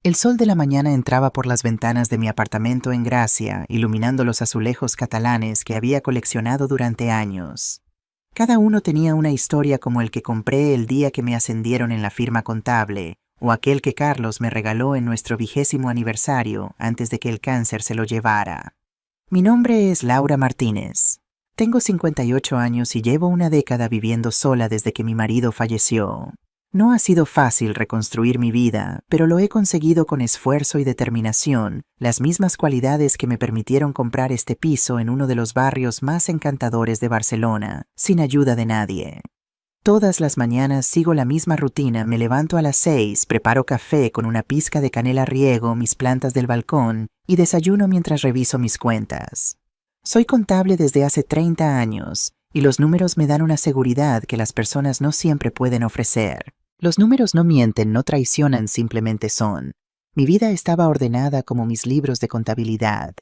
El sol de la mañana entraba por las ventanas de mi apartamento en Gracia, iluminando los azulejos catalanes que había coleccionado durante años. Cada uno tenía una historia, como el que compré el día que me ascendieron en la firma contable, o aquel que Carlos me regaló en nuestro 20º aniversario antes de que el cáncer se lo llevara. Mi nombre es Laura Martínez. Tengo 58 años y llevo una década viviendo sola desde que mi marido falleció. No ha sido fácil reconstruir mi vida, pero lo he conseguido con esfuerzo y determinación, las mismas cualidades que me permitieron comprar este piso en uno de los barrios más encantadores de Barcelona, sin ayuda de nadie. Todas las mañanas sigo la misma rutina: me levanto a las 6, preparo café con una pizca de canela, riego mis plantas del balcón y desayuno mientras reviso mis cuentas. Soy contable desde hace 30 años y los números me dan una seguridad que las personas no siempre pueden ofrecer. Los números no mienten, no traicionan, simplemente son. Mi vida estaba ordenada como mis libros de contabilidad.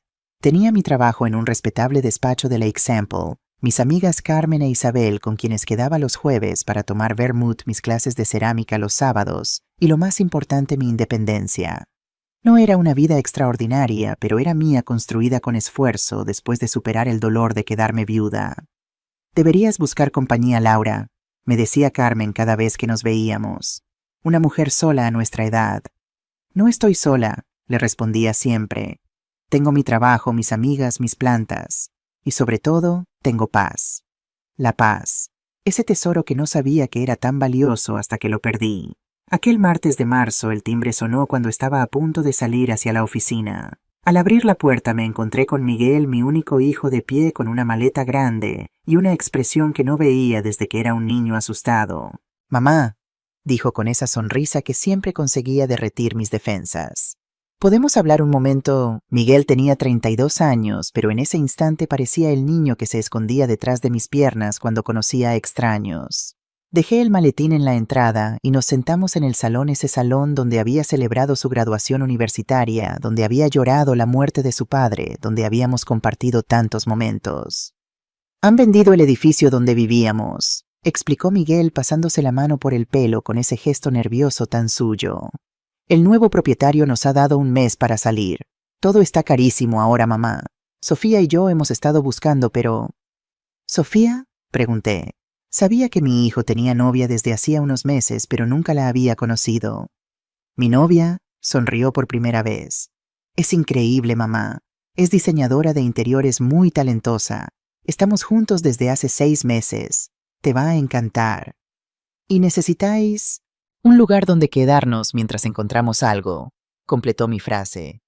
Tenía mi trabajo en un respetable despacho de Lake Sample, mis amigas Carmen e Isabel, con quienes quedaba los jueves para tomar vermut, mis clases de cerámica los sábados, y lo más importante, mi independencia. No era una vida extraordinaria, pero era mía, construida con esfuerzo después de superar el dolor de quedarme viuda. Deberías buscar compañía, Laura, me decía Carmen cada vez que nos veíamos. Una mujer sola a nuestra edad. No estoy sola, le respondía siempre. Tengo mi trabajo, mis amigas, mis plantas. Y sobre todo, tengo paz. La paz. Ese tesoro que no sabía que era tan valioso hasta que lo perdí. Aquel martes de marzo el timbre sonó cuando estaba a punto de salir hacia la oficina. Al abrir la puerta me encontré con Miguel, mi único hijo, de pie con una maleta grande y una expresión que no veía desde que era un niño asustado. «Mamá», dijo con esa sonrisa que siempre conseguía derretir mis defensas. «¿Podemos hablar un momento?» Miguel tenía 32 años, pero en ese instante parecía el niño que se escondía detrás de mis piernas cuando conocía a extraños. Dejé el maletín en la entrada y nos sentamos en el salón, ese salón donde había celebrado su graduación universitaria, donde había llorado la muerte de su padre, donde habíamos compartido tantos momentos. «Han vendido el edificio donde vivíamos», explicó Miguel pasándose la mano por el pelo con ese gesto nervioso tan suyo. «El nuevo propietario nos ha dado un mes para salir. Todo está carísimo ahora, mamá. Sofía y yo hemos estado buscando, pero...» «¿Sofía?», pregunté. Sabía que mi hijo tenía novia desde hacía unos meses, pero nunca la había conocido. «¿Mi novia?», sonrió por primera vez. «Es increíble, mamá. Es diseñadora de interiores muy talentosa. Estamos juntos desde hace 6 meses. Te va a encantar. Y necesitáis un lugar donde quedarnos mientras encontramos algo», completó mi frase.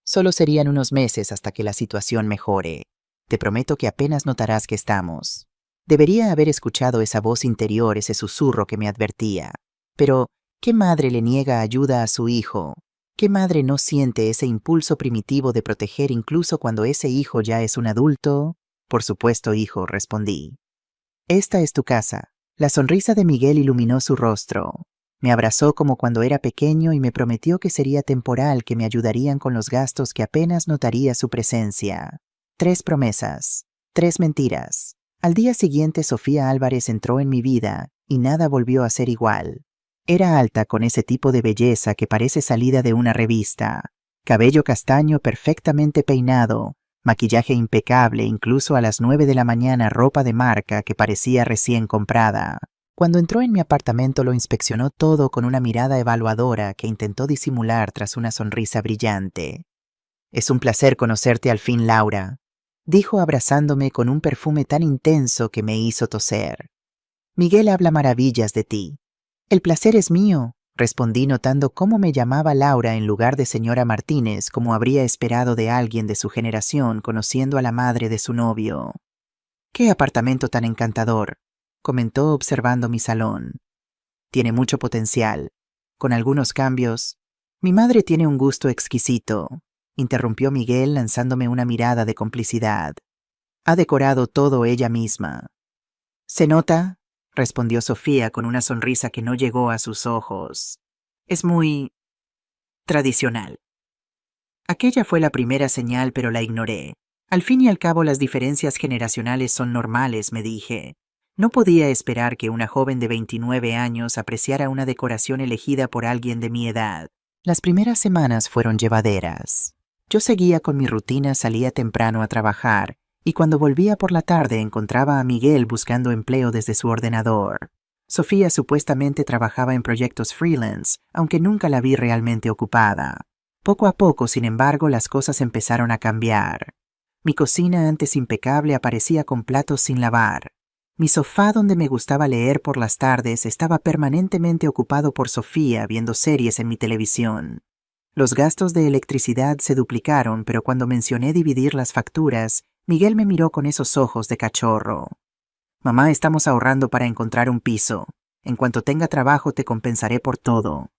«Solo serían unos meses hasta que la situación mejore. Te prometo que apenas notarás que estamos». Debería haber escuchado esa voz interior, ese susurro que me advertía. Pero, ¿qué madre le niega ayuda a su hijo? ¿Qué madre no siente ese impulso primitivo de proteger incluso cuando ese hijo ya es un adulto? «Por supuesto, hijo», respondí. «Esta es tu casa». La sonrisa de Miguel iluminó su rostro. Me abrazó como cuando era pequeño y me prometió que sería temporal, que me ayudarían con los gastos, que apenas notaría su presencia. 3 promesas, 3 mentiras. Al día siguiente Sofía Álvarez entró en mi vida y nada volvió a ser igual. Era alta, con ese tipo de belleza que parece salida de una revista. Cabello castaño perfectamente peinado, maquillaje impecable, incluso a las 9 de la mañana ropa de marca que parecía recién comprada. Cuando entró en mi apartamento lo inspeccionó todo con una mirada evaluadora que intentó disimular tras una sonrisa brillante. «Es un placer conocerte al fin, Laura», dijo abrazándome con un perfume tan intenso que me hizo toser. «Miguel habla maravillas de ti». «El placer es mío», respondí, notando cómo me llamaba Laura en lugar de señora Martínez, como habría esperado de alguien de su generación conociendo a la madre de su novio. «Qué apartamento tan encantador», comentó observando mi salón. «Tiene mucho potencial. Con algunos cambios. Mi madre tiene un gusto exquisito», interrumpió Miguel lanzándome una mirada de complicidad. «Ha decorado todo ella misma». «¿Se nota?», respondió Sofía con una sonrisa que no llegó a sus ojos. «Es muy tradicional». Aquella fue la primera señal, pero la ignoré. Al fin y al cabo las diferencias generacionales son normales, me dije. No podía esperar que una joven de 29 años apreciara una decoración elegida por alguien de mi edad. Las primeras semanas fueron llevaderas. Yo seguía con mi rutina, salía temprano a trabajar, y cuando volvía por la tarde encontraba a Miguel buscando empleo desde su ordenador. Sofía supuestamente trabajaba en proyectos freelance, aunque nunca la vi realmente ocupada. Poco a poco, sin embargo, las cosas empezaron a cambiar. Mi cocina, antes impecable, aparecía con platos sin lavar. Mi sofá donde me gustaba leer por las tardes estaba permanentemente ocupado por Sofía viendo series en mi televisión. Los gastos de electricidad se duplicaron, pero cuando mencioné dividir las facturas, Miguel me miró con esos ojos de cachorro. Mamá, estamos ahorrando para encontrar un piso. En cuanto tenga trabajo te compensaré por todo.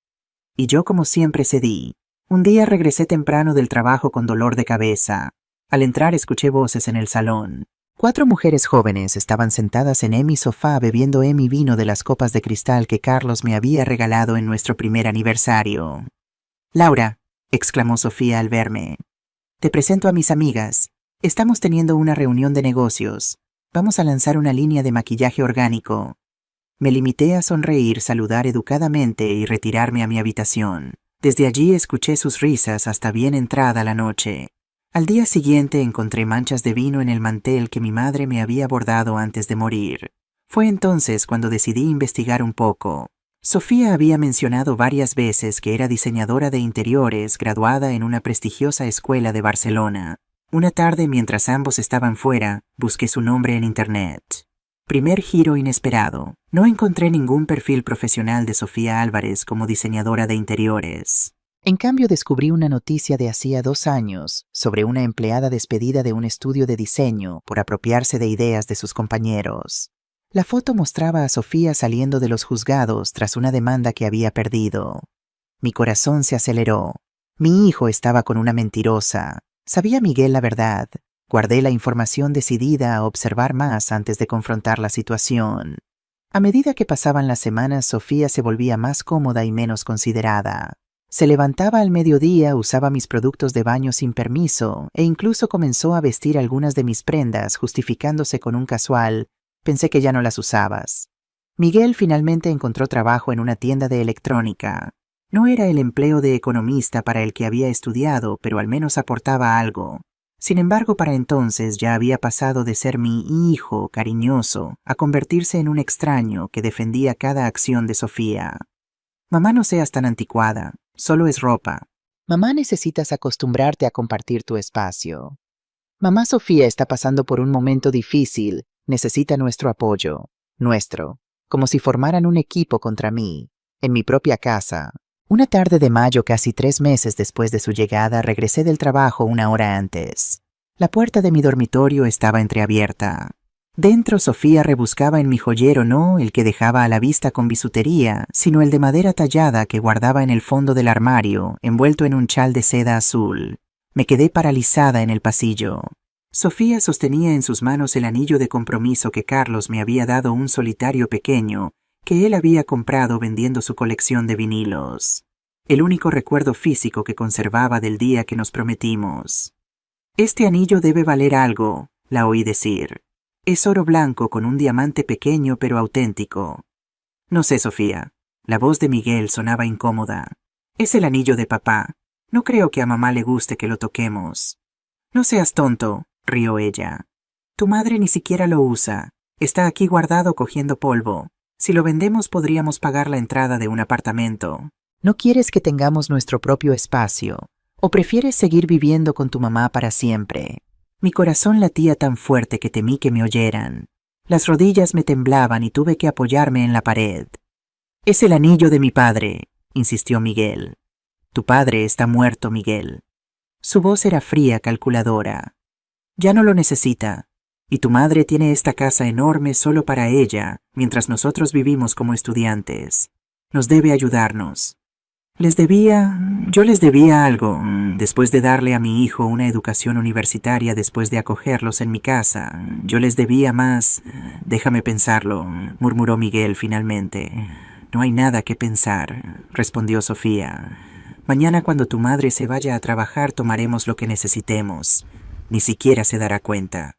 Y yo como siempre cedí. Un día regresé temprano del trabajo con dolor de cabeza. Al entrar escuché voces en el salón. 4 mujeres jóvenes estaban sentadas en mi sofá bebiendo mi vino de las copas de cristal que Carlos me había regalado en nuestro primer aniversario. Laura, exclamó Sofía al verme. Te presento a mis amigas. Estamos teniendo una reunión de negocios. Vamos a lanzar una línea de maquillaje orgánico. Me limité a sonreír, saludar educadamente y retirarme a mi habitación. Desde allí escuché sus risas hasta bien entrada la noche. Al día siguiente encontré manchas de vino en el mantel que mi madre me había bordado antes de morir. Fue entonces cuando decidí investigar un poco. Sofía había mencionado varias veces que era diseñadora de interiores graduada en una prestigiosa escuela de Barcelona. Una tarde, mientras ambos estaban fuera, busqué su nombre en Internet. Primer giro inesperado. No encontré ningún perfil profesional de Sofía Álvarez como diseñadora de interiores. En cambio, descubrí una noticia de hacía 2 años sobre una empleada despedida de un estudio de diseño por apropiarse de ideas de sus compañeros. La foto mostraba a Sofía saliendo de los juzgados tras una demanda que había perdido. Mi corazón se aceleró. Mi hijo estaba con una mentirosa. ¿Sabía Miguel la verdad? Guardé la información decidida a observar más antes de confrontar la situación. A medida que pasaban las semanas, Sofía se volvía más cómoda y menos considerada. Se levantaba al mediodía, usaba mis productos de baño sin permiso e incluso comenzó a vestir algunas de mis prendas, justificándose con un casual: pensé que ya no las usabas. Miguel finalmente encontró trabajo en una tienda de electrónica. No era el empleo de economista para el que había estudiado, pero al menos aportaba algo. Sin embargo, para entonces ya había pasado de ser mi hijo cariñoso a convertirse en un extraño que defendía cada acción de Sofía. Mamá, no seas tan anticuada, solo es ropa. Mamá, necesitas acostumbrarte a compartir tu espacio. Mamá, Sofía está pasando por un momento difícil, necesita nuestro apoyo. Nuestro, como si formaran un equipo contra mí, en mi propia casa. Una tarde de mayo, casi 3 meses después de su llegada, regresé del trabajo 1 hora antes. La puerta de mi dormitorio estaba entreabierta. Dentro, Sofía rebuscaba en mi joyero, no el que dejaba a la vista con bisutería, sino el de madera tallada que guardaba en el fondo del armario, envuelto en un chal de seda azul. Me quedé paralizada en el pasillo. Sofía sostenía en sus manos el anillo de compromiso que Carlos me había dado, un solitario pequeño, que él había comprado vendiendo su colección de vinilos. El único recuerdo físico que conservaba del día que nos prometimos. Este anillo debe valer algo, la oí decir. Es oro blanco con un diamante pequeño pero auténtico. No sé, Sofía. La voz de Miguel sonaba incómoda. Es el anillo de papá. No creo que a mamá le guste que lo toquemos. No seas tonto, rió ella. Tu madre ni siquiera lo usa. Está aquí guardado cogiendo polvo. Si lo vendemos podríamos pagar la entrada de un apartamento. ¿No quieres que tengamos nuestro propio espacio? ¿O prefieres seguir viviendo con tu mamá para siempre? Mi corazón latía tan fuerte que temí que me oyeran. Las rodillas me temblaban y tuve que apoyarme en la pared. Es el anillo de mi padre, insistió Miguel. Tu padre está muerto, Miguel. Su voz era fría, calculadora. Ya no lo necesita. Y tu madre tiene esta casa enorme solo para ella, mientras nosotros vivimos como estudiantes. Nos debe ayudarnos. Yo les debía algo, después de darle a mi hijo una educación universitaria, después de acogerlos en mi casa. Yo les debía más. Déjame pensarlo, murmuró Miguel finalmente. No hay nada que pensar, respondió Sofía. Mañana, cuando tu madre se vaya a trabajar, tomaremos lo que necesitemos. Ni siquiera se dará cuenta.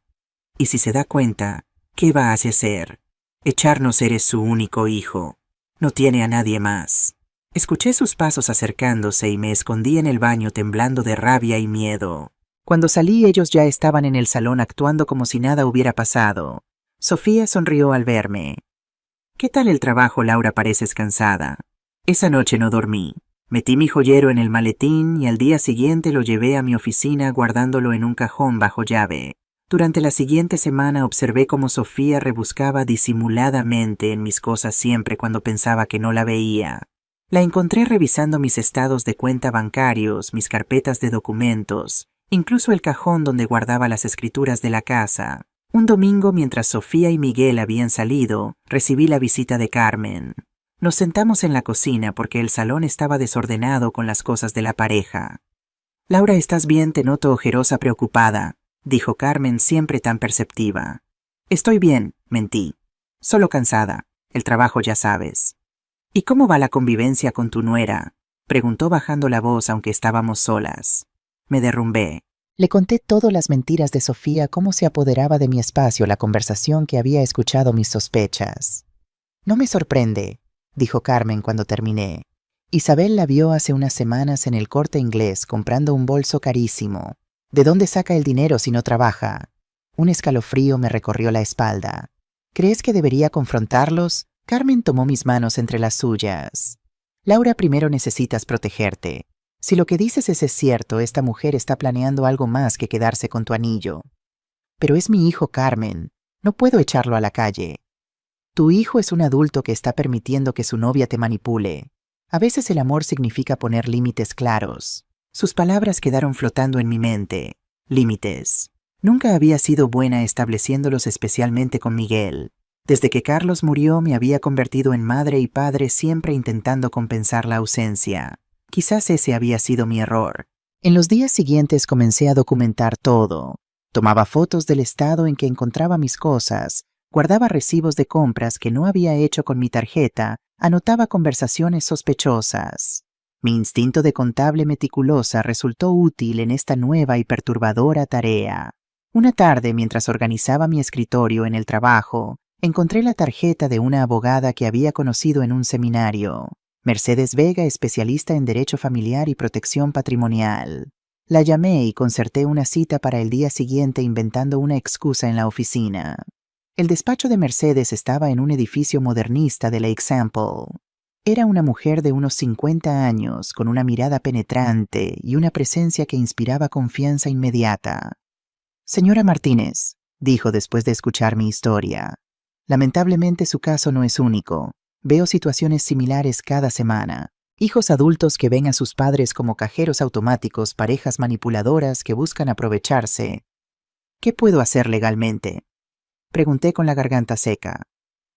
Y si se da cuenta, ¿qué va a hacer? Echarnos, eres su único hijo. No tiene a nadie más. Escuché sus pasos acercándose y me escondí en el baño temblando de rabia y miedo. Cuando salí, ellos ya estaban en el salón actuando como si nada hubiera pasado. Sofía sonrió al verme. ¿Qué tal el trabajo, Laura? Pareces cansada. Esa noche no dormí. Metí mi joyero en el maletín y al día siguiente lo llevé a mi oficina guardándolo en un cajón bajo llave. Durante la siguiente semana observé cómo Sofía rebuscaba disimuladamente en mis cosas siempre cuando pensaba que no la veía. La encontré revisando mis estados de cuenta bancarios, mis carpetas de documentos, incluso el cajón donde guardaba las escrituras de la casa. Un domingo, mientras Sofía y Miguel habían salido, recibí la visita de Carmen. Nos sentamos en la cocina porque el salón estaba desordenado con las cosas de la pareja. «Laura, ¿estás bien? Te noto ojerosa, preocupada», dijo Carmen, siempre tan perceptiva. «Estoy bien», mentí. «Solo cansada. El trabajo, ya sabes». «¿Y cómo va la convivencia con tu nuera?», preguntó bajando la voz aunque estábamos solas. Me derrumbé. Le conté todas las mentiras de Sofía, cómo se apoderaba de mi espacio, la conversación que había escuchado, mis sospechas. «No me sorprende», dijo Carmen cuando terminé. «Isabel la vio hace unas semanas en el Corte Inglés comprando un bolso carísimo. ¿De dónde saca el dinero si no trabaja?». Un escalofrío me recorrió la espalda. «¿Crees que debería confrontarlos?». Carmen tomó mis manos entre las suyas. «Laura, primero necesitas protegerte. Si lo que dices es cierto, esta mujer está planeando algo más que quedarse con tu anillo». «Pero es mi hijo, Carmen. No puedo echarlo a la calle». «Tu hijo es un adulto que está permitiendo que su novia te manipule. A veces el amor significa poner límites claros». Sus palabras quedaron flotando en mi mente. Límites. Nunca había sido buena estableciéndolos, especialmente con Miguel. Desde que Carlos murió me había convertido en madre y padre, siempre intentando compensar la ausencia. Quizás ese había sido mi error. En los días siguientes comencé a documentar todo. Tomaba fotos del estado en que encontraba mis cosas, guardaba recibos de compras que no había hecho con mi tarjeta, anotaba conversaciones sospechosas. Mi instinto de contable meticulosa resultó útil en esta nueva y perturbadora tarea. Una tarde, mientras organizaba mi escritorio en el trabajo, encontré la tarjeta de una abogada que había conocido en un seminario. Mercedes Vega, especialista en Derecho Familiar y Protección Patrimonial. La llamé y concerté una cita para el día siguiente, inventando una excusa en la oficina. El despacho de Mercedes estaba en un edificio modernista de la Example. Era una mujer de unos 50 años, con una mirada penetrante y una presencia que inspiraba confianza inmediata. «Señora Martínez», dijo después de escuchar mi historia, «lamentablemente su caso no es único. Veo situaciones similares cada semana. Hijos adultos que ven a sus padres como cajeros automáticos, parejas manipuladoras que buscan aprovecharse. ¿Qué puedo hacer legalmente?», pregunté con la garganta seca.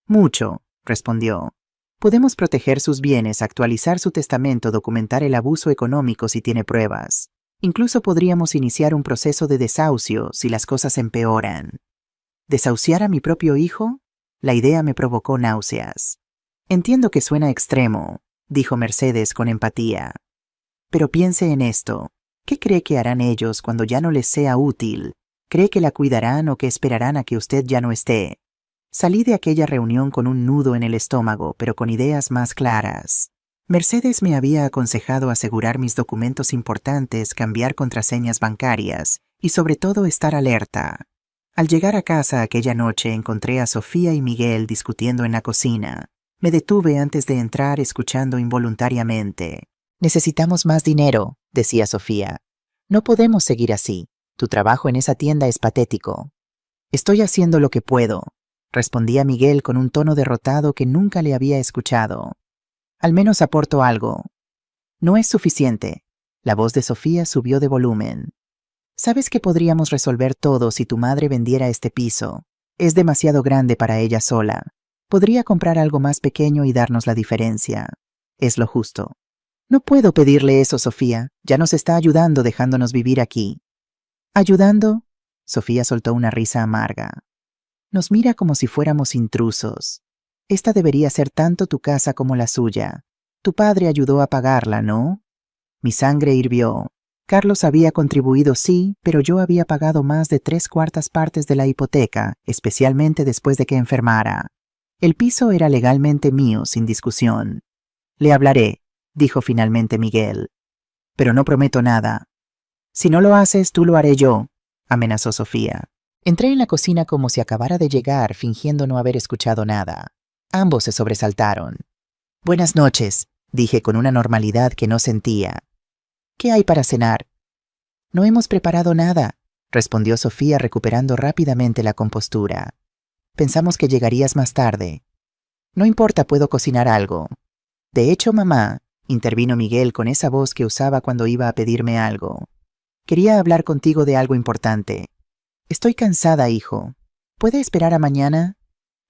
«Mucho», respondió. «Podemos proteger sus bienes, actualizar su testamento, documentar el abuso económico si tiene pruebas. Incluso podríamos iniciar un proceso de desahucio si las cosas empeoran». ¿Desahuciar a mi propio hijo? La idea me provocó náuseas. «Entiendo que suena extremo», dijo Mercedes con empatía. «Pero piense en esto. ¿Qué cree que harán ellos cuando ya no les sea útil? ¿Cree que la cuidarán o que esperarán a que usted ya no esté?» Salí de aquella reunión con un nudo en el estómago, pero con ideas más claras. Mercedes me había aconsejado asegurar mis documentos importantes, cambiar contraseñas bancarias y sobre todo estar alerta. Al llegar a casa aquella noche encontré a Sofía y Miguel discutiendo en la cocina. Me detuve antes de entrar, escuchando involuntariamente. «Necesitamos más dinero», decía Sofía. «No podemos seguir así. Tu trabajo en esa tienda es patético». «Estoy haciendo lo que puedo», respondía Miguel con un tono derrotado que nunca le había escuchado. «Al menos aporto algo». «No es suficiente». La voz de Sofía subió de volumen. «¿Sabes que podríamos resolver todo si tu madre vendiera este piso? Es demasiado grande para ella sola. Podría comprar algo más pequeño y darnos la diferencia. Es lo justo». «No puedo pedirle eso, Sofía. Ya nos está ayudando dejándonos vivir aquí». «¿Ayudando?». Sofía soltó una risa amarga. «Nos mira como si fuéramos intrusos. Esta debería ser tanto tu casa como la suya. Tu padre ayudó a pagarla, ¿no?». Mi sangre hirvió. Carlos había contribuido, sí, pero yo había pagado más de 3/4 partes de la hipoteca, especialmente después de que enfermara. El piso era legalmente mío, sin discusión. «Le hablaré», dijo finalmente Miguel. Pero no prometo nada. Si no lo haces, tú lo haré yo, amenazó Sofía. Entré en la cocina como si acabara de llegar, fingiendo no haber escuchado nada. Ambos se sobresaltaron. Buenas noches, dije con una normalidad que no sentía. ¿Qué hay para cenar? No hemos preparado nada, respondió Sofía recuperando rápidamente la compostura. Pensamos que llegarías más tarde. No importa, puedo cocinar algo. De hecho, mamá, intervino Miguel con esa voz que usaba cuando iba a pedirme algo. Quería hablar contigo de algo importante. Estoy cansada, hijo. ¿Puede esperar a mañana?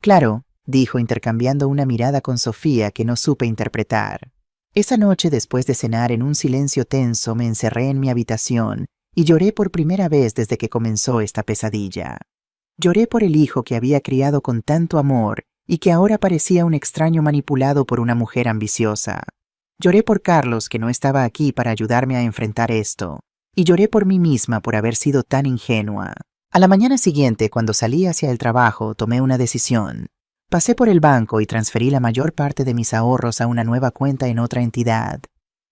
Claro, dijo intercambiando una mirada con Sofía que no supe interpretar. Esa noche, después de cenar en un silencio tenso, me encerré en mi habitación y lloré por primera vez desde que comenzó esta pesadilla. Lloré por el hijo que había criado con tanto amor y que ahora parecía un extraño manipulado por una mujer ambiciosa. Lloré por Carlos, que no estaba aquí para ayudarme a enfrentar esto. Y lloré por mí misma por haber sido tan ingenua. A la mañana siguiente, cuando salí hacia el trabajo, tomé una decisión. Pasé por el banco y transferí la mayor parte de mis ahorros a una nueva cuenta en otra entidad.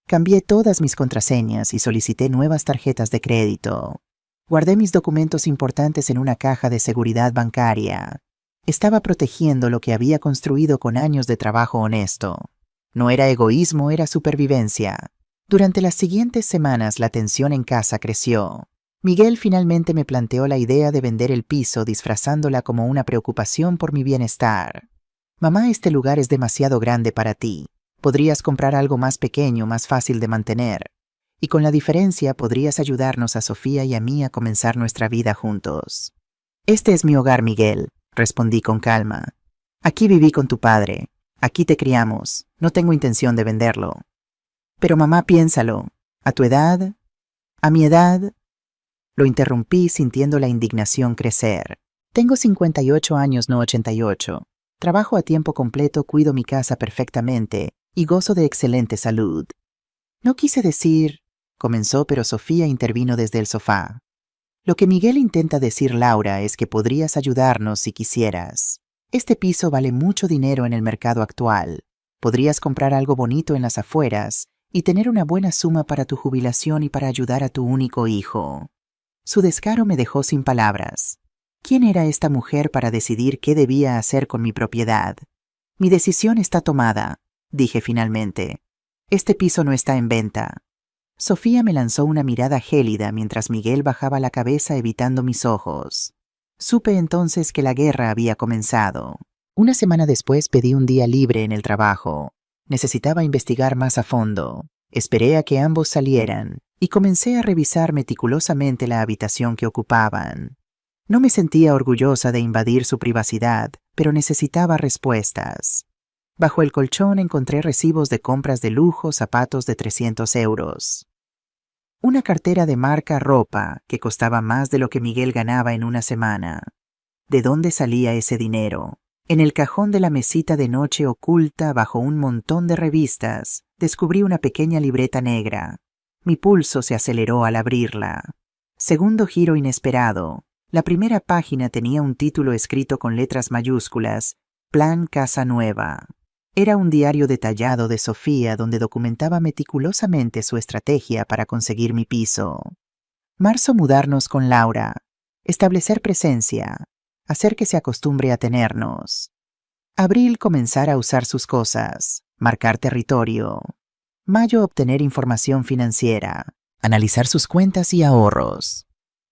Cambié todas mis contraseñas y solicité nuevas tarjetas de crédito. Guardé mis documentos importantes en una caja de seguridad bancaria. Estaba protegiendo lo que había construido con años de trabajo honesto. No era egoísmo, era supervivencia. Durante las siguientes semanas la tensión en casa creció. Miguel finalmente me planteó la idea de vender el piso disfrazándola como una preocupación por mi bienestar. Mamá, este lugar es demasiado grande para ti. Podrías comprar algo más pequeño, más fácil de mantener. Y con la diferencia podrías ayudarnos a Sofía y a mí a comenzar nuestra vida juntos. Este es mi hogar, Miguel, respondí con calma. Aquí viví con tu padre. Aquí te criamos. No tengo intención de venderlo. Pero mamá, piénsalo. ¿A tu edad? ¿A mi edad? Lo interrumpí sintiendo la indignación crecer. Tengo 58 años, no 88. Trabajo a tiempo completo, cuido mi casa perfectamente y gozo de excelente salud. No quise decir, comenzó, pero Sofía intervino desde el sofá. Lo que Miguel intenta decir, Laura, es que podrías ayudarnos si quisieras. Este piso vale mucho dinero en el mercado actual. Podrías comprar algo bonito en las afueras y tener una buena suma para tu jubilación y para ayudar a tu único hijo. Su descaro me dejó sin palabras. ¿Quién era esta mujer para decidir qué debía hacer con mi propiedad? Mi decisión está tomada, dije finalmente. Este piso no está en venta. Sofía me lanzó una mirada gélida mientras Miguel bajaba la cabeza evitando mis ojos. Supe entonces que la guerra había comenzado. Una semana después pedí un día libre en el trabajo. Necesitaba investigar más a fondo. Esperé a que ambos salieran y comencé a revisar meticulosamente la habitación que ocupaban. No me sentía orgullosa de invadir su privacidad, pero necesitaba respuestas. Bajo el colchón encontré recibos de compras de lujo, zapatos de 300 euros. Una cartera de marca ropa que costaba más de lo que Miguel ganaba en una semana. ¿De dónde salía ese dinero? En el cajón de la mesita de noche oculta bajo un montón de revistas, descubrí una pequeña libreta negra. Mi pulso se aceleró al abrirla. Segundo giro inesperado. La primera página tenía un título escrito con letras mayúsculas, Plan Casa Nueva. Era un diario detallado de Sofía donde documentaba meticulosamente su estrategia para conseguir mi piso. Marzo, mudarnos con Laura. Establecer presencia. Hacer que se acostumbre a tenernos. Abril, comenzar a usar sus cosas. Marcar territorio. Mayo, obtener información financiera. Analizar sus cuentas y ahorros.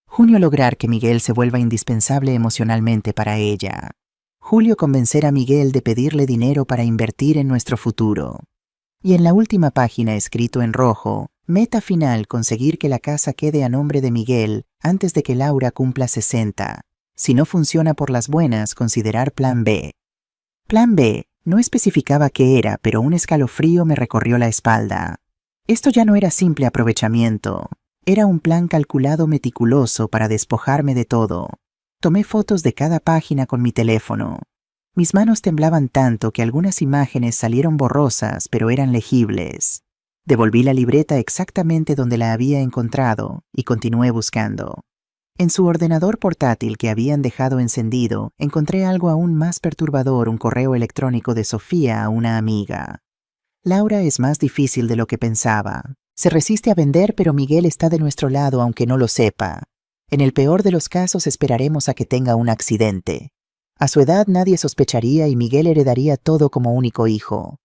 Junio, lograr que Miguel se vuelva indispensable emocionalmente para ella. Julio, convencer a Miguel de pedirle dinero para invertir en nuestro futuro. Y en la última página, escrito en rojo, meta final, conseguir que la casa quede a nombre de Miguel antes de que Laura cumpla 60. Si no funciona por las buenas, considerar plan B. Plan B no especificaba qué era, pero un escalofrío me recorrió la espalda. Esto ya no era simple aprovechamiento. Era un plan calculado meticuloso para despojarme de todo. Tomé fotos de cada página con mi teléfono. Mis manos temblaban tanto que algunas imágenes salieron borrosas, pero eran legibles. Devolví la libreta exactamente donde la había encontrado y continué buscando. En su ordenador portátil que habían dejado encendido, encontré algo aún más perturbador, un correo electrónico de Sofía a una amiga. Laura es más difícil de lo que pensaba. Se resiste a vender, pero Miguel está de nuestro lado aunque no lo sepa. En el peor de los casos esperaremos a que tenga un accidente. A su edad nadie sospecharía y Miguel heredaría todo como único hijo.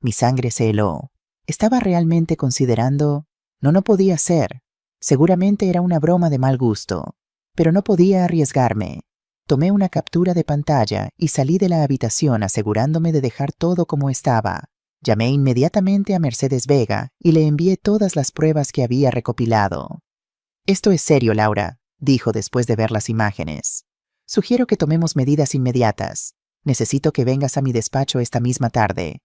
Mi sangre se heló. Estaba realmente considerando... No podía ser. Seguramente era una broma de mal gusto. Pero no podía arriesgarme. Tomé una captura de pantalla y salí de la habitación asegurándome de dejar todo como estaba. Llamé inmediatamente a Mercedes Vega y le envié todas las pruebas que había recopilado. «Esto es serio, Laura», dijo después de ver las imágenes. «Sugiero que tomemos medidas inmediatas. Necesito que vengas a mi despacho esta misma tarde».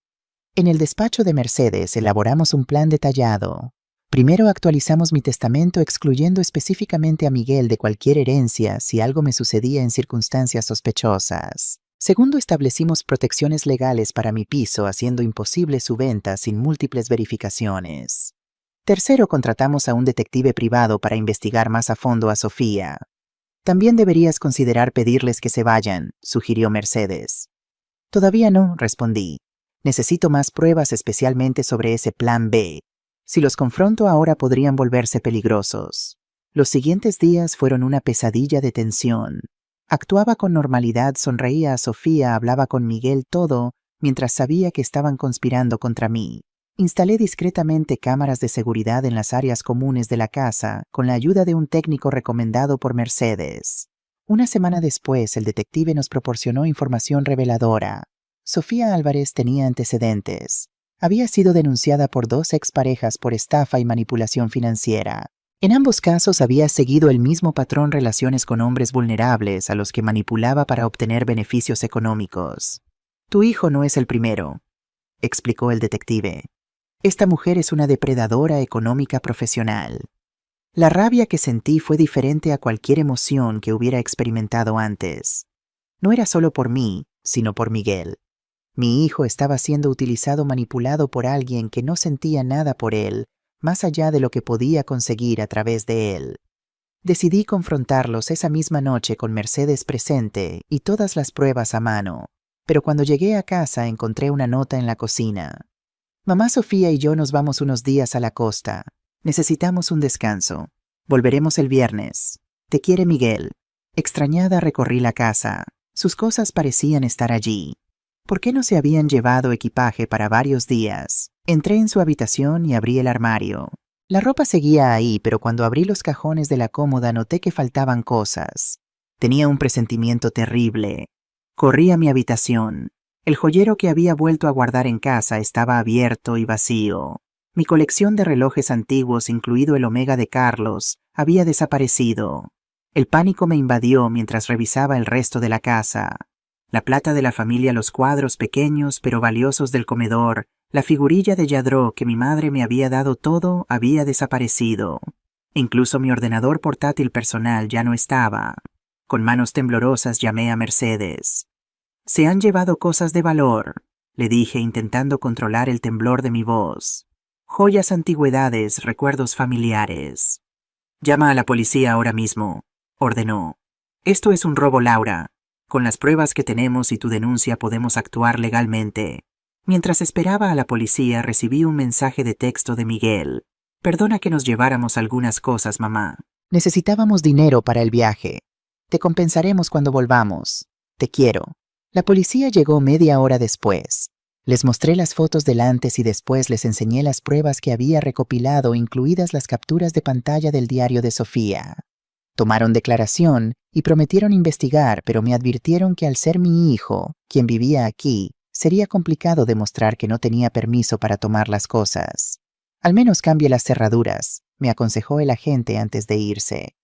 En el despacho de Mercedes elaboramos un plan detallado. Primero actualizamos mi testamento excluyendo específicamente a Miguel de cualquier herencia si algo me sucedía en circunstancias sospechosas. Segundo, establecimos protecciones legales para mi piso, haciendo imposible su venta sin múltiples verificaciones. Tercero, contratamos a un detective privado para investigar más a fondo a Sofía. También deberías considerar pedirles que se vayan, sugirió Mercedes. Todavía no, respondí. Necesito más pruebas, especialmente sobre ese plan B. Si los confronto ahora podrían volverse peligrosos. Los siguientes días fueron una pesadilla de tensión. Actuaba con normalidad, sonreía a Sofía, hablaba con Miguel, todo, mientras sabía que estaban conspirando contra mí. Instalé discretamente cámaras de seguridad en las áreas comunes de la casa, con la ayuda de un técnico recomendado por Mercedes. Una semana después, el detective nos proporcionó información reveladora. Sofía Álvarez tenía antecedentes. Había sido denunciada por 2 exparejas por estafa y manipulación financiera. En ambos casos había seguido el mismo patrón: relaciones con hombres vulnerables a los que manipulaba para obtener beneficios económicos. «Tu hijo no es el primero», explicó el detective. «Esta mujer es una depredadora económica profesional». La rabia que sentí fue diferente a cualquier emoción que hubiera experimentado antes. No era solo por mí, sino por Miguel. Mi hijo estaba siendo manipulado por alguien que no sentía nada por él, más allá de lo que podía conseguir a través de él. Decidí confrontarlos esa misma noche con Mercedes presente y todas las pruebas a mano, pero cuando llegué a casa encontré una nota en la cocina. «Mamá Sofía y yo nos vamos unos días a la costa. Necesitamos un descanso. Volveremos el viernes. Te quiere Miguel». Extrañada recorrí la casa. Sus cosas parecían estar allí. ¿Por qué no se habían llevado equipaje para varios días? Entré en su habitación y abrí el armario. La ropa seguía ahí, pero cuando abrí los cajones de la cómoda noté que faltaban cosas. Tenía un presentimiento terrible. Corrí a mi habitación. El joyero que había vuelto a guardar en casa estaba abierto y vacío. Mi colección de relojes antiguos, incluido el Omega de Carlos, había desaparecido. El pánico me invadió mientras revisaba el resto de la casa. La plata de la familia, los cuadros pequeños pero valiosos del comedor, la figurilla de Yadró que mi madre me había dado, todo había desaparecido. Incluso mi ordenador portátil personal ya no estaba. Con manos temblorosas llamé a Mercedes. «Se han llevado cosas de valor», le dije intentando controlar el temblor de mi voz. «Joyas, antigüedades, recuerdos familiares». «Llama a la policía ahora mismo», ordenó. «Esto es un robo, Laura. Con las pruebas que tenemos y tu denuncia podemos actuar legalmente». Mientras esperaba a la policía recibí un mensaje de texto de Miguel. «Perdona que nos lleváramos algunas cosas, mamá. Necesitábamos dinero para el viaje. Te compensaremos cuando volvamos. Te quiero». La policía llegó media hora después. Les mostré las fotos del antes y después, les enseñé las pruebas que había recopilado, incluidas las capturas de pantalla del diario de Sofía. Tomaron declaración y prometieron investigar, pero me advirtieron que al ser mi hijo, quien vivía aquí, sería complicado demostrar que no tenía permiso para tomar las cosas. «Al menos cambie las cerraduras», me aconsejó el agente antes de irse.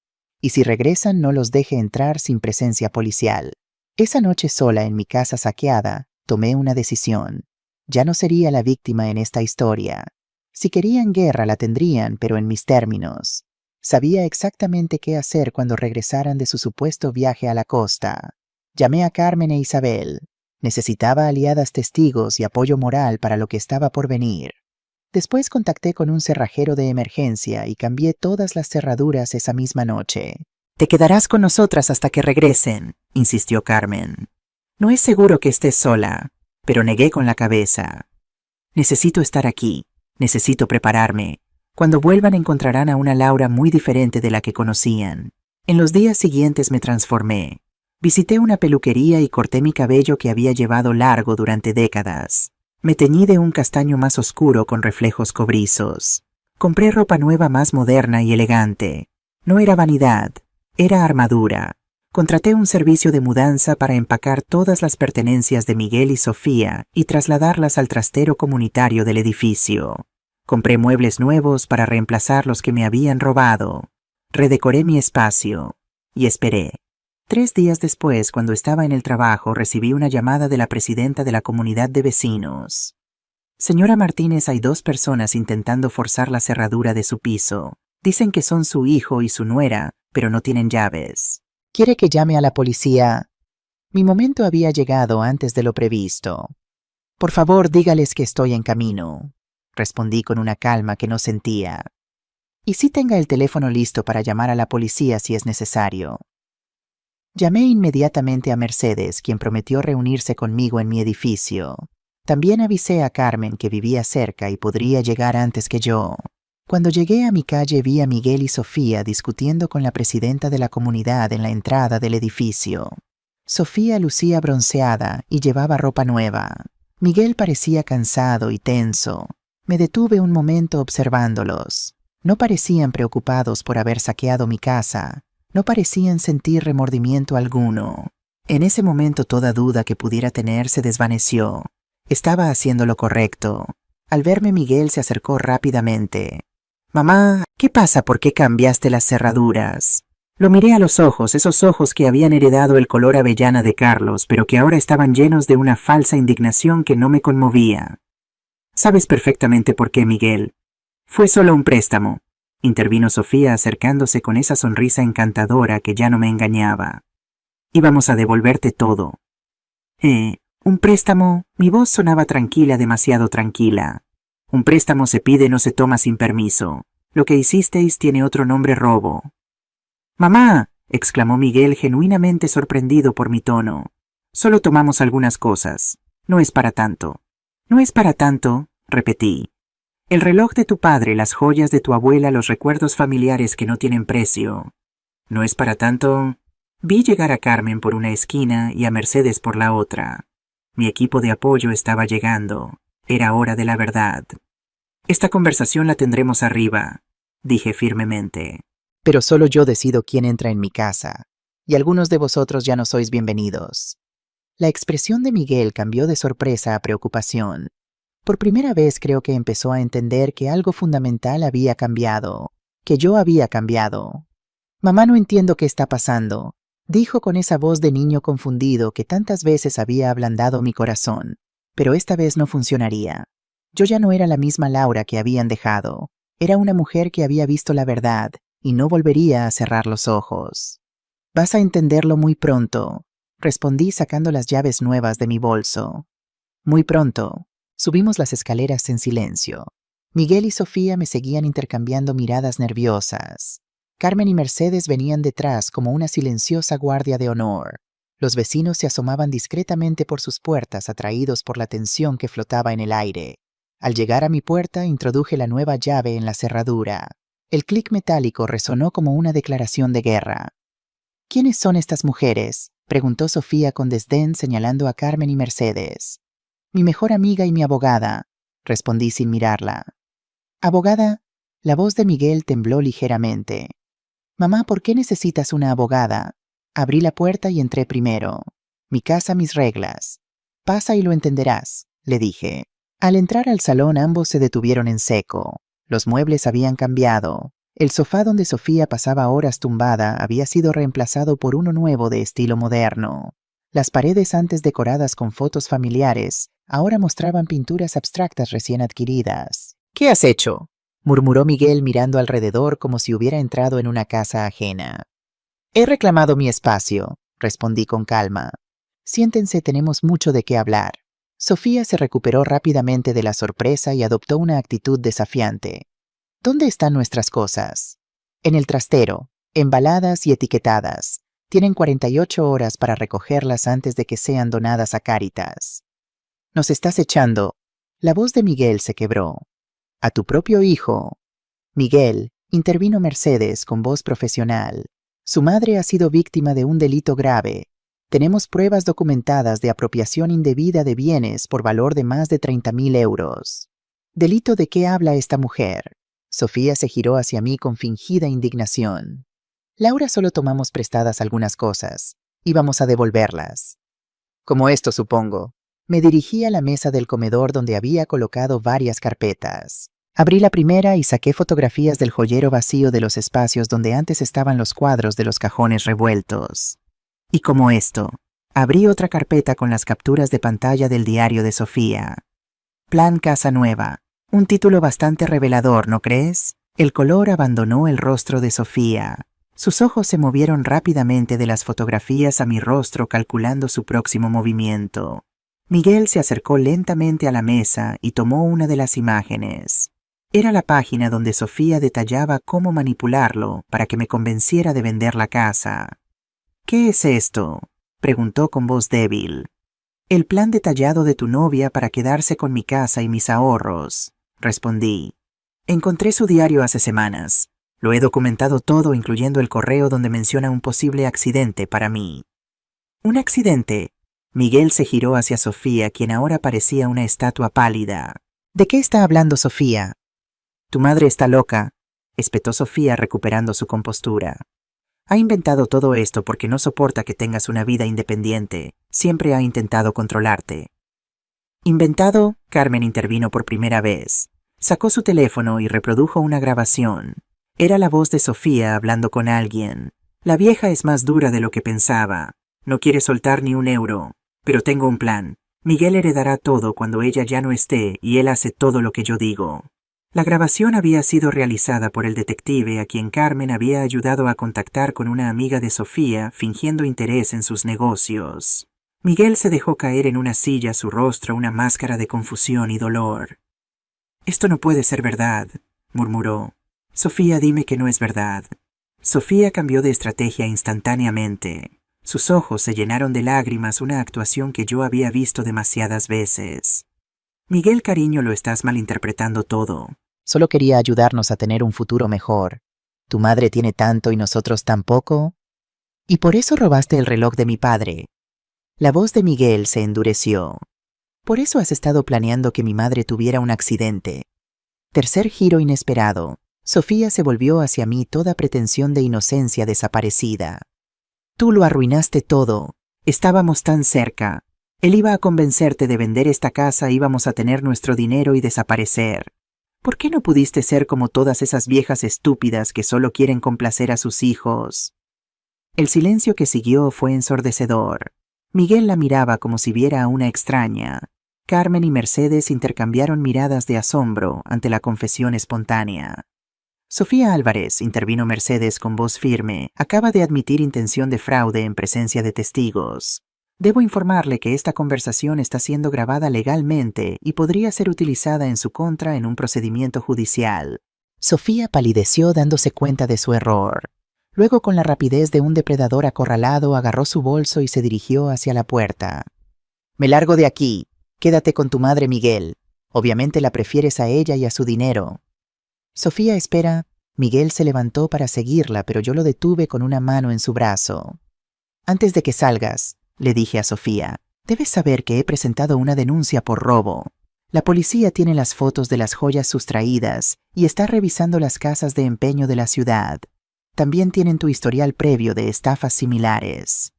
«Y si regresan, no los deje entrar sin presencia policial». Esa noche, sola en mi casa saqueada, tomé una decisión. Ya no sería la víctima en esta historia. Si querían guerra, la tendrían, pero en mis términos. Sabía exactamente qué hacer cuando regresaran de su supuesto viaje a la costa. Llamé a Carmen e Isabel. Necesitaba aliadas, testigos y apoyo moral para lo que estaba por venir. Después contacté con un cerrajero de emergencia y cambié todas las cerraduras esa misma noche. «Te quedarás con nosotras hasta que regresen», insistió Carmen. «No es seguro que estés sola», pero negué con la cabeza. Necesito estar aquí. Necesito prepararme. Cuando vuelvan encontrarán a una Laura muy diferente de la que conocían. En los días siguientes me transformé. Visité una peluquería y corté mi cabello que había llevado largo durante décadas. Me teñí de un castaño más oscuro con reflejos cobrizos. Compré ropa nueva más moderna y elegante. No era vanidad, era armadura. Contraté un servicio de mudanza para empacar todas las pertenencias de Miguel y Sofía y trasladarlas al trastero comunitario del edificio. Compré muebles nuevos para reemplazar los que me habían robado. Redecoré mi espacio y esperé. 3 días después, cuando estaba en el trabajo, recibí una llamada de la presidenta de la comunidad de vecinos. Señora Martínez, hay 2 personas intentando forzar la cerradura de su piso. Dicen que son su hijo y su nuera, pero no tienen llaves. ¿Quiere que llame a la policía? Mi momento había llegado antes de lo previsto. Por favor, dígales que estoy en camino, respondí con una calma que no sentía. Y sí tenga el teléfono listo para llamar a la policía si es necesario. Llamé inmediatamente a Mercedes, quien prometió reunirse conmigo en mi edificio. También avisé a Carmen, que vivía cerca y podría llegar antes que yo. Cuando llegué a mi calle vi a Miguel y Sofía discutiendo con la presidenta de la comunidad en la entrada del edificio. Sofía lucía bronceada y llevaba ropa nueva. Miguel parecía cansado y tenso. Me detuve un momento observándolos. No parecían preocupados por haber saqueado mi casa. No parecían sentir remordimiento alguno. En ese momento toda duda que pudiera tener se desvaneció. Estaba haciendo lo correcto. Al verme, Miguel se acercó rápidamente. «Mamá, ¿qué pasa? ¿Por qué cambiaste las cerraduras?» Lo miré a los ojos, esos ojos que habían heredado el color avellana de Carlos, pero que ahora estaban llenos de una falsa indignación que no me conmovía. «Sabes perfectamente por qué, Miguel. Fue solo un préstamo», intervino Sofía acercándose con esa sonrisa encantadora que ya no me engañaba. «Íbamos a devolverte todo». ¿Un préstamo? Mi voz sonaba tranquila, demasiado tranquila. Un préstamo se pide, no se toma sin permiso. Lo que hicisteis tiene otro nombre: robo. «Mamá», exclamó Miguel, genuinamente sorprendido por mi tono. «Solo tomamos algunas cosas. No es para tanto». «No es para tanto», repetí. «El reloj de tu padre, las joyas de tu abuela, los recuerdos familiares que no tienen precio. ¿No es para tanto?» Vi llegar a Carmen por una esquina y a Mercedes por la otra. Mi equipo de apoyo estaba llegando. Era hora de la verdad. «Esta conversación la tendremos arriba», dije firmemente. «Pero solo yo decido quién entra en mi casa, y algunos de vosotros ya no sois bienvenidos». La expresión de Miguel cambió de sorpresa a preocupación. Por primera vez creo que empezó a entender que algo fundamental había cambiado, que yo había cambiado. «Mamá, no entiendo qué está pasando», dijo con esa voz de niño confundido que tantas veces había ablandado mi corazón. Pero esta vez no funcionaría. Yo ya no era la misma Laura que habían dejado. Era una mujer que había visto la verdad y no volvería a cerrar los ojos. «Vas a entenderlo muy pronto», respondí sacando las llaves nuevas de mi bolso. Muy pronto. Subimos las escaleras en silencio. Miguel y Sofía me seguían intercambiando miradas nerviosas. Carmen y Mercedes venían detrás como una silenciosa guardia de honor. Los vecinos se asomaban discretamente por sus puertas, atraídos por la tensión que flotaba en el aire. Al llegar a mi puerta, introduje la nueva llave en la cerradura. El clic metálico resonó como una declaración de guerra. «¿Quiénes son estas mujeres?», preguntó Sofía con desdén, señalando a Carmen y Mercedes. «Mi mejor amiga y mi abogada», respondí sin mirarla. «¿Abogada?». La voz de Miguel tembló ligeramente. «Mamá, ¿por qué necesitas una abogada?». Abrí la puerta y entré primero. «Mi casa, mis reglas. Pasa y lo entenderás», le dije. Al entrar al salón, ambos se detuvieron en seco. Los muebles habían cambiado. El sofá donde Sofía pasaba horas tumbada había sido reemplazado por uno nuevo de estilo moderno. Las paredes, antes decoradas con fotos familiares, ahora mostraban pinturas abstractas recién adquiridas. «¿Qué has hecho?», murmuró Miguel mirando alrededor como si hubiera entrado en una casa ajena. «He reclamado mi espacio», respondí con calma. «Siéntense, tenemos mucho de qué hablar». Sofía se recuperó rápidamente de la sorpresa y adoptó una actitud desafiante. «¿Dónde están nuestras cosas?». «En el trastero, embaladas y etiquetadas. Tienen 48 horas para recogerlas antes de que sean donadas a Cáritas». «¿Nos estás echando?». La voz de Miguel se quebró. «¿A tu propio hijo?» «Miguel», intervino Mercedes con voz profesional. «Su madre ha sido víctima de un delito grave. Tenemos pruebas documentadas de apropiación indebida de bienes por valor de más de 30.000 euros. ¿Delito de qué habla esta mujer?» Sofía se giró hacia mí con fingida indignación. «Laura, solo tomamos prestadas algunas cosas. Íbamos a devolverlas». «Como esto, supongo». Me dirigí a la mesa del comedor donde había colocado varias carpetas. Abrí la primera y saqué fotografías del joyero vacío de los espacios donde antes estaban los cuadros de los cajones revueltos. Y como esto, abrí otra carpeta con las capturas de pantalla del diario de Sofía. Plan Casa Nueva. Un título bastante revelador, ¿no crees? El color abandonó el rostro de Sofía. Sus ojos se movieron rápidamente de las fotografías a mi rostro calculando su próximo movimiento. Miguel se acercó lentamente a la mesa y tomó una de las imágenes. Era la página donde Sofía detallaba cómo manipularlo para que me convenciera de vender la casa. «¿Qué es esto?», preguntó con voz débil. «El plan detallado de tu novia para quedarse con mi casa y mis ahorros», respondí. «Encontré su diario hace semanas. Lo he documentado todo, incluyendo el correo donde menciona un posible accidente para mí». «¿Un accidente?». Miguel se giró hacia Sofía, quien ahora parecía una estatua pálida. «¿De qué está hablando Sofía?». «Tu madre está loca», espetó Sofía recuperando su compostura. «Ha inventado todo esto porque no soporta que tengas una vida independiente. Siempre ha intentado controlarte». «¿Inventado?», Carmen intervino por primera vez. Sacó su teléfono y reprodujo una grabación. Era la voz de Sofía hablando con alguien. «La vieja es más dura de lo que pensaba. No quiere soltar ni un euro. Pero tengo un plan. Miguel heredará todo cuando ella ya no esté y él hace todo lo que yo digo». La grabación había sido realizada por el detective a quien Carmen había ayudado a contactar con una amiga de Sofía, fingiendo interés en sus negocios. Miguel se dejó caer en una silla, su rostro una máscara de confusión y dolor. «Esto no puede ser verdad», murmuró. «Sofía, dime que no es verdad». Sofía cambió de estrategia instantáneamente. Sus ojos se llenaron de lágrimas, una actuación que yo había visto demasiadas veces. «Miguel, cariño, lo estás malinterpretando todo. Solo quería ayudarnos a tener un futuro mejor. ¿Tu madre tiene tanto y nosotros tan poco? ¿Y por eso robaste el reloj de mi padre?». La voz de Miguel se endureció. «Por eso has estado planeando que mi madre tuviera un accidente». Tercer giro inesperado. Sofía se volvió hacia mí, toda pretensión de inocencia desaparecida. «Tú lo arruinaste todo. Estábamos tan cerca. Él iba a convencerte de vender esta casa, íbamos a tener nuestro dinero y desaparecer. ¿Por qué no pudiste ser como todas esas viejas estúpidas que solo quieren complacer a sus hijos?». El silencio que siguió fue ensordecedor. Miguel la miraba como si viera a una extraña. Carmen y Mercedes intercambiaron miradas de asombro ante la confesión espontánea. «Sofía Álvarez», intervino Mercedes con voz firme, «acaba de admitir intención de fraude en presencia de testigos. Debo informarle que esta conversación está siendo grabada legalmente y podría ser utilizada en su contra en un procedimiento judicial». Sofía palideció dándose cuenta de su error. Luego, con la rapidez de un depredador acorralado, agarró su bolso y se dirigió hacia la puerta. «Me largo de aquí. Quédate con tu madre, Miguel. Obviamente la prefieres a ella y a su dinero». «Sofía, espera». Miguel se levantó para seguirla, pero yo lo detuve con una mano en su brazo. «Antes de que salgas», le dije a Sofía, «debes saber que he presentado una denuncia por robo. La policía tiene las fotos de las joyas sustraídas y está revisando las casas de empeño de la ciudad. También tienen tu historial previo de estafas similares».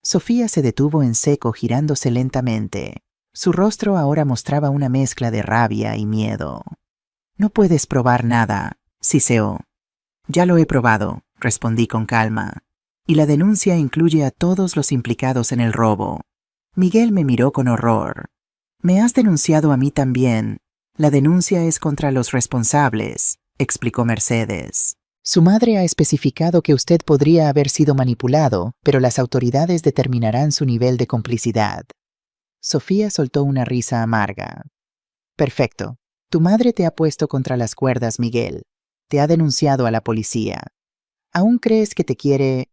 Sofía se detuvo en seco, girándose lentamente. Su rostro ahora mostraba una mezcla de rabia y miedo. «No puedes probar nada», siseó. «Ya lo he probado», respondí con calma. «Y la denuncia incluye a todos los implicados en el robo». Miguel me miró con horror. «Me has denunciado a mí también. La denuncia es contra los responsables», explicó Mercedes. «Su madre ha especificado que usted podría haber sido manipulado, pero las autoridades determinarán su nivel de complicidad». Sofía soltó una risa amarga. «Perfecto. Tu madre te ha puesto contra las cuerdas, Miguel. Te ha denunciado a la policía. ¿Aún crees que te quiere?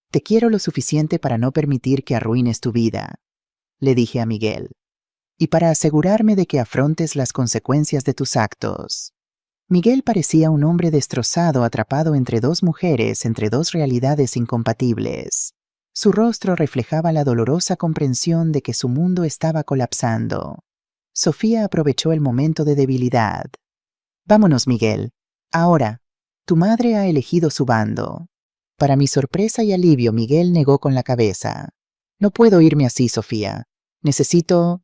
Te quiero lo suficiente para no permitir que arruines tu vida», le dije a Miguel. y para asegurarme de que afrontes las consecuencias de tus actos. Miguel parecía un hombre destrozado atrapado entre dos mujeres, entre dos realidades incompatibles. Su rostro reflejaba la dolorosa comprensión de que su mundo estaba colapsando. Sofía aprovechó el momento de debilidad. Vámonos, Miguel. Ahora, tu madre ha elegido su bando. Para mi sorpresa y alivio, Miguel negó con la cabeza. No puedo irme así, Sofía. Necesito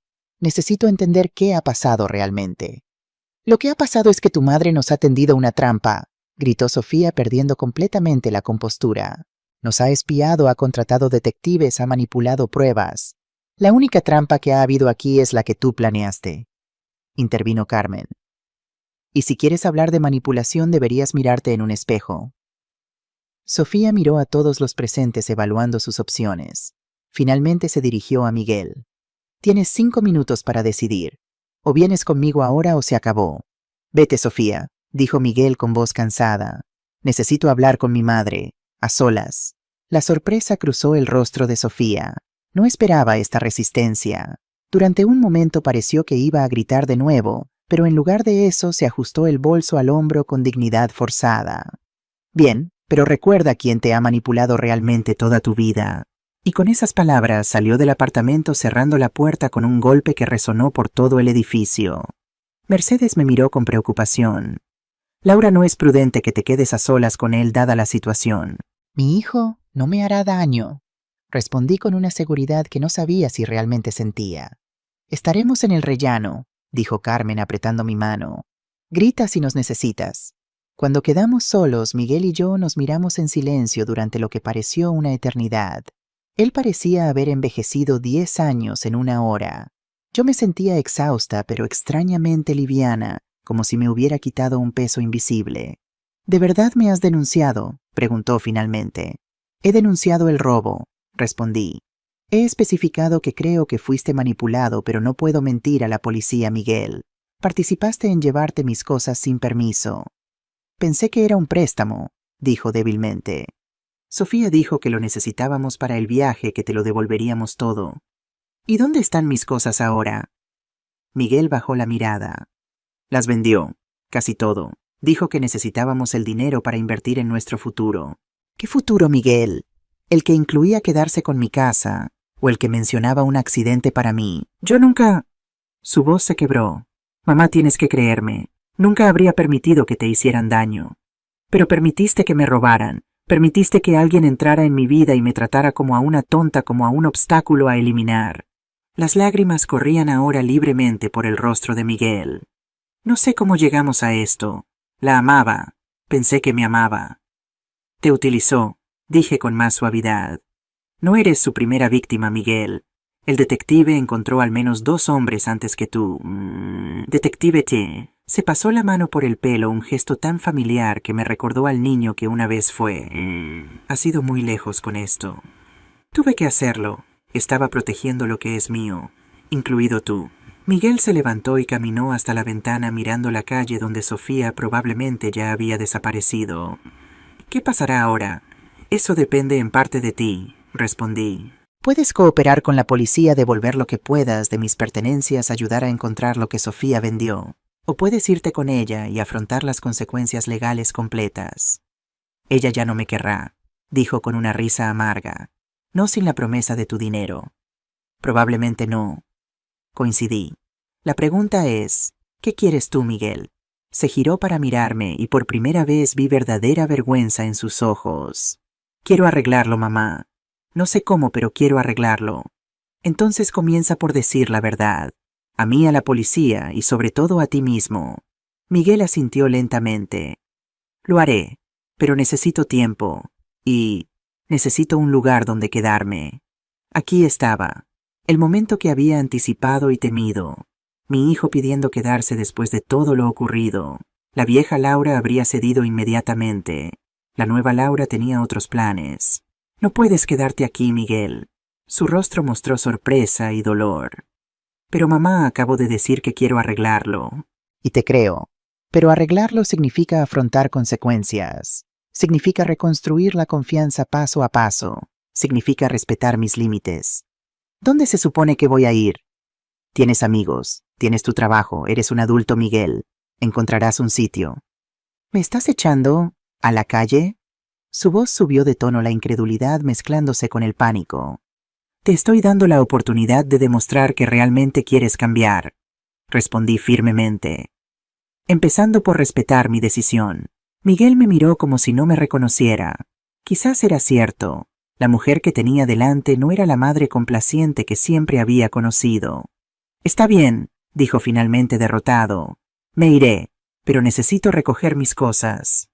entender qué ha pasado realmente. Lo que ha pasado es que tu madre nos ha tendido una trampa, gritó Sofía perdiendo completamente la compostura. Nos ha espiado, ha contratado detectives, ha manipulado pruebas. La única trampa que ha habido aquí es la que tú planeaste, intervino Carmen. Y si quieres hablar de manipulación deberías mirarte en un espejo. Sofía miró a todos los presentes evaluando sus opciones. Finalmente se dirigió a Miguel. Tienes 5 minutos para decidir. O vienes conmigo ahora o se acabó. Vete, Sofía, dijo Miguel con voz cansada. Necesito hablar con mi madre, a solas. La sorpresa cruzó el rostro de Sofía. No esperaba esta resistencia. Durante un momento pareció que iba a gritar de nuevo, pero en lugar de eso se ajustó el bolso al hombro con dignidad forzada. Bien, pero recuerda quién te ha manipulado realmente toda tu vida. Y con esas palabras salió del apartamento cerrando la puerta con un golpe que resonó por todo el edificio. Mercedes me miró con preocupación. Laura, no es prudente que te quedes a solas con él dada la situación. Mi hijo no me hará daño, respondí con una seguridad que no sabía si realmente sentía. Estaremos en el rellano, dijo Carmen apretando mi mano. Grita si nos necesitas. Cuando quedamos solos, Miguel y yo nos miramos en silencio durante lo que pareció una eternidad. Él parecía haber envejecido 10 años en una hora. Yo me sentía exhausta, pero extrañamente liviana, como si me hubiera quitado un peso invisible. ¿De verdad me has denunciado?, preguntó finalmente. He denunciado el robo, respondí. He especificado que creo que fuiste manipulado, pero no puedo mentir a la policía, Miguel. Participaste en llevarte mis cosas sin permiso. Pensé que era un préstamo, dijo débilmente. Sofía dijo que lo necesitábamos para el viaje, que te lo devolveríamos todo. ¿Y dónde están mis cosas ahora? Miguel bajó la mirada. Las vendió, casi todo. Dijo que necesitábamos el dinero para invertir en nuestro futuro. ¿Qué futuro, Miguel? ¿El que incluía quedarse con mi casa o el que mencionaba un accidente para mí? Yo nunca... Su voz se quebró. Mamá, tienes que creerme. Nunca habría permitido que te hicieran daño. Pero permitiste que me robaran. Permitiste que alguien entrara en mi vida y me tratara como a una tonta, como a un obstáculo a eliminar. Las lágrimas corrían ahora libremente por el rostro de Miguel. No sé cómo llegamos a esto. La amaba. Pensé que me amaba. Te utilizó, dije con más suavidad. No eres su primera víctima, Miguel. El detective encontró al menos 2 hombres antes que tú. Detective T. Se pasó la mano por el pelo, un gesto tan familiar que me recordó al niño que una vez fue. Has ido muy lejos con esto. Tuve que hacerlo. Estaba protegiendo lo que es mío, incluido tú. Miguel se levantó y caminó hasta la ventana mirando la calle donde Sofía probablemente ya había desaparecido. ¿Qué pasará ahora? Eso depende en parte de ti, respondí. Puedes cooperar con la policía, devolver lo que puedas de mis pertenencias, ayudar a encontrar lo que Sofía vendió. O puedes irte con ella y afrontar las consecuencias legales completas. Ella ya no me querrá, dijo con una risa amarga. No sin la promesa de tu dinero. Probablemente no. Coincidí. La pregunta es, ¿qué quieres tú, Miguel? Se giró para mirarme y por primera vez vi verdadera vergüenza en sus ojos. Quiero arreglarlo, mamá. No sé cómo, pero quiero arreglarlo. Entonces comienza por decir la verdad. A mí, a la policía y sobre todo a ti mismo. Miguel asintió lentamente. Lo haré, pero necesito tiempo y necesito un lugar donde quedarme. Aquí estaba, el momento que había anticipado y temido. Mi hijo pidiendo quedarse después de todo lo ocurrido. La vieja Laura habría cedido inmediatamente. La nueva Laura tenía otros planes. No puedes quedarte aquí, Miguel. Su rostro mostró sorpresa y dolor. Pero mamá, acabo de decir que quiero arreglarlo. Y te creo. Pero arreglarlo significa afrontar consecuencias. Significa reconstruir la confianza paso a paso. Significa respetar mis límites. ¿Dónde se supone que voy a ir? Tienes amigos, tienes tu trabajo, eres un adulto, Miguel. Encontrarás un sitio. ¿Me estás echando a la calle? Su voz subió de tono, la incredulidad mezclándose con el pánico. Te estoy dando la oportunidad de demostrar que realmente quieres cambiar, respondí firmemente. Empezando por respetar mi decisión. Miguel me miró como si no me reconociera. Quizás era cierto. La mujer que tenía delante no era la madre complaciente que siempre había conocido. Está bien, dijo finalmente derrotado. Me iré, pero necesito recoger mis cosas.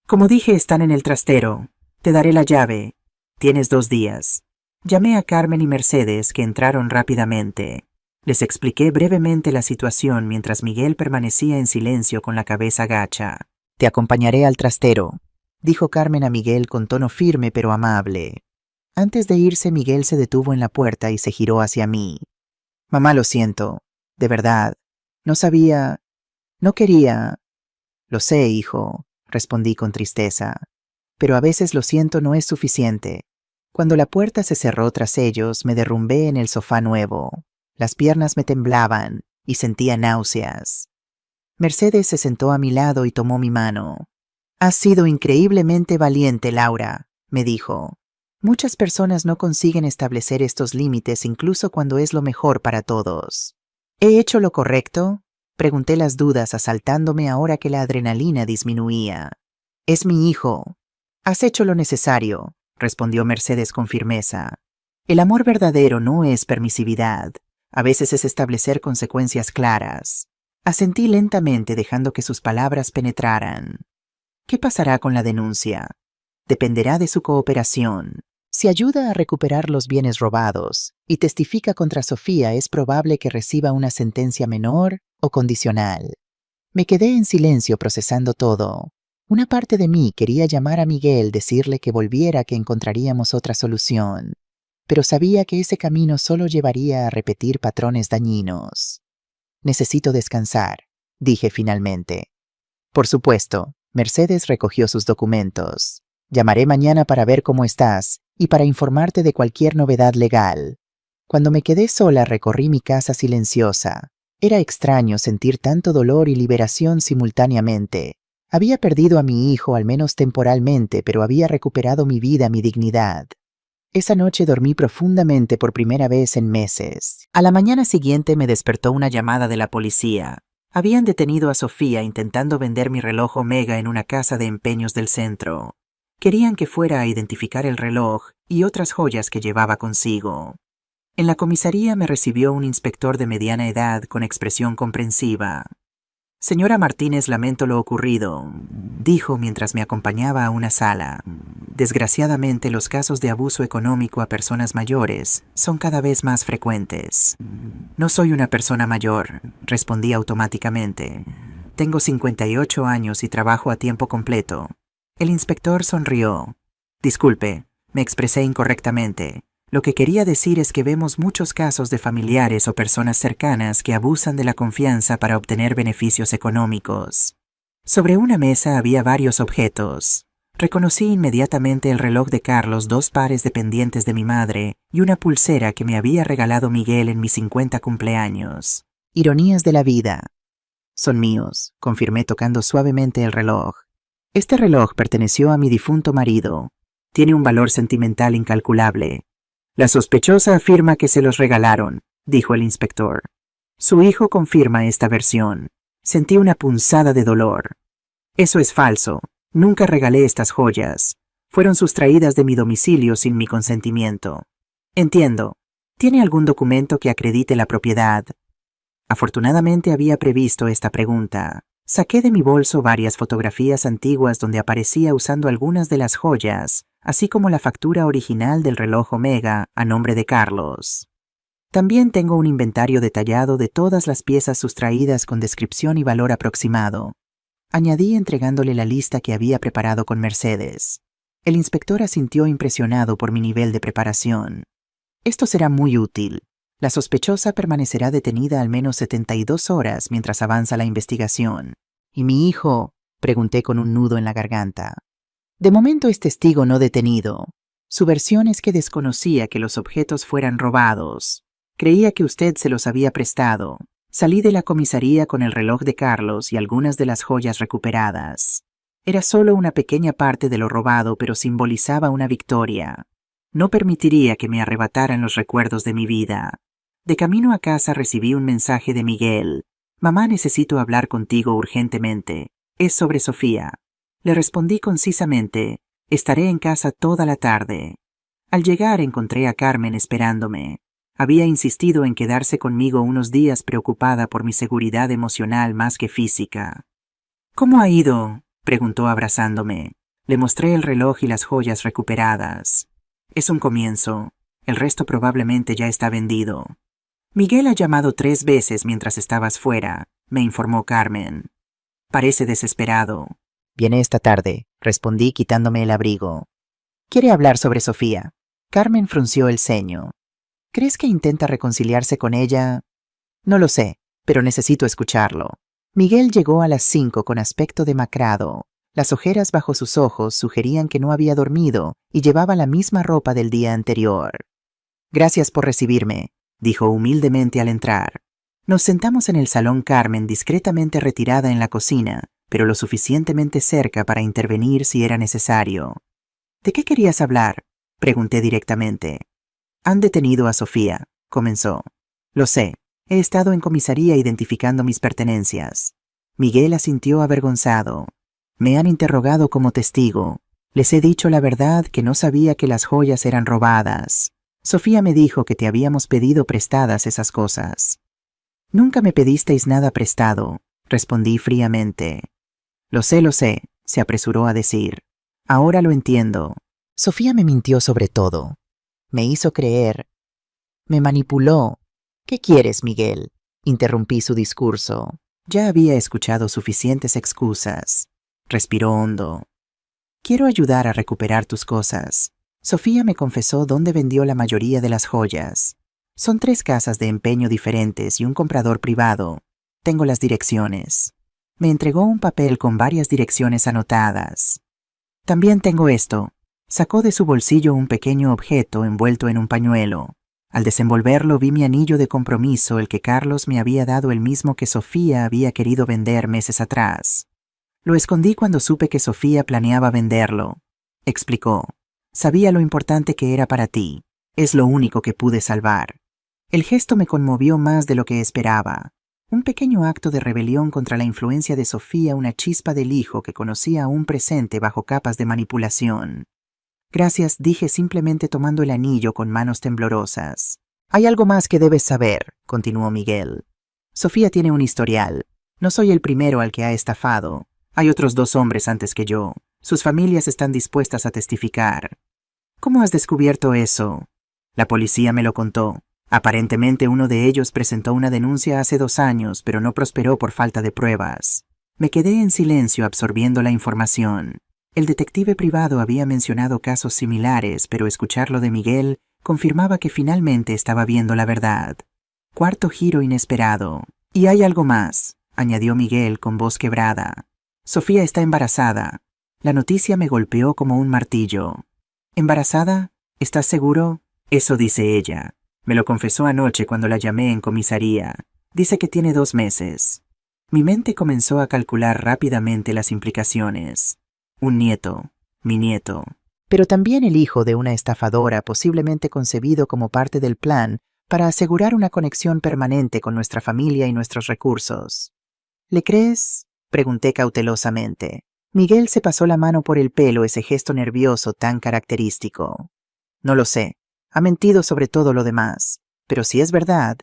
Como dije, están en el trastero. Te daré la llave. Tienes 2 días. Llamé a Carmen y Mercedes, que entraron rápidamente. Les expliqué brevemente la situación mientras Miguel permanecía en silencio con la cabeza gacha. Te acompañaré al trastero, dijo Carmen a Miguel con tono firme pero amable. Antes de irse, Miguel se detuvo en la puerta y se giró hacia mí. Mamá, lo siento. De verdad. No sabía. No quería. Lo sé, hijo, respondí con tristeza. Pero a veces lo siento no es suficiente. Cuando la puerta se cerró tras ellos, me derrumbé en el sofá nuevo. Las piernas me temblaban y sentía náuseas. Mercedes se sentó a mi lado y tomó mi mano. Has sido increíblemente valiente, Laura, me dijo. Muchas personas no consiguen establecer estos límites incluso cuando es lo mejor para todos. ¿He hecho lo correcto? Pregunté, las dudas asaltándome ahora que la adrenalina disminuía. Es mi hijo. Has hecho lo necesario, respondió Mercedes con firmeza. El amor verdadero no es permisividad. A veces es establecer consecuencias claras. Asentí lentamente, dejando que sus palabras penetraran. ¿Qué pasará con la denuncia? Dependerá de su cooperación. Si ayuda a recuperar los bienes robados y testifica contra Sofía, es probable que reciba una sentencia menor o condicional. Me quedé en silencio procesando todo. Una parte de mí quería llamar a Miguel, decirle que volviera, que encontraríamos otra solución. Pero sabía que ese camino solo llevaría a repetir patrones dañinos. Necesito descansar, dije finalmente. Por supuesto, Mercedes recogió sus documentos. Llamaré mañana para ver cómo estás y para informarte de cualquier novedad legal. Cuando me quedé sola, recorrí mi casa silenciosa. Era extraño sentir tanto dolor y liberación simultáneamente. Había perdido a mi hijo, al menos temporalmente, pero había recuperado mi vida, mi dignidad. Esa noche dormí profundamente por primera vez en meses. A la mañana siguiente me despertó una llamada de la policía. Habían detenido a Sofía intentando vender mi reloj Omega en una casa de empeños del centro. Querían que fuera a identificar el reloj y otras joyas que llevaba consigo. En la comisaría me recibió un inspector de mediana edad con expresión comprensiva. Señora Martínez, lamento lo ocurrido, dijo mientras me acompañaba a una sala. Desgraciadamente, los casos de abuso económico a personas mayores son cada vez más frecuentes. No soy una persona mayor, respondí automáticamente. Tengo 58 años y trabajo a tiempo completo. El inspector sonrió. Disculpe, me expresé incorrectamente. Lo que quería decir es que vemos muchos casos de familiares o personas cercanas que abusan de la confianza para obtener beneficios económicos. Sobre una mesa había varios objetos. Reconocí inmediatamente el reloj de Carlos, 2 pares de pendientes de mi madre y una pulsera que me había regalado Miguel en mis 50 cumpleaños. Ironías de la vida. Son míos, confirmé tocando suavemente el reloj. Este reloj perteneció a mi difunto marido. Tiene un valor sentimental incalculable. La sospechosa afirma que se los regalaron, dijo el inspector. Su hijo confirma esta versión. Sentí una punzada de dolor. Eso es falso. Nunca regalé estas joyas. Fueron sustraídas de mi domicilio sin mi consentimiento. Entiendo. ¿Tiene algún documento que acredite la propiedad? Afortunadamente había previsto esta pregunta. Saqué de mi bolso varias fotografías antiguas donde aparecía usando algunas de las joyas, así como la factura original del reloj Omega a nombre de Carlos. También tengo un inventario detallado de todas las piezas sustraídas con descripción y valor aproximado. Añadí entregándole la lista que había preparado con Mercedes. El inspector asintió impresionado por mi nivel de preparación. Esto será muy útil. La sospechosa permanecerá detenida al menos 72 horas mientras avanza la investigación. ¿Y mi hijo? Pregunté con un nudo en la garganta. De momento es testigo no detenido. Su versión es que desconocía que los objetos fueran robados. Creía que usted se los había prestado. Salí de la comisaría con el reloj de Carlos y algunas de las joyas recuperadas. Era solo una pequeña parte de lo robado, pero simbolizaba una victoria. No permitiría que me arrebataran los recuerdos de mi vida. De camino a casa recibí un mensaje de Miguel. «Mamá, necesito hablar contigo urgentemente. Es sobre Sofía». Le respondí concisamente: «Estaré en casa toda la tarde». Al llegar encontré a Carmen esperándome. Había insistido en quedarse conmigo unos días, preocupada por mi seguridad emocional más que física. «¿Cómo ha ido?», preguntó abrazándome. Le mostré el reloj y las joyas recuperadas. «Es un comienzo. El resto probablemente ya está vendido». «Miguel ha llamado 3 veces mientras estabas fuera», me informó Carmen. «Parece desesperado». «Viene esta tarde», respondí quitándome el abrigo. «¿Quiere hablar sobre Sofía?». Carmen frunció el ceño. «¿Crees que intenta reconciliarse con ella?». «No lo sé, pero necesito escucharlo». Miguel llegó a las 5 con aspecto demacrado. Las ojeras bajo sus ojos sugerían que no había dormido y llevaba la misma ropa del día anterior. «Gracias por recibirme», dijo humildemente al entrar. Nos sentamos en el salón, Carmen discretamente retirada en la cocina, pero lo suficientemente cerca para intervenir si era necesario. «¿De qué querías hablar?», pregunté directamente. «Han detenido a Sofía», comenzó. «Lo sé. He estado en comisaría identificando mis pertenencias». Miguel asintió avergonzado. «Me han interrogado como testigo. Les he dicho la verdad, que no sabía que las joyas eran robadas. Sofía me dijo que te habíamos pedido prestadas esas cosas». «Nunca me pedisteis nada prestado», respondí fríamente. Lo sé», se apresuró a decir. «Ahora lo entiendo. Sofía me mintió sobre todo. Me hizo creer. Me manipuló». «¿Qué quieres, Miguel?», interrumpí su discurso. Ya había escuchado suficientes excusas. Respiró hondo. «Quiero ayudar a recuperar tus cosas. Sofía me confesó dónde vendió la mayoría de las joyas. Son 3 casas de empeño diferentes y un comprador privado. Tengo las direcciones». Me entregó un papel con varias direcciones anotadas. «También tengo esto». Sacó de su bolsillo un pequeño objeto envuelto en un pañuelo. Al desenvolverlo vi mi anillo de compromiso, el que Carlos me había dado, el mismo que Sofía había querido vender meses atrás. «Lo escondí cuando supe que Sofía planeaba venderlo», explicó. «Sabía lo importante que era para ti. Es lo único que pude salvar». El gesto me conmovió más de lo que esperaba. Un pequeño acto de rebelión contra la influencia de Sofía, una chispa del hijo que conocía aún presente bajo capas de manipulación. «Gracias», dije simplemente tomando el anillo con manos temblorosas. «Hay algo más que debes saber», continuó Miguel. «Sofía tiene un historial. No soy el primero al que ha estafado. Hay otros 2 hombres antes que yo. Sus familias están dispuestas a testificar». «¿Cómo has descubierto eso?». «La policía me lo contó. Aparentemente uno de ellos presentó una denuncia hace 2 años, pero no prosperó por falta de pruebas». Me quedé en silencio absorbiendo la información. El detective privado había mencionado casos similares, pero escucharlo de Miguel confirmaba que finalmente estaba viendo la verdad. Cuarto giro inesperado. «Y hay algo más», añadió Miguel con voz quebrada. «Sofía está embarazada». La noticia me golpeó como un martillo. «¿Embarazada? ¿Estás seguro?». «Eso dice ella. Me lo confesó anoche cuando la llamé en comisaría. Dice que tiene 2 meses». Mi mente comenzó a calcular rápidamente las implicaciones. Un nieto, mi nieto. Pero también el hijo de una estafadora, posiblemente concebido como parte del plan para asegurar una conexión permanente con nuestra familia y nuestros recursos. «¿Le crees?», pregunté cautelosamente. Miguel se pasó la mano por el pelo, ese gesto nervioso tan característico. «No lo sé. Ha mentido sobre todo lo demás. Pero si es verdad...».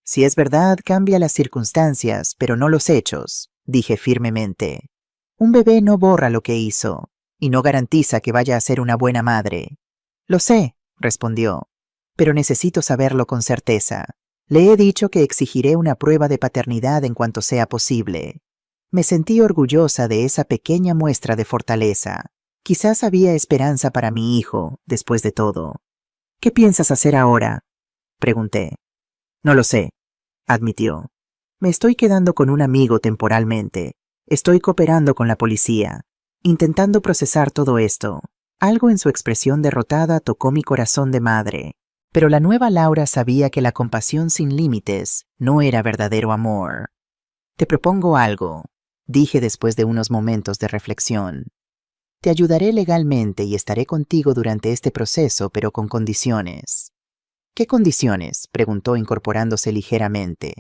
«Si es verdad, cambia las circunstancias, pero no los hechos», dije firmemente. «Un bebé no borra lo que hizo, y no garantiza que vaya a ser una buena madre». «Lo sé», respondió, «pero necesito saberlo con certeza. Le he dicho que exigiré una prueba de paternidad en cuanto sea posible». Me sentí orgullosa de esa pequeña muestra de fortaleza. Quizás había esperanza para mi hijo, después de todo. «¿Qué piensas hacer ahora?», pregunté. «No lo sé», admitió. «Me estoy quedando con un amigo temporalmente. Estoy cooperando con la policía, intentando procesar todo esto». Algo en su expresión derrotada tocó mi corazón de madre. Pero la nueva Laura sabía que la compasión sin límites no era verdadero amor. Te propongo algo, dije después de unos momentos de reflexión. Te ayudaré legalmente y estaré contigo durante este proceso, pero con condiciones. ¿Qué condiciones?, preguntó incorporándose ligeramente.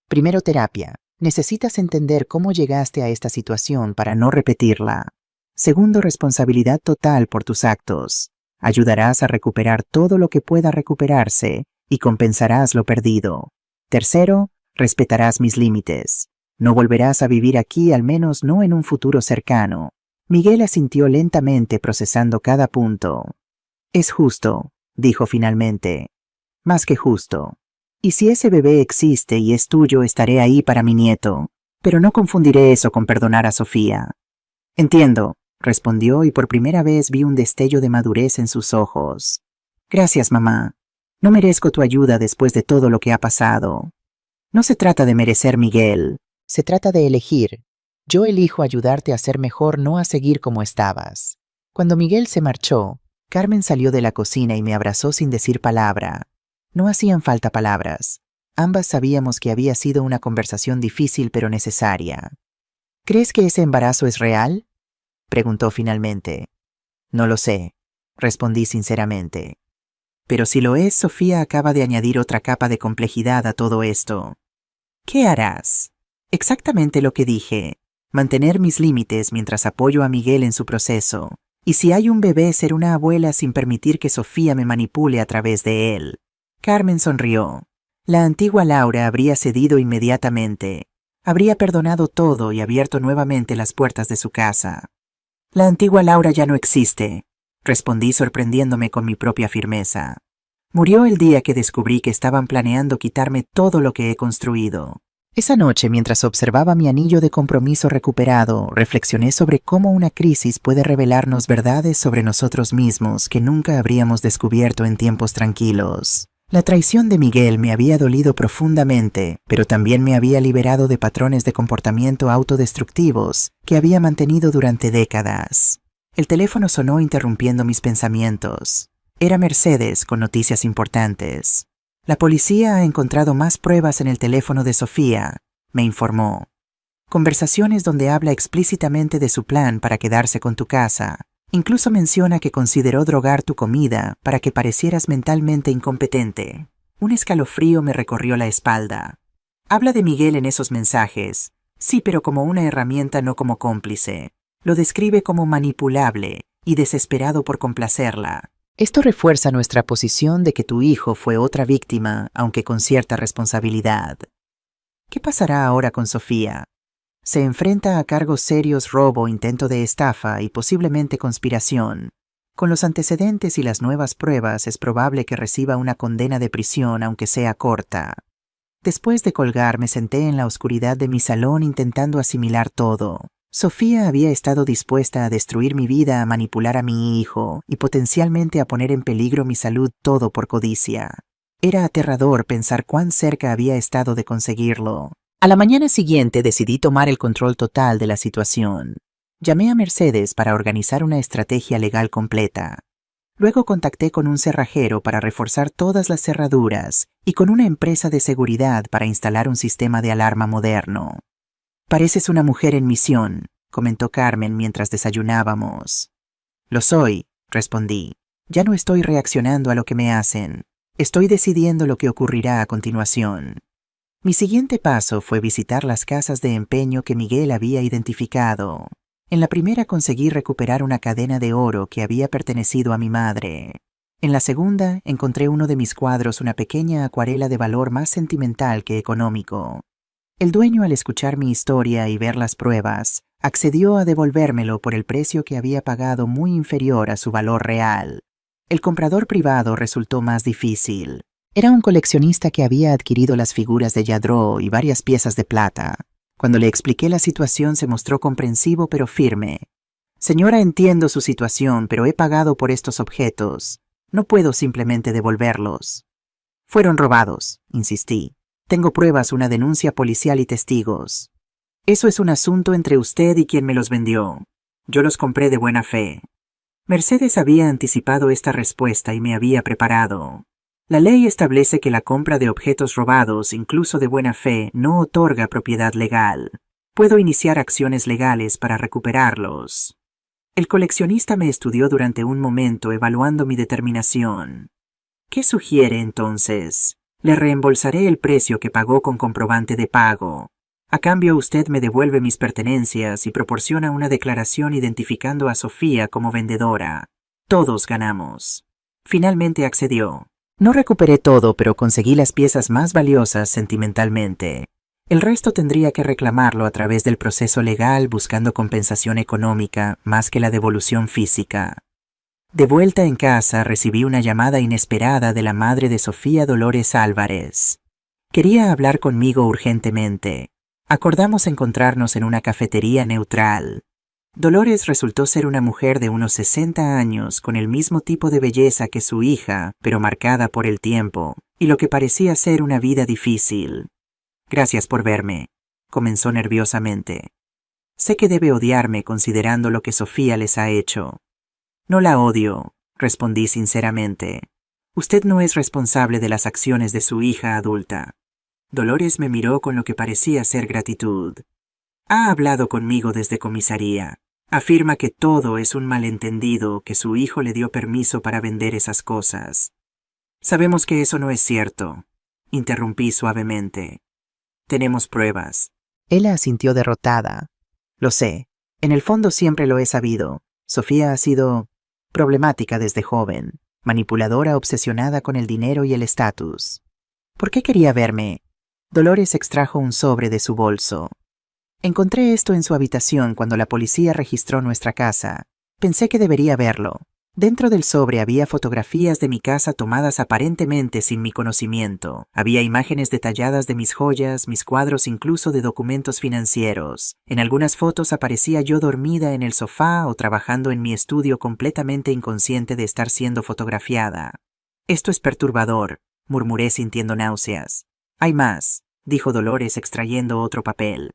Primero, terapia. Necesitas entender cómo llegaste a esta situación para no repetirla. Segundo, responsabilidad total por tus actos. Ayudarás a recuperar todo lo que pueda recuperarse y compensarás lo perdido. Tercero, respetarás mis límites. No volverás a vivir aquí, al menos no en un futuro cercano. Miguel asintió lentamente, procesando cada punto. Es justo, dijo finalmente. Más que justo. Y si ese bebé existe y es tuyo, estaré ahí para mi nieto. Pero no confundiré eso con perdonar a Sofía. Entiendo, respondió, y por primera vez vi un destello de madurez en sus ojos. Gracias, mamá. No merezco tu ayuda después de todo lo que ha pasado. No se trata de merecer, Miguel. Se trata de elegir. Yo elijo ayudarte a ser mejor, no a seguir como estabas. Cuando Miguel se marchó, Carmen salió de la cocina y me abrazó sin decir palabra. No hacían falta palabras. Ambas sabíamos que había sido una conversación difícil pero necesaria. ¿Crees que ese embarazo es real?, preguntó finalmente. No lo sé, respondí sinceramente. Pero si lo es, Sofía acaba de añadir otra capa de complejidad a todo esto. ¿Qué harás? Exactamente lo que dije. Mantener mis límites mientras apoyo a Miguel en su proceso. Y si hay un bebé, ser una abuela sin permitir que Sofía me manipule a través de él. Carmen sonrió. La antigua Laura habría cedido inmediatamente. Habría perdonado todo y abierto nuevamente las puertas de su casa. La antigua Laura ya no existe, respondí sorprendiéndome con mi propia firmeza. Murió el día que descubrí que estaban planeando quitarme todo lo que he construido. Esa noche, mientras observaba mi anillo de compromiso recuperado, reflexioné sobre cómo una crisis puede revelarnos verdades sobre nosotros mismos que nunca habríamos descubierto en tiempos tranquilos. La traición de Miguel me había dolido profundamente, pero también me había liberado de patrones de comportamiento autodestructivos que había mantenido durante décadas. El teléfono sonó interrumpiendo mis pensamientos. Era Mercedes con noticias importantes. La policía ha encontrado más pruebas en el teléfono de Sofía, me informó. Conversaciones donde habla explícitamente de su plan para quedarse con tu casa. Incluso menciona que consideró drogar tu comida para que parecieras mentalmente incompetente. Un escalofrío me recorrió la espalda. Habla de Miguel en esos mensajes. Sí, pero como una herramienta, no como cómplice. Lo describe como manipulable y desesperado por complacerla. Esto refuerza nuestra posición de que tu hijo fue otra víctima, aunque con cierta responsabilidad. ¿Qué pasará ahora con Sofía? Se enfrenta a cargos serios: robo, intento de estafa y posiblemente conspiración. Con los antecedentes y las nuevas pruebas es probable que reciba una condena de prisión, aunque sea corta. Después de colgar, me senté en la oscuridad de mi salón intentando asimilar todo. Sofía había estado dispuesta a destruir mi vida, a manipular a mi hijo y potencialmente a poner en peligro mi salud, todo por codicia. Era aterrador pensar cuán cerca había estado de conseguirlo. A la mañana siguiente decidí tomar el control total de la situación. Llamé a Mercedes para organizar una estrategia legal completa. Luego contacté con un cerrajero para reforzar todas las cerraduras y con una empresa de seguridad para instalar un sistema de alarma moderno. Pareces una mujer en misión, comentó Carmen mientras desayunábamos. Lo soy, respondí. Ya no estoy reaccionando a lo que me hacen. Estoy decidiendo lo que ocurrirá a continuación. Mi siguiente paso fue visitar las casas de empeño que Miguel había identificado. En la primera conseguí recuperar una cadena de oro que había pertenecido a mi madre. En la segunda encontré uno de mis cuadros, una pequeña acuarela de valor más sentimental que económico. El dueño, al escuchar mi historia y ver las pruebas, accedió a devolvérmelo por el precio que había pagado, muy inferior a su valor real. El comprador privado resultó más difícil. Era un coleccionista que había adquirido las figuras de Lladró y varias piezas de plata. Cuando le expliqué la situación, se mostró comprensivo pero firme. Señora, entiendo su situación, pero he pagado por estos objetos. No puedo simplemente devolverlos. Fueron robados, insistí. Tengo pruebas, una denuncia policial y testigos. Eso es un asunto entre usted y quien me los vendió. Yo los compré de buena fe. Mercedes había anticipado esta respuesta y me había preparado. La ley establece que la compra de objetos robados, incluso de buena fe, no otorga propiedad legal. Puedo iniciar acciones legales para recuperarlos. El coleccionista me estudió durante un momento, evaluando mi determinación. ¿Qué sugiere entonces? Le reembolsaré el precio que pagó con comprobante de pago. A cambio, usted me devuelve mis pertenencias y proporciona una declaración identificando a Sofía como vendedora. Todos ganamos. Finalmente accedió. No recuperé todo, pero conseguí las piezas más valiosas sentimentalmente. El resto tendría que reclamarlo a través del proceso legal, buscando compensación económica más que la devolución física. De vuelta en casa, recibí una llamada inesperada de la madre de Sofía, Dolores Álvarez. Quería hablar conmigo urgentemente. Acordamos encontrarnos en una cafetería neutral. Dolores resultó ser una mujer de unos 60 años, con el mismo tipo de belleza que su hija, pero marcada por el tiempo, y lo que parecía ser una vida difícil. Gracias por verme, comenzó nerviosamente. Sé que debe odiarme considerando lo que Sofía les ha hecho. No la odio, respondí sinceramente. Usted no es responsable de las acciones de su hija adulta. Dolores me miró con lo que parecía ser gratitud. Ha hablado conmigo desde comisaría. Afirma que todo es un malentendido, que su hijo le dio permiso para vender esas cosas. Sabemos que eso no es cierto, interrumpí suavemente. Tenemos pruebas. Ella asintió derrotada. Lo sé. En el fondo siempre lo he sabido. Sofía ha sido problemática desde joven, manipuladora obsesionada con el dinero y el estatus. ¿Por qué quería verme? Dolores extrajo un sobre de su bolso. Encontré esto en su habitación cuando la policía registró nuestra casa. Pensé que debería verlo. Dentro del sobre había fotografías de mi casa tomadas aparentemente sin mi conocimiento. Había imágenes detalladas de mis joyas, mis cuadros, incluso de documentos financieros. En algunas fotos aparecía yo dormida en el sofá o trabajando en mi estudio, completamente inconsciente de estar siendo fotografiada. Esto es perturbador, murmuré sintiendo náuseas. Hay más, dijo Dolores extrayendo otro papel.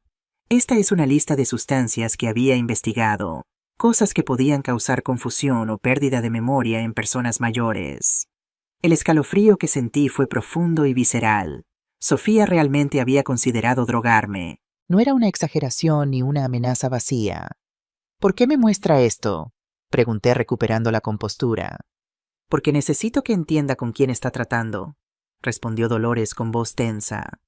Esta es una lista de sustancias que había investigado. Cosas que podían causar confusión o pérdida de memoria en personas mayores. El escalofrío que sentí fue profundo y visceral. Sofía realmente había considerado drogarme. No era una exageración ni una amenaza vacía. ¿Por qué me muestra esto?, pregunté recuperando la compostura. Porque necesito que entienda con quién está tratando, respondió Dolores con voz tensa.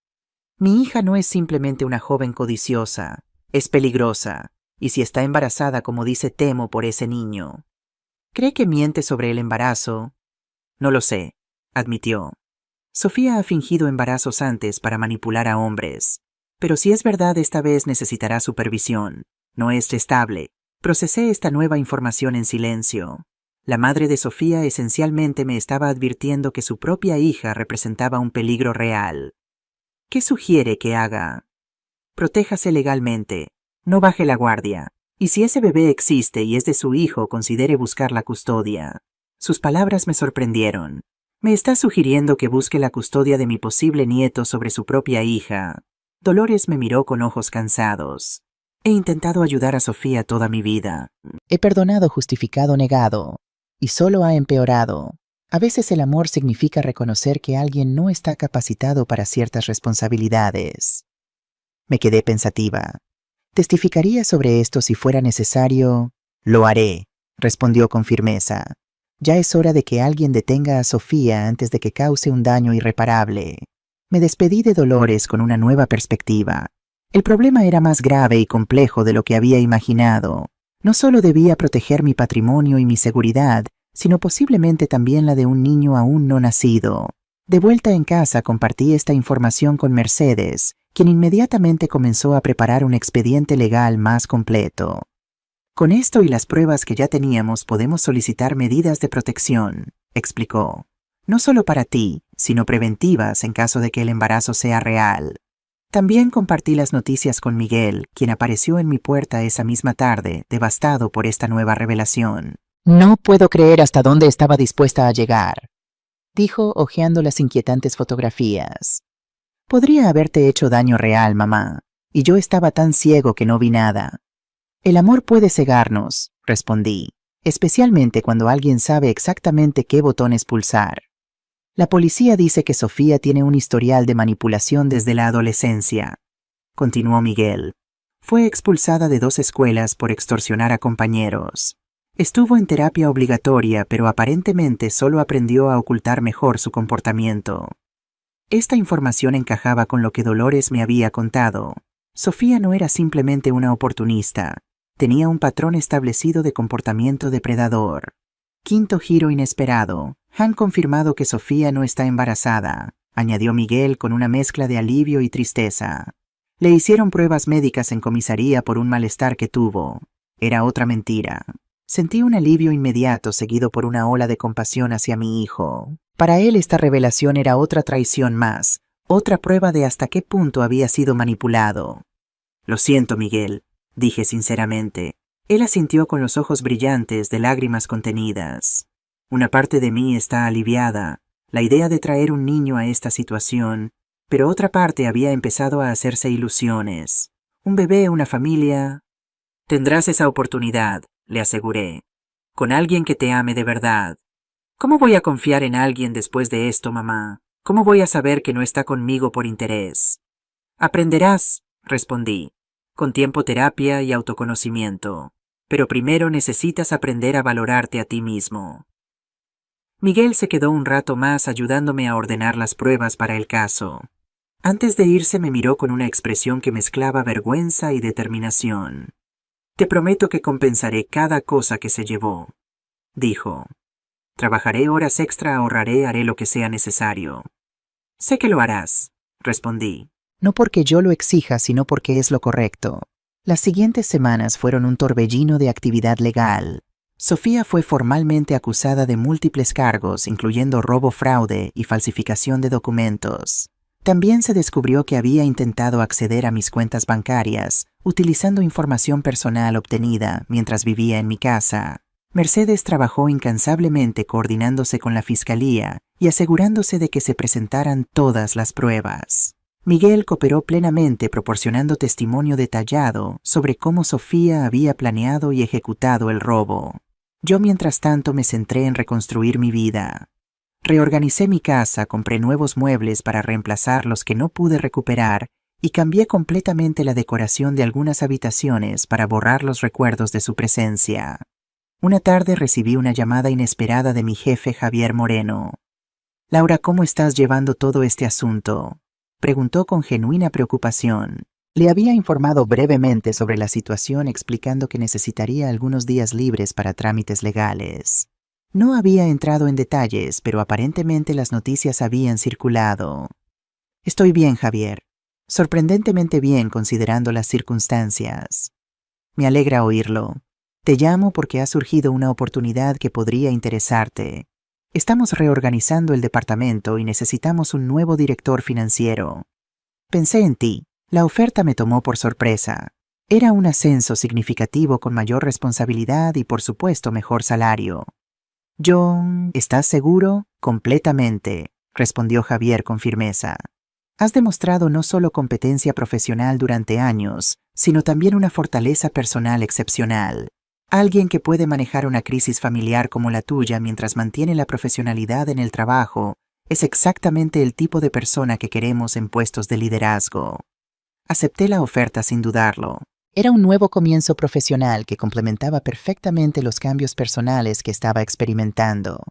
Mi hija no es simplemente una joven codiciosa, es peligrosa. Y si está embarazada, como dice, temo por ese niño. ¿Cree que miente sobre el embarazo? No lo sé, admitió. Sofía ha fingido embarazos antes para manipular a hombres. Pero si es verdad, esta vez necesitará supervisión. No es estable. Procesé esta nueva información en silencio. La madre de Sofía esencialmente me estaba advirtiendo que su propia hija representaba un peligro real. ¿Qué sugiere que haga? Protéjase legalmente. No baje la guardia. Y si ese bebé existe y es de su hijo, considere buscar la custodia. Sus palabras me sorprendieron. Me está sugiriendo que busque la custodia de mi posible nieto sobre su propia hija. Dolores me miró con ojos cansados. He intentado ayudar a Sofía toda mi vida. He perdonado, justificado, negado. Y solo ha empeorado. A veces el amor significa reconocer que alguien no está capacitado para ciertas responsabilidades. Me quedé pensativa. Testificaría sobre esto si fuera necesario. Lo haré, respondió con firmeza. Ya es hora de que alguien detenga a Sofía antes de que cause un daño irreparable. Me despedí de Dolores con una nueva perspectiva. El problema era más grave y complejo de lo que había imaginado. No solo debía proteger mi patrimonio y mi seguridad, sino posiblemente también la de un niño aún no nacido. De vuelta en casa compartí esta información con Mercedes, quien inmediatamente comenzó a preparar un expediente legal más completo. Con esto y las pruebas que ya teníamos podemos solicitar medidas de protección, explicó. No solo para ti, sino preventivas en caso de que el embarazo sea real. También compartí las noticias con Miguel, quien apareció en mi puerta esa misma tarde, devastado por esta nueva revelación. No puedo creer hasta dónde estaba dispuesta a llegar, dijo hojeando las inquietantes fotografías. Podría haberte hecho daño real, mamá, y yo estaba tan ciego que no vi nada. El amor puede cegarnos, respondí, especialmente cuando alguien sabe exactamente qué botones pulsar. La policía dice que Sofía tiene un historial de manipulación desde la adolescencia, continuó Miguel. Fue expulsada de 2 escuelas por extorsionar a compañeros. Estuvo en terapia obligatoria, pero aparentemente solo aprendió a ocultar mejor su comportamiento. Esta información encajaba con lo que Dolores me había contado. Sofía no era simplemente una oportunista. Tenía un patrón establecido de comportamiento depredador. Quinto giro inesperado. Han confirmado que Sofía no está embarazada, añadió Miguel con una mezcla de alivio y tristeza. Le hicieron pruebas médicas en comisaría por un malestar que tuvo. Era otra mentira. Sentí un alivio inmediato seguido por una ola de compasión hacia mi hijo. Para él esta revelación era otra traición más, otra prueba de hasta qué punto había sido manipulado. Lo siento, Miguel, dije sinceramente. Él asintió con los ojos brillantes de lágrimas contenidas. Una parte de mí está aliviada, la idea de traer un niño a esta situación, pero otra parte había empezado a hacerse ilusiones. Un bebé, una familia. Tendrás esa oportunidad, le aseguré, con alguien que te ame de verdad. ¿Cómo voy a confiar en alguien después de esto, mamá? ¿Cómo voy a saber que no está conmigo por interés? Aprenderás, respondí, con tiempo, terapia y autoconocimiento. Pero primero necesitas aprender a valorarte a ti mismo. Miguel se quedó un rato más ayudándome a ordenar las pruebas para el caso. Antes de irse me miró con una expresión que mezclaba vergüenza y determinación. Te prometo que compensaré cada cosa que se llevó, dijo. Trabajaré horas extra, ahorraré, haré lo que sea necesario. Sé que lo harás, respondí. No porque yo lo exija, sino porque es lo correcto. Las siguientes semanas fueron un torbellino de actividad legal. Sofía fue formalmente acusada de múltiples cargos, incluyendo robo, fraude y falsificación de documentos. También se descubrió que había intentado acceder a mis cuentas bancarias, utilizando información personal obtenida mientras vivía en mi casa. Mercedes trabajó incansablemente coordinándose con la fiscalía y asegurándose de que se presentaran todas las pruebas. Miguel cooperó plenamente proporcionando testimonio detallado sobre cómo Sofía había planeado y ejecutado el robo. Yo, mientras tanto, me centré en reconstruir mi vida. Reorganicé mi casa, compré nuevos muebles para reemplazar los que no pude recuperar y cambié completamente la decoración de algunas habitaciones para borrar los recuerdos de su presencia. Una tarde recibí una llamada inesperada de mi jefe Javier Moreno. «Laura, ¿cómo estás llevando todo este asunto?», preguntó con genuina preocupación. Le había informado brevemente sobre la situación, explicando que necesitaría algunos días libres para trámites legales. No había entrado en detalles, pero aparentemente las noticias habían circulado. «Estoy bien, Javier. Sorprendentemente bien considerando las circunstancias. Me alegra oírlo. Te llamo porque ha surgido una oportunidad que podría interesarte. Estamos reorganizando el departamento y necesitamos un nuevo director financiero. Pensé en ti. La oferta me tomó por sorpresa. Era un ascenso significativo con mayor responsabilidad y, por supuesto, mejor salario». «John, ¿estás seguro?» «Completamente», respondió Javier con firmeza. «Has demostrado no solo competencia profesional durante años, sino también una fortaleza personal excepcional. Alguien que puede manejar una crisis familiar como la tuya mientras mantiene la profesionalidad en el trabajo es exactamente el tipo de persona que queremos en puestos de liderazgo». Acepté la oferta sin dudarlo. Era un nuevo comienzo profesional que complementaba perfectamente los cambios personales que estaba experimentando.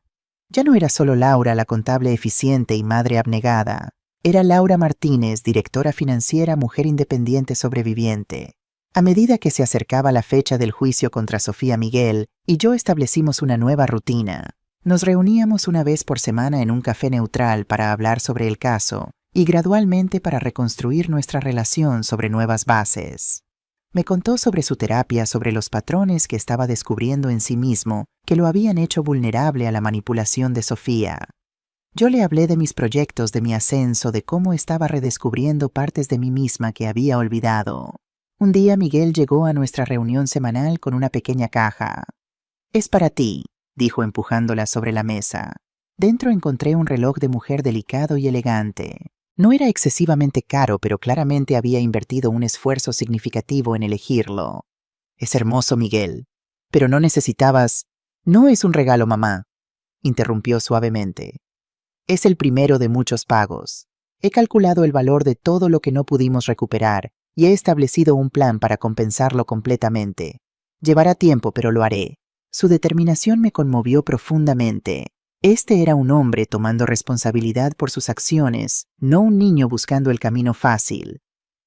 Ya no era solo Laura, la contable eficiente y madre abnegada. Era Laura Martínez, directora financiera, mujer independiente sobreviviente. A medida que se acercaba la fecha del juicio contra Sofía Miguel, y yo establecimos una nueva rutina. Nos reuníamos una vez por semana en un café neutral para hablar sobre el caso y gradualmente para reconstruir nuestra relación sobre nuevas bases. Me contó sobre su terapia, sobre los patrones que estaba descubriendo en sí mismo que lo habían hecho vulnerable a la manipulación de Sofía. Yo le hablé de mis proyectos, de mi ascenso, de cómo estaba redescubriendo partes de mí misma que había olvidado. Un día Miguel llegó a nuestra reunión semanal con una pequeña caja. «Es para ti», dijo empujándola sobre la mesa. Dentro encontré un reloj de mujer delicado y elegante. No era excesivamente caro, pero claramente había invertido un esfuerzo significativo en elegirlo. «Es hermoso, Miguel. Pero no necesitabas...» «No es un regalo, mamá», interrumpió suavemente. Es el primero de muchos pagos. He calculado el valor de todo lo que no pudimos recuperar y he establecido un plan para compensarlo completamente. Llevará tiempo, pero lo haré. Su determinación me conmovió profundamente. Este era un hombre tomando responsabilidad por sus acciones, no un niño buscando el camino fácil.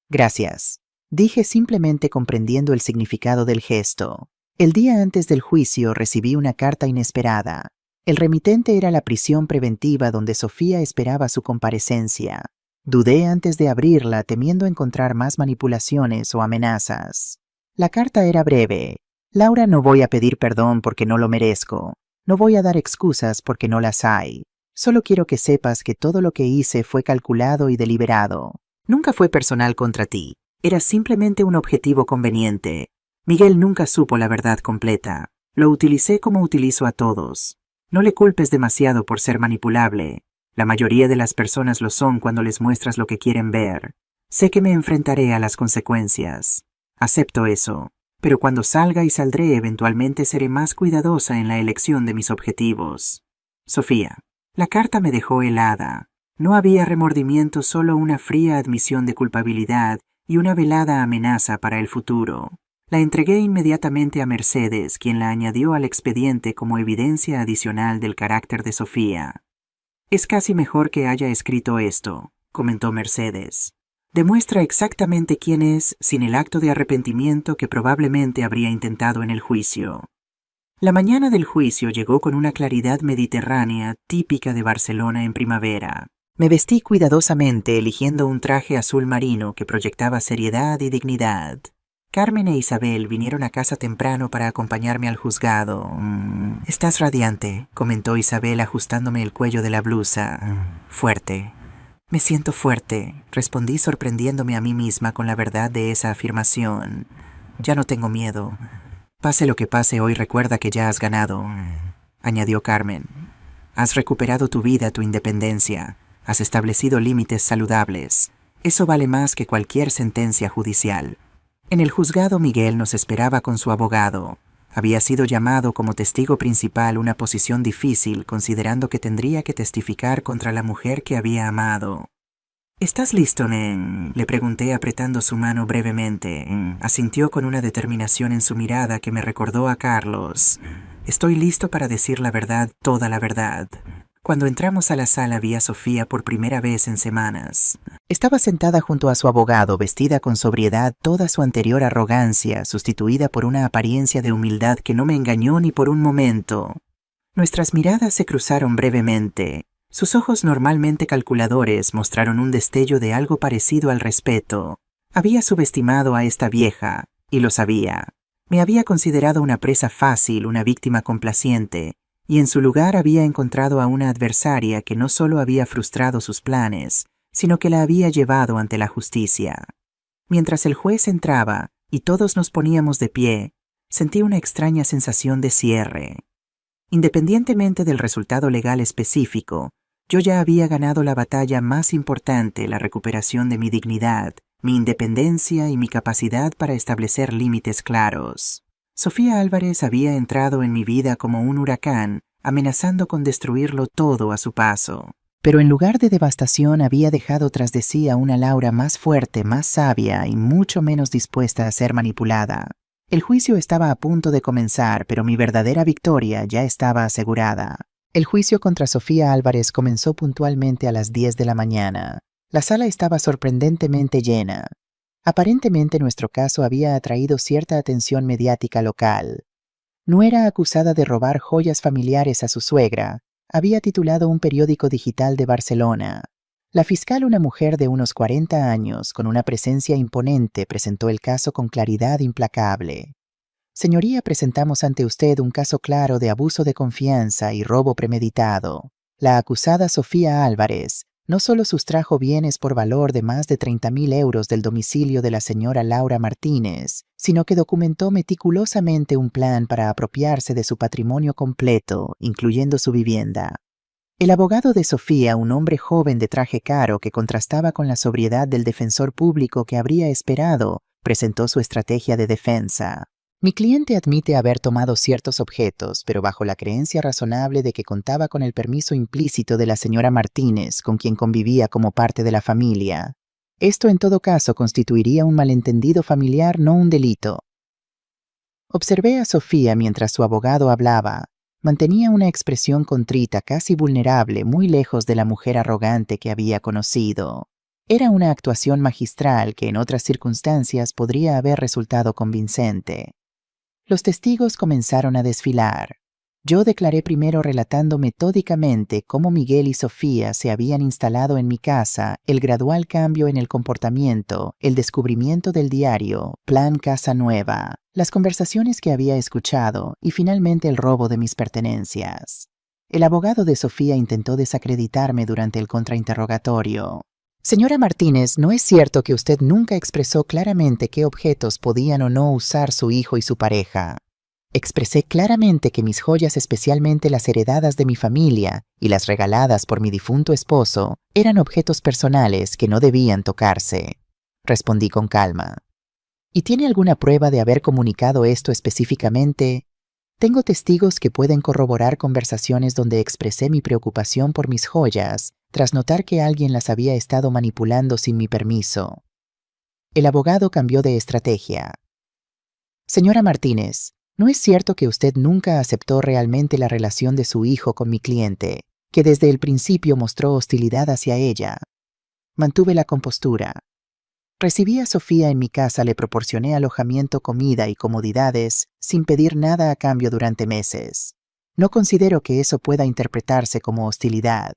Gracias, dije simplemente comprendiendo el significado del gesto. El día antes del juicio recibí una carta inesperada. El remitente era la prisión preventiva donde Sofía esperaba su comparecencia. Dudé antes de abrirla, temiendo encontrar más manipulaciones o amenazas. La carta era breve. Laura, no voy a pedir perdón porque no lo merezco. No voy a dar excusas porque no las hay. Solo quiero que sepas que todo lo que hice fue calculado y deliberado. Nunca fue personal contra ti. Era simplemente un objetivo conveniente. Miguel nunca supo la verdad completa. Lo utilicé como utilizo a todos. No le culpes demasiado por ser manipulable. La mayoría de las personas lo son cuando les muestras lo que quieren ver. Sé que me enfrentaré a las consecuencias. Acepto eso. Pero cuando salga y saldré, eventualmente seré más cuidadosa en la elección de mis objetivos. Sofía. La carta me dejó helada. No había remordimiento, solo una fría admisión de culpabilidad y una velada amenaza para el futuro. La entregué inmediatamente a Mercedes, quien la añadió al expediente como evidencia adicional del carácter de Sofía. Es casi mejor que haya escrito esto, comentó Mercedes. Demuestra exactamente quién es sin el acto de arrepentimiento que probablemente habría intentado en el juicio. La mañana del juicio llegó con una claridad mediterránea típica de Barcelona en primavera. Me vestí cuidadosamente eligiendo un traje azul marino que proyectaba seriedad y dignidad. Carmen e Isabel vinieron a casa temprano para acompañarme al juzgado. Estás radiante, comentó Isabel ajustándome el cuello de la blusa. Fuerte. Me siento fuerte, respondí sorprendiéndome a mí misma con la verdad de esa afirmación. Ya no tengo miedo. Pase lo que pase hoy, recuerda que ya has ganado, añadió Carmen. Has recuperado tu vida, tu independencia. Has establecido límites saludables. Eso vale más que cualquier sentencia judicial. En el juzgado Miguel nos esperaba con su abogado. Había sido llamado como testigo principal, una posición difícil considerando que tendría que testificar contra la mujer que había amado. ¿Estás listo, nen?, le pregunté apretando su mano brevemente. Asintió con una determinación en su mirada que me recordó a Carlos. Estoy listo para decir la verdad, toda la verdad. Cuando entramos a la sala vi a Sofía por primera vez en semanas. Estaba sentada junto a su abogado, vestida con sobriedad, toda su anterior arrogancia, sustituida por una apariencia de humildad que no me engañó ni por un momento. Nuestras miradas se cruzaron brevemente. Sus ojos normalmente calculadores mostraron un destello de algo parecido al respeto. Había subestimado a esta vieja, y lo sabía. Me había considerado una presa fácil, una víctima complaciente, y en su lugar había encontrado a una adversaria que no solo había frustrado sus planes, sino que la había llevado ante la justicia. Mientras el juez entraba y todos nos poníamos de pie, sentí una extraña sensación de cierre. Independientemente del resultado legal específico, yo ya había ganado la batalla más importante, la recuperación de mi dignidad, mi independencia y mi capacidad para establecer límites claros. Sofía Álvarez había entrado en mi vida como un huracán, amenazando con destruirlo todo a su paso. Pero en lugar de devastación había dejado tras de sí a una Laura más fuerte, más sabia y mucho menos dispuesta a ser manipulada. El juicio estaba a punto de comenzar, pero mi verdadera victoria ya estaba asegurada. El juicio contra Sofía Álvarez comenzó puntualmente a las 10 de la mañana. La sala estaba sorprendentemente llena. Aparentemente nuestro caso había atraído cierta atención mediática local. No era acusada de robar joyas familiares a su suegra. Había titulado un periódico digital de Barcelona. La fiscal, una mujer de unos 40 años, con una presencia imponente, presentó el caso con claridad implacable. Señoría, presentamos ante usted un caso claro de abuso de confianza y robo premeditado. La acusada Sofía Álvarez no solo sustrajo bienes por valor de más de 30.000 euros del domicilio de la señora Laura Martínez, sino que documentó meticulosamente un plan para apropiarse de su patrimonio completo, incluyendo su vivienda. El abogado de Sofía, un hombre joven de traje caro que contrastaba con la sobriedad del defensor público que habría esperado, presentó su estrategia de defensa. Mi cliente admite haber tomado ciertos objetos, pero bajo la creencia razonable de que contaba con el permiso implícito de la señora Martínez, con quien convivía como parte de la familia. Esto en todo caso constituiría un malentendido familiar, no un delito. Observé a Sofía mientras su abogado hablaba. Mantenía una expresión contrita, casi vulnerable, muy lejos de la mujer arrogante que había conocido. Era una actuación magistral que en otras circunstancias podría haber resultado convincente. Los testigos comenzaron a desfilar. Yo declaré primero relatando metódicamente cómo Miguel y Sofía se habían instalado en mi casa, el gradual cambio en el comportamiento, el descubrimiento del diario, plan Casa Nueva, las conversaciones que había escuchado y finalmente el robo de mis pertenencias. El abogado de Sofía intentó desacreditarme durante el contrainterrogatorio. Señora Martínez, ¿no es cierto que usted nunca expresó claramente qué objetos podían o no usar su hijo y su pareja? Expresé claramente que mis joyas, especialmente las heredadas de mi familia y las regaladas por mi difunto esposo, eran objetos personales que no debían tocarse. Respondí con calma. ¿Y tiene alguna prueba de haber comunicado esto específicamente? Tengo testigos que pueden corroborar conversaciones donde expresé mi preocupación por mis joyas, tras notar que alguien las había estado manipulando sin mi permiso. El abogado cambió de estrategia. Señora Martínez, ¿no es cierto que usted nunca aceptó realmente la relación de su hijo con mi cliente, que desde el principio mostró hostilidad hacia ella? Mantuve la compostura. Recibí a Sofía en mi casa, le proporcioné alojamiento, comida y comodidades, sin pedir nada a cambio durante meses. No considero que eso pueda interpretarse como hostilidad.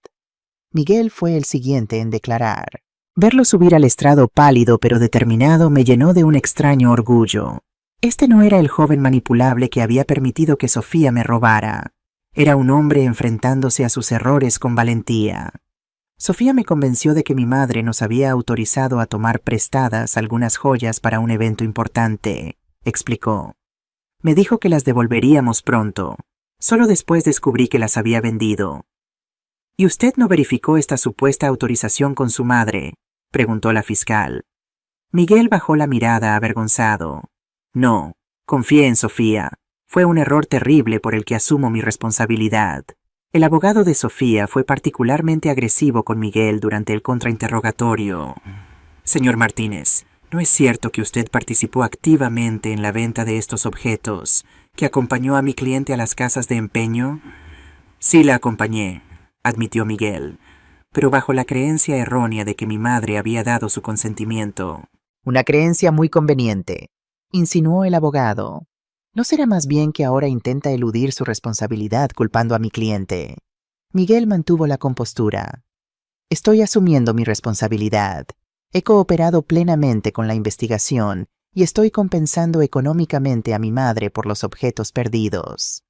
Miguel fue el siguiente en declarar. Verlo subir al estrado pálido pero determinado me llenó de un extraño orgullo. Este no era el joven manipulable que había permitido que Sofía me robara. Era un hombre enfrentándose a sus errores con valentía. Sofía me convenció de que mi madre nos había autorizado a tomar prestadas algunas joyas para un evento importante, explicó. Me dijo que las devolveríamos pronto. Solo después descubrí que las había vendido. ¿Y usted no verificó esta supuesta autorización con su madre?, preguntó la fiscal. Miguel bajó la mirada avergonzado. No, confié en Sofía. Fue un error terrible por el que asumo mi responsabilidad. El abogado de Sofía fue particularmente agresivo con Miguel durante el contrainterrogatorio. Señor Martínez, ¿no es cierto que usted participó activamente en la venta de estos objetos, que acompañó a mi cliente a las casas de empeño? Sí, la acompañé, admitió Miguel, pero bajo la creencia errónea de que mi madre había dado su consentimiento. Una creencia muy conveniente, insinuó el abogado. ¿No será más bien que ahora intenta eludir su responsabilidad culpando a mi cliente? Miguel mantuvo la compostura. Estoy asumiendo mi responsabilidad. He cooperado plenamente con la investigación y estoy compensando económicamente a mi madre por los objetos perdidos.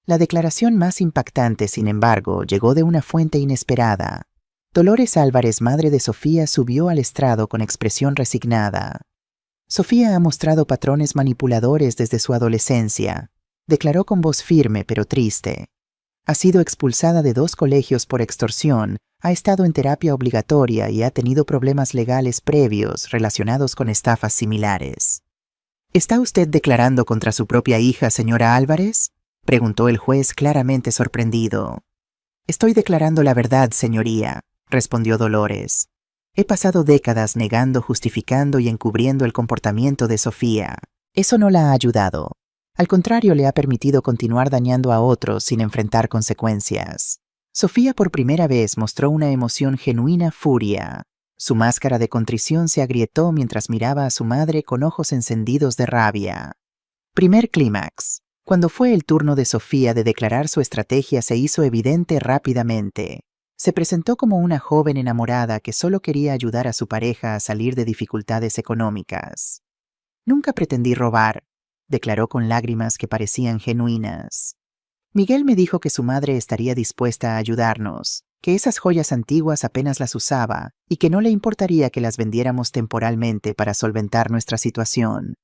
La declaración más impactante, sin embargo, llegó de una fuente inesperada. Dolores Álvarez, madre de Sofía, subió al estrado con expresión resignada. Sofía ha mostrado patrones manipuladores desde su adolescencia, declaró con voz firme pero triste. Ha sido expulsada de 2 colegios por extorsión, ha estado en terapia obligatoria y ha tenido problemas legales previos relacionados con estafas similares. ¿Está usted declarando contra su propia hija, señora Álvarez?, preguntó el juez claramente sorprendido. Estoy declarando la verdad, señoría, respondió Dolores. He pasado décadas negando, justificando y encubriendo el comportamiento de Sofía. Eso no la ha ayudado. Al contrario, le ha permitido continuar dañando a otros sin enfrentar consecuencias. Sofía por primera vez mostró una emoción genuina: furia. Su máscara de contrición se agrietó mientras miraba a su madre con ojos encendidos de rabia. Primer clímax. Cuando fue el turno de Sofía de declarar, su estrategia se hizo evidente rápidamente. Se presentó como una joven enamorada que solo quería ayudar a su pareja a salir de dificultades económicas. Nunca pretendí robar, declaró con lágrimas que parecían genuinas. Miguel me dijo que su madre estaría dispuesta a ayudarnos, que esas joyas antiguas apenas las usaba y que no le importaría que las vendiéramos temporalmente para solventar nuestra situación.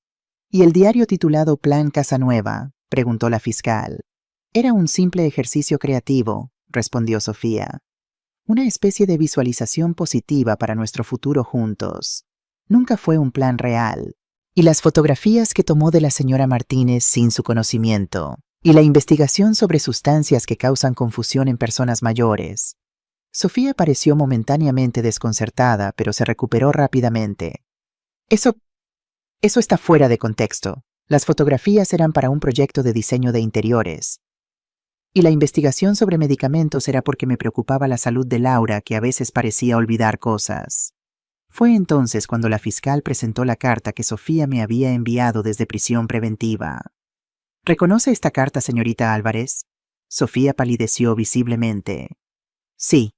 ¿Y el diario titulado Plan Casa Nueva?, preguntó la fiscal. Era un simple ejercicio creativo, respondió Sofía. Una especie de visualización positiva para nuestro futuro juntos. Nunca fue un plan real. y las fotografías que tomó de la señora Martínez sin su conocimiento, y la investigación sobre sustancias que causan confusión en personas mayores. Sofía pareció momentáneamente desconcertada, pero se recuperó rápidamente. Eso está fuera de contexto. Las fotografías eran para un proyecto de diseño de interiores. Y la investigación sobre medicamentos era porque me preocupaba la salud de Laura, que a veces parecía olvidar cosas. Fue entonces cuando la fiscal presentó la carta que Sofía me había enviado desde prisión preventiva. ¿Reconoce esta carta, señorita Álvarez? Sofía palideció visiblemente. Sí.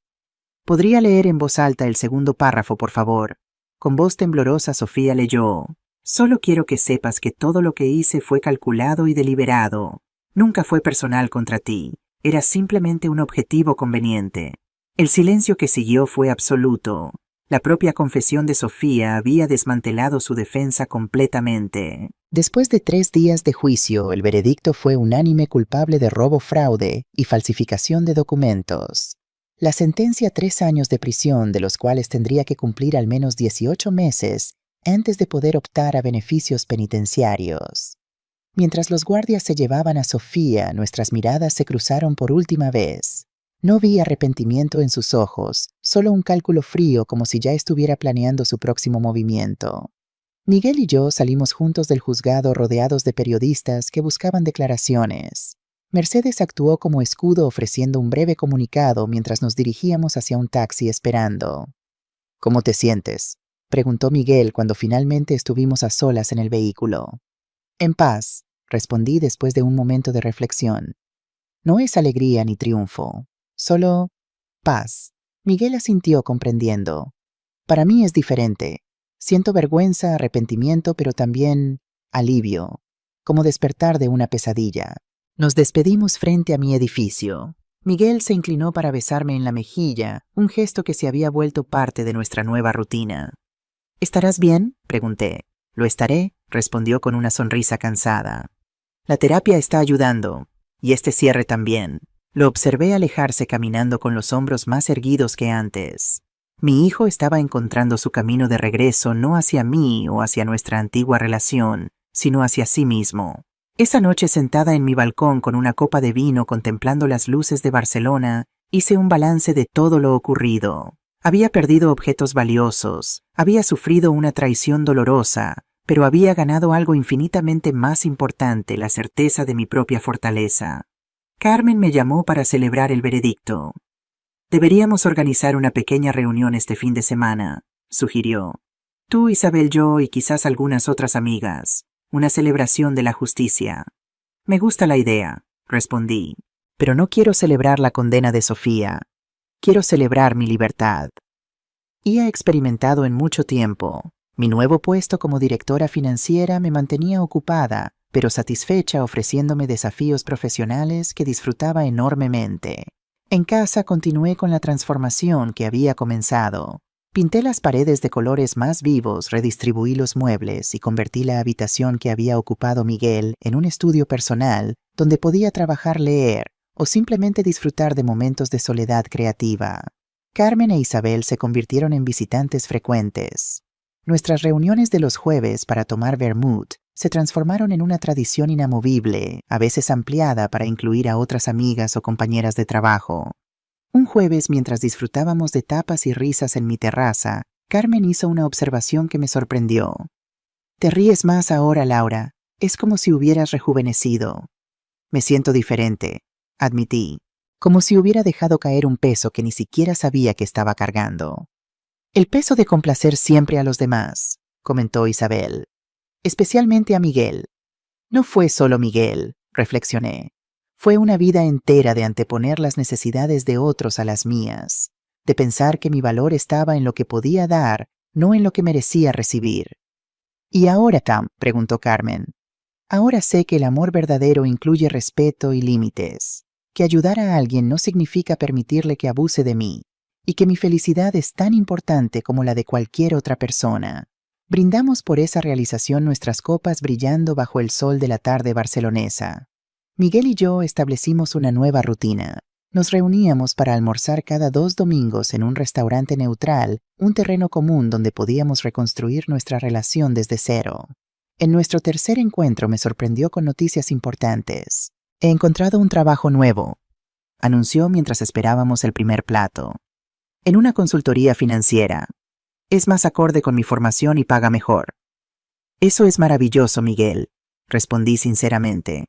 ¿Podría leer en voz alta el segundo párrafo, por favor? Con voz temblorosa, Sofía leyó. Solo quiero que sepas que todo lo que hice fue calculado y deliberado. Nunca fue personal contra ti. Era simplemente un objetivo conveniente. El silencio que siguió fue absoluto. La propia confesión de Sofía había desmantelado su defensa completamente. Después de 3 días de juicio, el veredicto fue unánime culpable de robo-fraude y falsificación de documentos. La sentencia 3 años de prisión, de los cuales tendría que cumplir al menos 18 meses antes de poder optar a beneficios penitenciarios. Mientras los guardias se llevaban a Sofía, nuestras miradas se cruzaron por última vez. No vi arrepentimiento en sus ojos, solo un cálculo frío como si ya estuviera planeando su próximo movimiento. Miguel y yo salimos juntos del juzgado rodeados de periodistas que buscaban declaraciones. Mercedes actuó como escudo ofreciendo un breve comunicado mientras nos dirigíamos hacia un taxi esperando. ¿Cómo te sientes?, preguntó Miguel cuando finalmente estuvimos a solas en el vehículo. En paz, respondí después de un momento de reflexión. No es alegría ni triunfo, solo paz. Miguel asintió comprendiendo. Para mí es diferente. Siento vergüenza, arrepentimiento, pero también alivio, como despertar de una pesadilla. Nos despedimos frente a mi edificio. Miguel se inclinó para besarme en la mejilla, un gesto que se había vuelto parte de nuestra nueva rutina. ¿Estarás bien?, pregunté. Lo estaré, respondió con una sonrisa cansada. La terapia está ayudando, y este cierre también. Lo observé alejarse caminando con los hombros más erguidos que antes. Mi hijo estaba encontrando su camino de regreso no hacia mí o hacia nuestra antigua relación, sino hacia sí mismo. Esa noche, sentada en mi balcón con una copa de vino contemplando las luces de Barcelona, hice un balance de todo lo ocurrido. Había perdido objetos valiosos, había sufrido una traición dolorosa, pero había ganado algo infinitamente más importante, la certeza de mi propia fortaleza. Carmen me llamó para celebrar el veredicto. Deberíamos organizar una pequeña reunión este fin de semana, sugirió. Tú, Isabel, yo y quizás algunas otras amigas. Una celebración de la justicia. Me gusta la idea, respondí. Pero no quiero celebrar la condena de Sofía. Quiero celebrar mi libertad. Y he experimentado en mucho tiempo. Mi nuevo puesto como directora financiera me mantenía ocupada, pero satisfecha, ofreciéndome desafíos profesionales que disfrutaba enormemente. En casa continué con la transformación que había comenzado. Pinté las paredes de colores más vivos, redistribuí los muebles y convertí la habitación que había ocupado Miguel en un estudio personal donde podía trabajar, leer o simplemente disfrutar de momentos de soledad creativa. Carmen e Isabel se convirtieron en visitantes frecuentes. Nuestras reuniones de los jueves para tomar vermut se transformaron en una tradición inamovible, a veces ampliada para incluir a otras amigas o compañeras de trabajo. Un jueves, mientras disfrutábamos de tapas y risas en mi terraza, Carmen hizo una observación que me sorprendió. «Te ríes más ahora, Laura. Es como si hubieras rejuvenecido». «Me siento diferente», admití, como si hubiera dejado caer un peso que ni siquiera sabía que estaba cargando. «El peso de complacer siempre a los demás», comentó Isabel. «Especialmente a Miguel». «No fue solo Miguel», reflexioné. Fue una vida entera de anteponer las necesidades de otros a las mías, de pensar que mi valor estaba en lo que podía dar, no en lo que merecía recibir. «¿Y ahora, Tam?», preguntó Carmen. «Ahora sé que el amor verdadero incluye respeto y límites, que ayudar a alguien no significa permitirle que abuse de mí, y que mi felicidad es tan importante como la de cualquier otra persona». Brindamos por esa realización, nuestras copas brillando bajo el sol de la tarde barcelonesa. Miguel y yo establecimos una nueva rutina. Nos reuníamos para almorzar cada 2 domingos en un restaurante neutral, un terreno común donde podíamos reconstruir nuestra relación desde cero. En nuestro tercer encuentro me sorprendió con noticias importantes. He encontrado un trabajo nuevo, anunció mientras esperábamos el primer plato. En una consultoría financiera. Es más acorde con mi formación y paga mejor. Eso es maravilloso, Miguel, respondí sinceramente.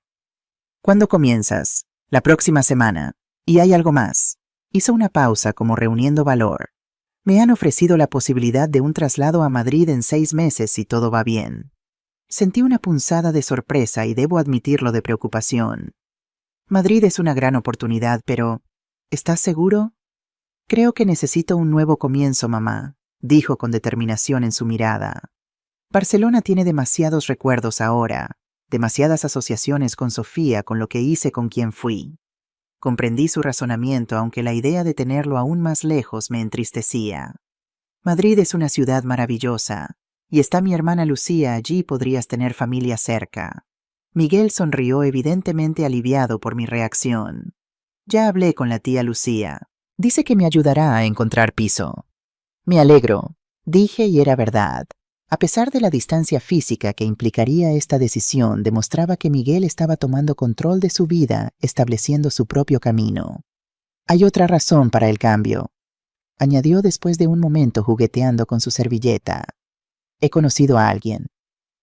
¿Cuándo comienzas? La próxima semana. ¿Y hay algo más? Hizo una pausa como reuniendo valor. Me han ofrecido la posibilidad de un traslado a Madrid en 6 meses si todo va bien. Sentí una punzada de sorpresa y debo admitirlo de preocupación. Madrid es una gran oportunidad, pero ¿estás seguro? Creo que necesito un nuevo comienzo, mamá, dijo con determinación en su mirada. Barcelona tiene demasiados recuerdos ahora, demasiadas asociaciones con Sofía, con lo que hice, con quien fui. Comprendí su razonamiento, aunque la idea de tenerlo aún más lejos me entristecía. Madrid es una ciudad maravillosa, y está mi hermana Lucía allí, podrías tener familia cerca. Miguel sonrió, evidentemente aliviado por mi reacción. Ya hablé con la tía Lucía. Dice que me ayudará a encontrar piso. Me alegro, dije, y era verdad. A pesar de la distancia física que implicaría esta decisión, demostraba que Miguel estaba tomando control de su vida, estableciendo su propio camino. Hay otra razón para el cambio, añadió después de un momento jugueteando con su servilleta. He conocido a alguien.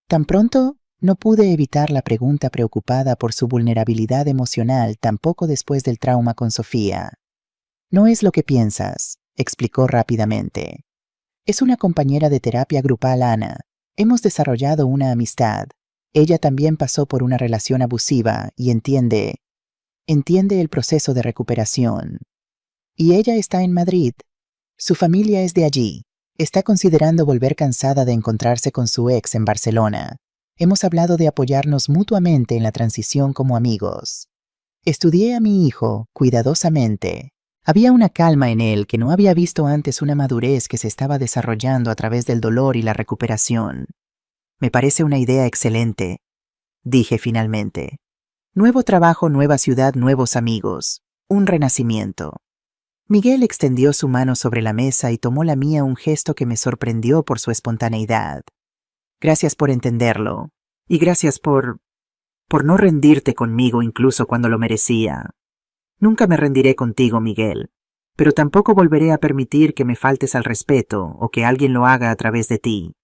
Tan pronto, no pude evitar la pregunta preocupada por su vulnerabilidad emocional tampoco después del trauma con Sofía. No es lo que piensas, explicó rápidamente. Es una compañera de terapia grupal, Ana. Hemos desarrollado una amistad. Ella también pasó por una relación abusiva y entiende el proceso de recuperación. Y ella está en Madrid. Su familia es de allí. Está considerando volver cansada de encontrarse con su ex en Barcelona. Hemos hablado de apoyarnos mutuamente en la transición como amigos. Estudié a mi hijo cuidadosamente. Había una calma en él que no había visto antes, una madurez que se estaba desarrollando a través del dolor y la recuperación. Me parece una idea excelente, dije finalmente. Nuevo trabajo, nueva ciudad, nuevos amigos. Un renacimiento. Miguel extendió su mano sobre la mesa y tomó la mía, un gesto que me sorprendió por su espontaneidad. Gracias por entenderlo. Y gracias por no rendirte conmigo incluso cuando lo merecía. Nunca me rendiré contigo, Miguel, pero tampoco volveré a permitir que me faltes al respeto o que alguien lo haga a través de ti.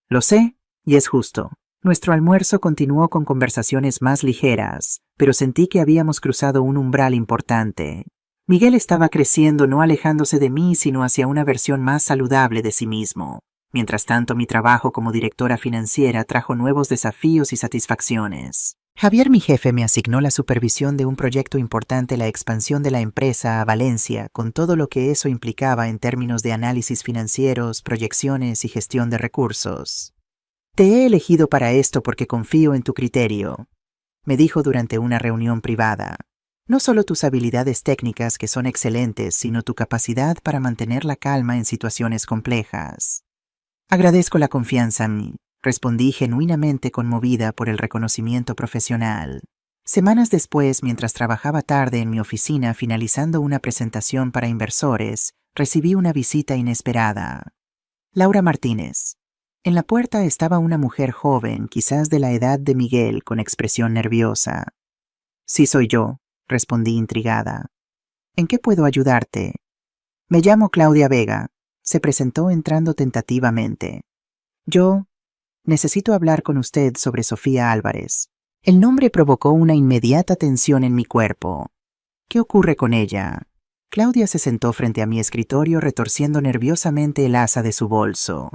Lo sé, y es justo. Nuestro almuerzo continuó con conversaciones más ligeras, pero sentí que habíamos cruzado un umbral importante. Miguel estaba creciendo, no alejándose de mí, sino hacia una versión más saludable de sí mismo. Mientras tanto, mi trabajo como directora financiera trajo nuevos desafíos y satisfacciones. Javier, mi jefe, me asignó la supervisión de un proyecto importante, la expansión de la empresa a Valencia, con todo lo que eso implicaba en términos de análisis financieros, proyecciones y gestión de recursos. Te he elegido para esto porque confío en tu criterio, me dijo durante una reunión privada. No solo tus habilidades técnicas, que son excelentes, sino tu capacidad para mantener la calma en situaciones complejas. Agradezco la confianza en mí, respondí genuinamente conmovida por el reconocimiento profesional. Semanas después, mientras trabajaba tarde en mi oficina finalizando una presentación para inversores, recibí una visita inesperada. Laura Martínez. En la puerta estaba una mujer joven, quizás de la edad de Miguel, con expresión nerviosa. Sí, soy yo, respondí intrigada. ¿En qué puedo ayudarte? Me llamo Claudia Vega, se presentó entrando tentativamente. Yo necesito hablar con usted sobre Sofía Álvarez. El nombre provocó una inmediata tensión en mi cuerpo. ¿Qué ocurre con ella? Claudia se sentó frente a mi escritorio retorciendo nerviosamente el asa de su bolso.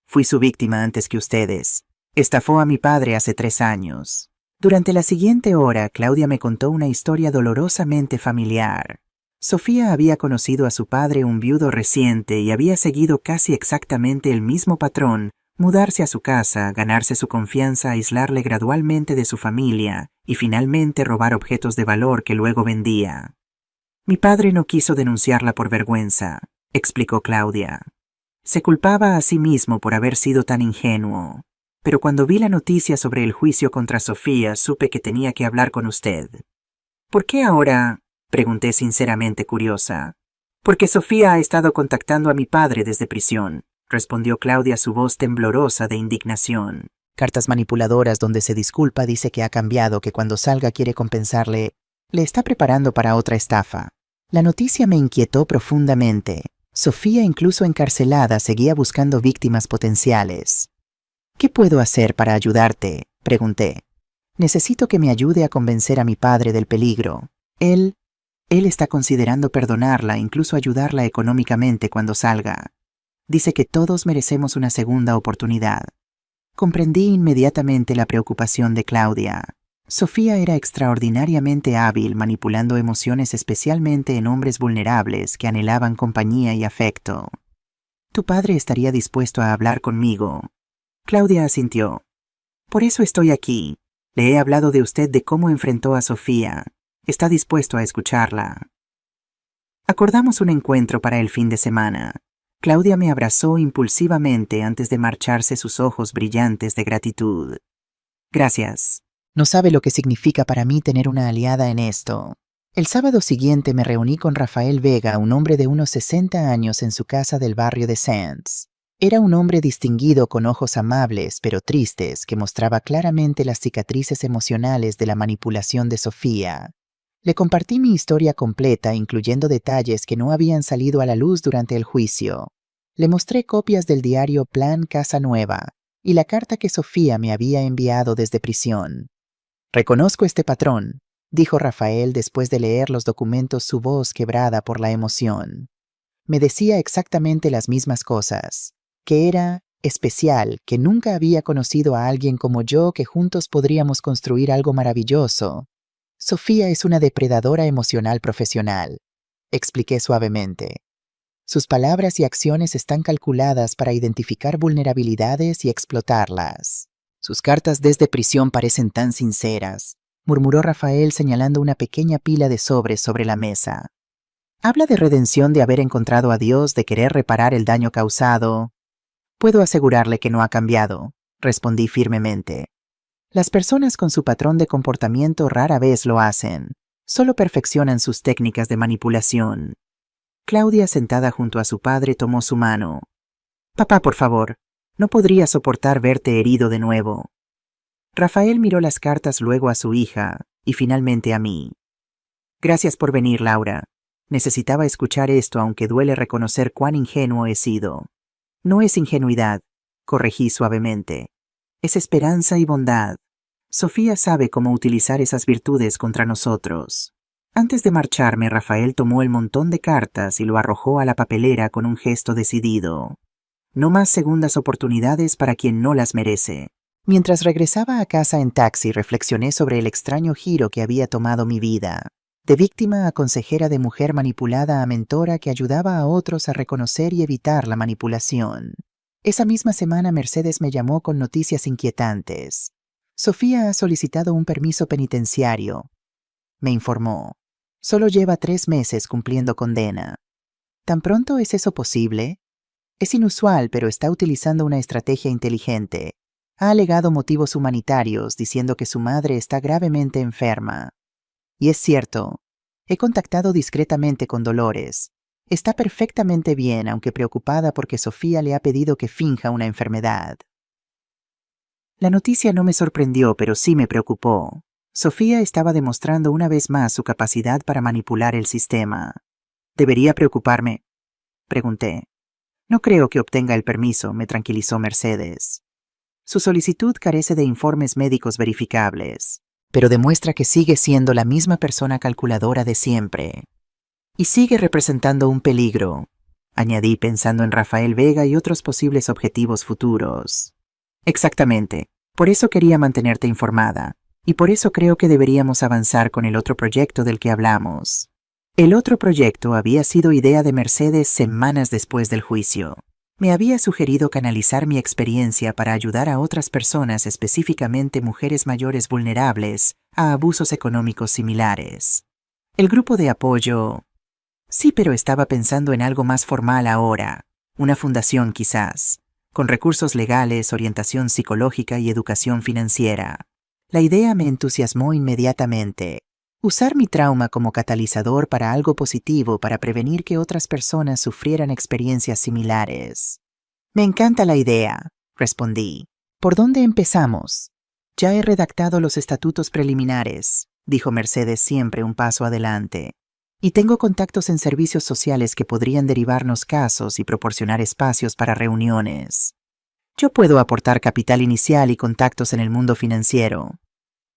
Fui su víctima antes que ustedes. Estafó a mi padre hace 3 años. Durante la siguiente hora, Claudia me contó una historia dolorosamente familiar. Sofía había conocido a su padre, un viudo reciente, y había seguido casi exactamente el mismo patrón: mudarse a su casa, ganarse su confianza, aislarle gradualmente de su familia y finalmente robar objetos de valor que luego vendía. Mi padre no quiso denunciarla por vergüenza, explicó Claudia. Se culpaba a sí mismo por haber sido tan ingenuo. Pero cuando vi la noticia sobre el juicio contra Sofía, supe que tenía que hablar con usted. ¿Por qué ahora?, pregunté sinceramente curiosa. Porque Sofía ha estado contactando a mi padre desde prisión, respondió Claudia, su voz temblorosa de indignación. Cartas manipuladoras donde se disculpa, dice que ha cambiado, que cuando salga quiere compensarle. Le está preparando para otra estafa. La noticia me inquietó profundamente. Sofía, incluso encarcelada, seguía buscando víctimas potenciales. ¿Qué puedo hacer para ayudarte?, pregunté. Necesito que me ayude a convencer a mi padre del peligro. Él está considerando perdonarla, incluso ayudarla económicamente cuando salga. Dice que todos merecemos una segunda oportunidad. Comprendí inmediatamente la preocupación de Claudia. Sofía era extraordinariamente hábil manipulando emociones, especialmente en hombres vulnerables que anhelaban compañía y afecto. Tu padre estaría dispuesto a hablar conmigo. Claudia asintió. Por eso estoy aquí. Le he hablado de usted, de cómo enfrentó a Sofía. Está dispuesto a escucharla. Acordamos un encuentro para el fin de semana. Claudia me abrazó impulsivamente antes de marcharse, sus ojos brillantes de gratitud. Gracias. No sabe lo que significa para mí tener una aliada en esto. El sábado siguiente me reuní con Rafael Vega, un hombre de unos 60 años, en su casa del barrio de Sands. Era un hombre distinguido con ojos amables pero tristes, que mostraba claramente las cicatrices emocionales de la manipulación de Sofía. Le compartí mi historia completa, incluyendo detalles que no habían salido a la luz durante el juicio. Le mostré copias del diario Plan Casa Nueva y la carta que Sofía me había enviado desde prisión. Reconozco este patrón, dijo Rafael después de leer los documentos, su voz quebrada por la emoción. Me decía exactamente las mismas cosas, que era especial, que nunca había conocido a alguien como yo, que juntos podríamos construir algo maravilloso. Sofía es una depredadora emocional profesional, expliqué suavemente. Sus palabras y acciones están calculadas para identificar vulnerabilidades y explotarlas. Sus cartas desde prisión parecen tan sinceras, murmuró Rafael señalando una pequeña pila de sobres sobre la mesa. Habla de redención, de haber encontrado a Dios, de querer reparar el daño causado. Puedo asegurarle que no ha cambiado, respondí firmemente. Las personas con su patrón de comportamiento rara vez lo hacen, solo perfeccionan sus técnicas de manipulación. Claudia, sentada junto a su padre, tomó su mano. Papá, por favor, no podría soportar verte herido de nuevo. Rafael miró las cartas, luego a su hija y finalmente a mí. Gracias por venir, Laura. Necesitaba escuchar esto, aunque duele reconocer cuán ingenuo he sido. No es ingenuidad, corregí suavemente. Es esperanza y bondad. Sofía sabe cómo utilizar esas virtudes contra nosotros. Antes de marcharme, Rafael tomó el montón de cartas y lo arrojó a la papelera con un gesto decidido. No más segundas oportunidades para quien no las merece. Mientras regresaba a casa en taxi, reflexioné sobre el extraño giro que había tomado mi vida. De víctima a consejera, de mujer manipulada a mentora que ayudaba a otros a reconocer y evitar la manipulación. Esa misma semana Mercedes me llamó con noticias inquietantes. Sofía ha solicitado un permiso penitenciario, me informó. Solo lleva 3 meses cumpliendo condena. ¿Tan pronto es eso posible? Es inusual, pero está utilizando una estrategia inteligente. Ha alegado motivos humanitarios, diciendo que su madre está gravemente enferma. Y es cierto, he contactado discretamente con Dolores. Está perfectamente bien, aunque preocupada porque Sofía le ha pedido que finja una enfermedad. La noticia no me sorprendió, pero sí me preocupó. Sofía estaba demostrando una vez más su capacidad para manipular el sistema. ¿Debería preocuparme?, pregunté. No creo que obtenga el permiso, me tranquilizó Mercedes. Su solicitud carece de informes médicos verificables, pero demuestra que sigue siendo la misma persona calculadora de siempre. Y sigue representando un peligro, añadí pensando en Rafael Vega y otros posibles objetivos futuros. Exactamente. Por eso quería mantenerte informada. Y por eso creo que deberíamos avanzar con el otro proyecto del que hablamos. El otro proyecto había sido idea de Mercedes semanas después del juicio. Me había sugerido canalizar mi experiencia para ayudar a otras personas, específicamente mujeres mayores vulnerables, a abusos económicos similares. El grupo de apoyo... Sí, pero estaba pensando en algo más formal ahora. Una fundación quizás, con recursos legales, orientación psicológica y educación financiera. La idea me entusiasmó inmediatamente. Usar mi trauma como catalizador para algo positivo, para prevenir que otras personas sufrieran experiencias similares. Me encanta la idea, respondí. ¿Por dónde empezamos? Ya he redactado los estatutos preliminares, dijo Mercedes siempre un paso adelante. Y tengo contactos en servicios sociales que podrían derivarnos casos y proporcionar espacios para reuniones. Yo puedo aportar capital inicial y contactos en el mundo financiero.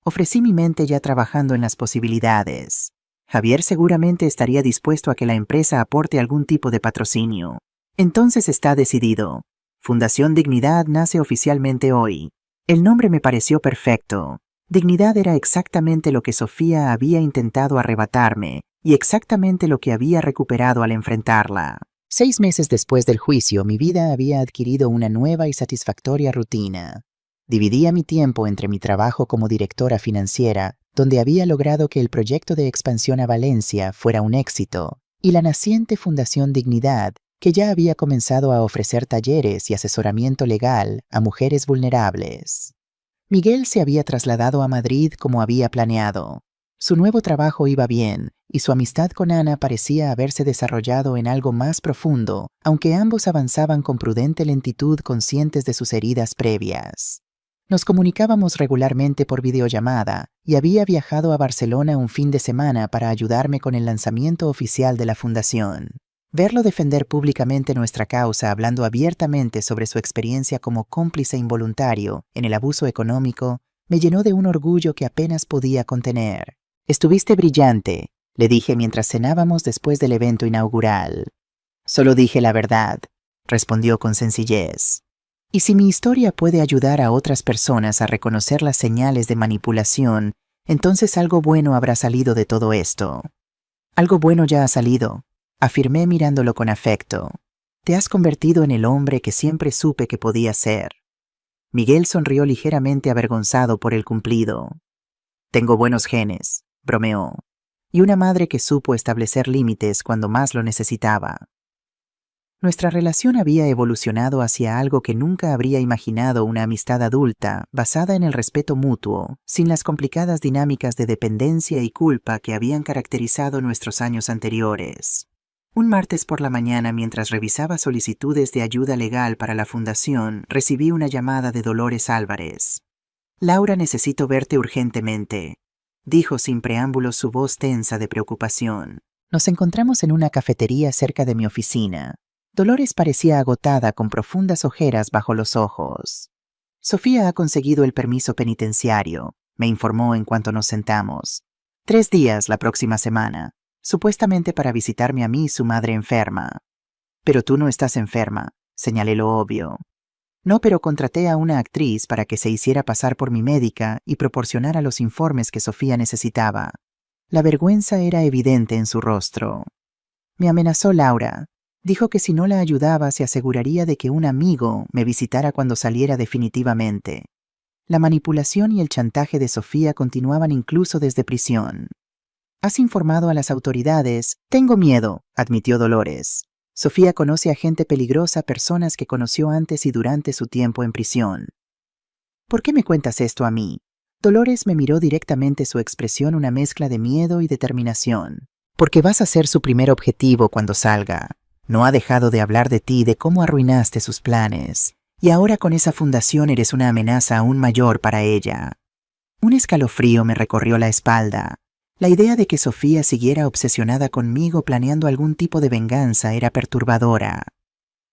Ofrecí mi mente ya trabajando en las posibilidades. Javier seguramente estaría dispuesto a que la empresa aporte algún tipo de patrocinio. Entonces está decidido. Fundación Dignidad nace oficialmente hoy. El nombre me pareció perfecto. Dignidad era exactamente lo que Sofía había intentado arrebatarme y exactamente lo que había recuperado al enfrentarla. 6 meses después del juicio, mi vida había adquirido una nueva y satisfactoria rutina. Dividía mi tiempo entre mi trabajo como directora financiera, donde había logrado que el proyecto de expansión a Valencia fuera un éxito, y la naciente Fundación Dignidad, que ya había comenzado a ofrecer talleres y asesoramiento legal a mujeres vulnerables. Miguel se había trasladado a Madrid como había planeado. Su nuevo trabajo iba bien, y su amistad con Ana parecía haberse desarrollado en algo más profundo, aunque ambos avanzaban con prudente lentitud conscientes de sus heridas previas. Nos comunicábamos regularmente por videollamada, y había viajado a Barcelona un fin de semana para ayudarme con el lanzamiento oficial de la fundación. Verlo defender públicamente nuestra causa hablando abiertamente sobre su experiencia como cómplice involuntario en el abuso económico me llenó de un orgullo que apenas podía contener. «Estuviste brillante», le dije mientras cenábamos después del evento inaugural. «Solo dije la verdad», respondió con sencillez. «Y si mi historia puede ayudar a otras personas a reconocer las señales de manipulación, entonces algo bueno habrá salido de todo esto». «Algo bueno ya ha salido», afirmé mirándolo con afecto. «Te has convertido en el hombre que siempre supe que podía ser». Miguel sonrió ligeramente avergonzado por el cumplido. «Tengo buenos genes», bromeó, «y una madre que supo establecer límites cuando más lo necesitaba». Nuestra relación había evolucionado hacia algo que nunca habría imaginado, una amistad adulta, basada en el respeto mutuo, sin las complicadas dinámicas de dependencia y culpa que habían caracterizado nuestros años anteriores. Un martes por la mañana, mientras revisaba solicitudes de ayuda legal para la fundación, recibí una llamada de Dolores Álvarez. «Laura, necesito verte urgentemente», dijo sin preámbulos, su voz tensa de preocupación. Nos encontramos en una cafetería cerca de mi oficina. Dolores parecía agotada, con profundas ojeras bajo los ojos. «Sofía ha conseguido el permiso penitenciario», me informó en cuanto nos sentamos. 3 días la próxima semana, supuestamente para visitarme a mí y su madre enferma. «Pero tú no estás enferma», señalé lo obvio. «No, pero contraté a una actriz para que se hiciera pasar por mi médica y proporcionara los informes que Sofía necesitaba». La vergüenza era evidente en su rostro. «Me amenazó Laura. Dijo que si no la ayudaba se aseguraría de que un amigo me visitara cuando saliera definitivamente». La manipulación y el chantaje de Sofía continuaban incluso desde prisión. «¿Has informado a las autoridades?» «Tengo miedo», admitió Dolores. «Sofía conoce a gente peligrosa, personas que conoció antes y durante su tiempo en prisión». «¿Por qué me cuentas esto a mí?» Dolores me miró directamente, su expresión una mezcla de miedo y determinación. «Porque vas a ser su primer objetivo cuando salga. No ha dejado de hablar de ti, de cómo arruinaste sus planes. Y ahora con esa fundación eres una amenaza aún mayor para ella». Un escalofrío me recorrió la espalda. La idea de que Sofía siguiera obsesionada conmigo planeando algún tipo de venganza era perturbadora.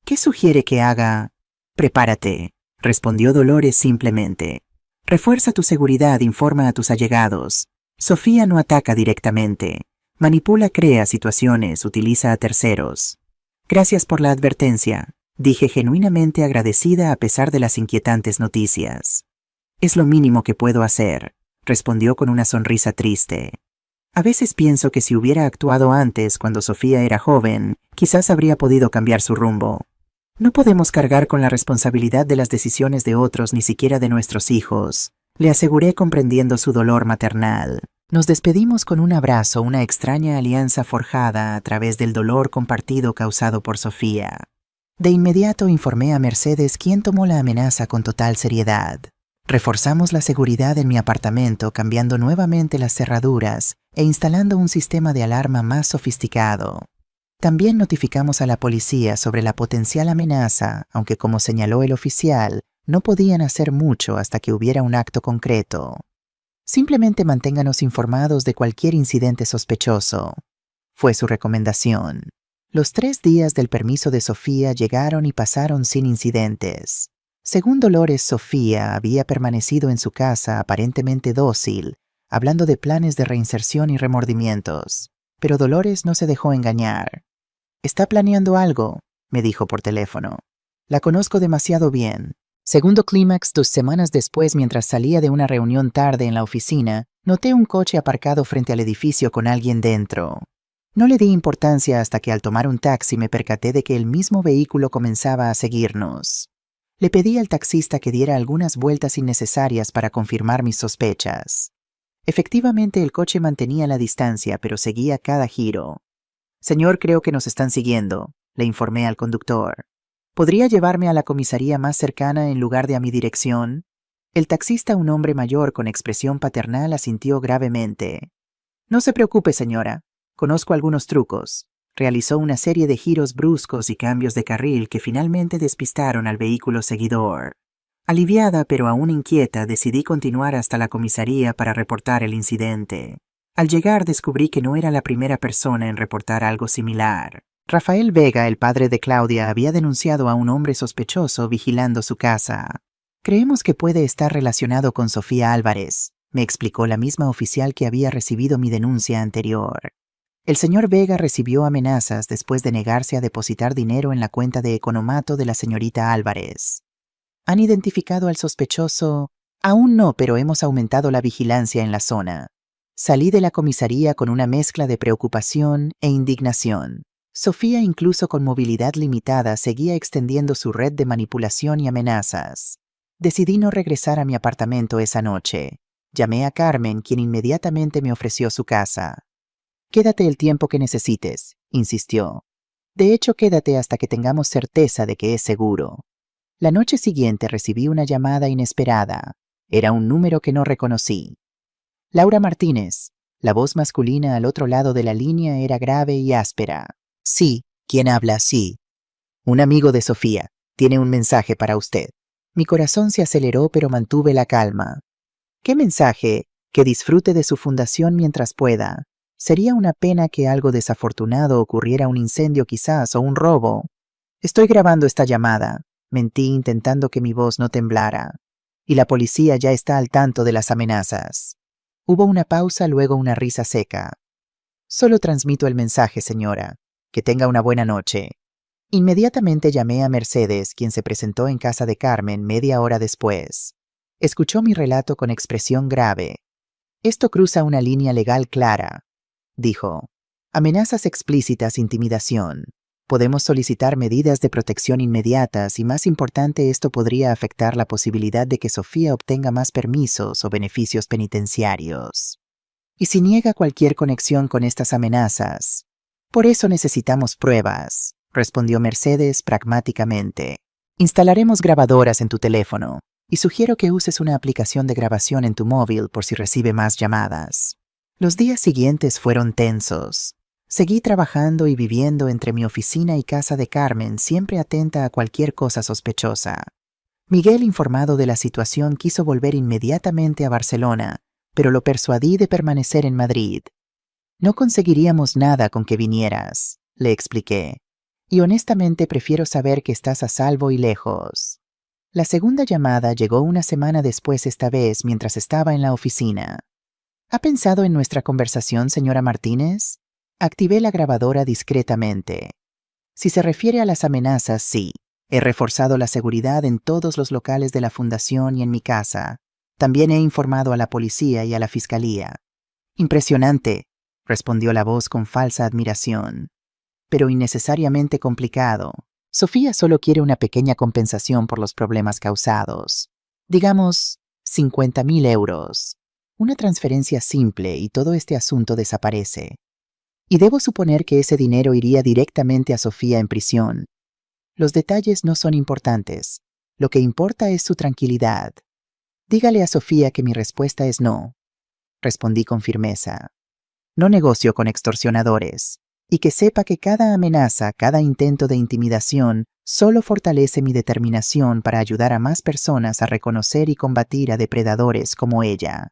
«¿Qué sugiere que haga?» «Prepárate», respondió Dolores simplemente. «Refuerza tu seguridad, informa a tus allegados. Sofía no ataca directamente. Manipula, crea situaciones, utiliza a terceros». «Gracias por la advertencia», dije genuinamente agradecida a pesar de las inquietantes noticias. «Es lo mínimo que puedo hacer», respondió con una sonrisa triste. «A veces pienso que si hubiera actuado antes, cuando Sofía era joven, quizás habría podido cambiar su rumbo. No podemos cargar con la responsabilidad de las decisiones de otros, ni siquiera de nuestros hijos», le aseguré, comprendiendo su dolor maternal. Nos despedimos con un abrazo, una extraña alianza forjada a través del dolor compartido causado por Sofía. De inmediato informé a Mercedes, quien tomó la amenaza con total seriedad. Reforzamos la seguridad en mi apartamento, cambiando nuevamente las cerraduras e instalando un sistema de alarma más sofisticado. También notificamos a la policía sobre la potencial amenaza, aunque como señaló el oficial, No podían hacer mucho hasta que hubiera un acto concreto. Simplemente manténganos informados de cualquier incidente sospechoso, fue su recomendación. Los 3 días del permiso de Sofía llegaron y pasaron sin incidentes. Según Dolores, Sofía había permanecido en su casa aparentemente dócil, hablando de planes de reinserción y remordimientos. Pero Dolores no se dejó engañar. «Está planeando algo», me dijo por teléfono. «La conozco demasiado bien». Segundo clímax, 2 semanas después, mientras salía de una reunión tarde en la oficina, noté un coche aparcado frente al edificio con alguien dentro. No le di importancia hasta que al tomar un taxi me percaté de que el mismo vehículo comenzaba a seguirnos. Le pedí al taxista que diera algunas vueltas innecesarias para confirmar mis sospechas. Efectivamente, el coche mantenía la distancia, pero seguía cada giro. «Señor, creo que nos están siguiendo», le informé al conductor. «¿Podría llevarme a la comisaría más cercana en lugar de a mi dirección?» El taxista, un hombre mayor con expresión paternal, asintió gravemente. «No se preocupe, señora. Conozco algunos trucos». Realizó una serie de giros bruscos y cambios de carril que finalmente despistaron al vehículo seguidor. Aliviada pero aún inquieta, decidí continuar hasta la comisaría para reportar el incidente. Al llegar descubrí que no era la primera persona en reportar algo similar. Rafael Vega, el padre de Claudia, había denunciado a un hombre sospechoso vigilando su casa. «Creemos que puede estar relacionado con Sofía Álvarez», me explicó la misma oficial que había recibido mi denuncia anterior. «El señor Vega recibió amenazas después de negarse a depositar dinero en la cuenta de economato de la señorita Álvarez». «¿Han identificado al sospechoso?» «Aún no, pero hemos aumentado la vigilancia en la zona». Salí de la comisaría con una mezcla de preocupación e indignación. Sofía, incluso con movilidad limitada, seguía extendiendo su red de manipulación y amenazas. Decidí no regresar a mi apartamento esa noche. Llamé a Carmen, quien inmediatamente me ofreció su casa. «Quédate el tiempo que necesites», insistió. «De hecho, quédate hasta que tengamos certeza de que es seguro». La noche siguiente recibí una llamada inesperada. Era un número que no reconocí. «Laura Martínez». La voz masculina al otro lado de la línea era grave y áspera. «Sí, ¿quién habla? Sí». «Un amigo de Sofía. Tiene un mensaje para usted». Mi corazón se aceleró, pero mantuve la calma. «¿Qué mensaje?» «Que disfrute de su fundación mientras pueda. Sería una pena que algo desafortunado ocurriera, un incendio quizás o un robo». «Estoy grabando esta llamada», mentí intentando que mi voz no temblara. «Y la policía ya está al tanto de las amenazas». Hubo una pausa, luego una risa seca. «Solo transmito el mensaje, señora. Que tenga una buena noche». Inmediatamente llamé a Mercedes, quien se presentó en casa de Carmen media hora después. Escuchó mi relato con expresión grave. «Esto cruza una línea legal clara», dijo. «Amenazas explícitas, intimidación. Podemos solicitar medidas de protección inmediatas y, más importante, esto podría afectar la posibilidad de que Sofía obtenga más permisos o beneficios penitenciarios. ¿Y si niega cualquier conexión con estas amenazas? Por eso necesitamos pruebas», respondió Mercedes pragmáticamente. «Instalaremos grabadoras en tu teléfono y sugiero que uses una aplicación de grabación en tu móvil por si recibe más llamadas». Los días siguientes fueron tensos. Seguí trabajando y viviendo entre mi oficina y casa de Carmen, siempre atenta a cualquier cosa sospechosa. Miguel, informado de la situación, quiso volver inmediatamente a Barcelona, pero lo persuadí de permanecer en Madrid. «No conseguiríamos nada con que vinieras», le expliqué. «Y honestamente prefiero saber que estás a salvo y lejos». La segunda llamada llegó una semana después, esta vez mientras estaba en la oficina. «¿Ha pensado en nuestra conversación, señora Martínez?» Activé la grabadora discretamente. «Si se refiere a las amenazas, sí. He reforzado la seguridad en todos los locales de la fundación y en mi casa. También he informado a la policía y a la fiscalía». «Impresionante», respondió la voz con falsa admiración. «Pero innecesariamente complicado. Sofía solo quiere una pequeña compensación por los problemas causados. Digamos, 50.000 euros. Una transferencia simple y todo este asunto desaparece. Y debo suponer que ese dinero iría directamente a Sofía en prisión. Los detalles no son importantes. Lo que importa es su tranquilidad. Dígale a Sofía que mi respuesta es no», respondí con firmeza. «No negocio con extorsionadores. Y que sepa que cada amenaza, cada intento de intimidación, solo fortalece mi determinación para ayudar a más personas a reconocer y combatir a depredadores como ella.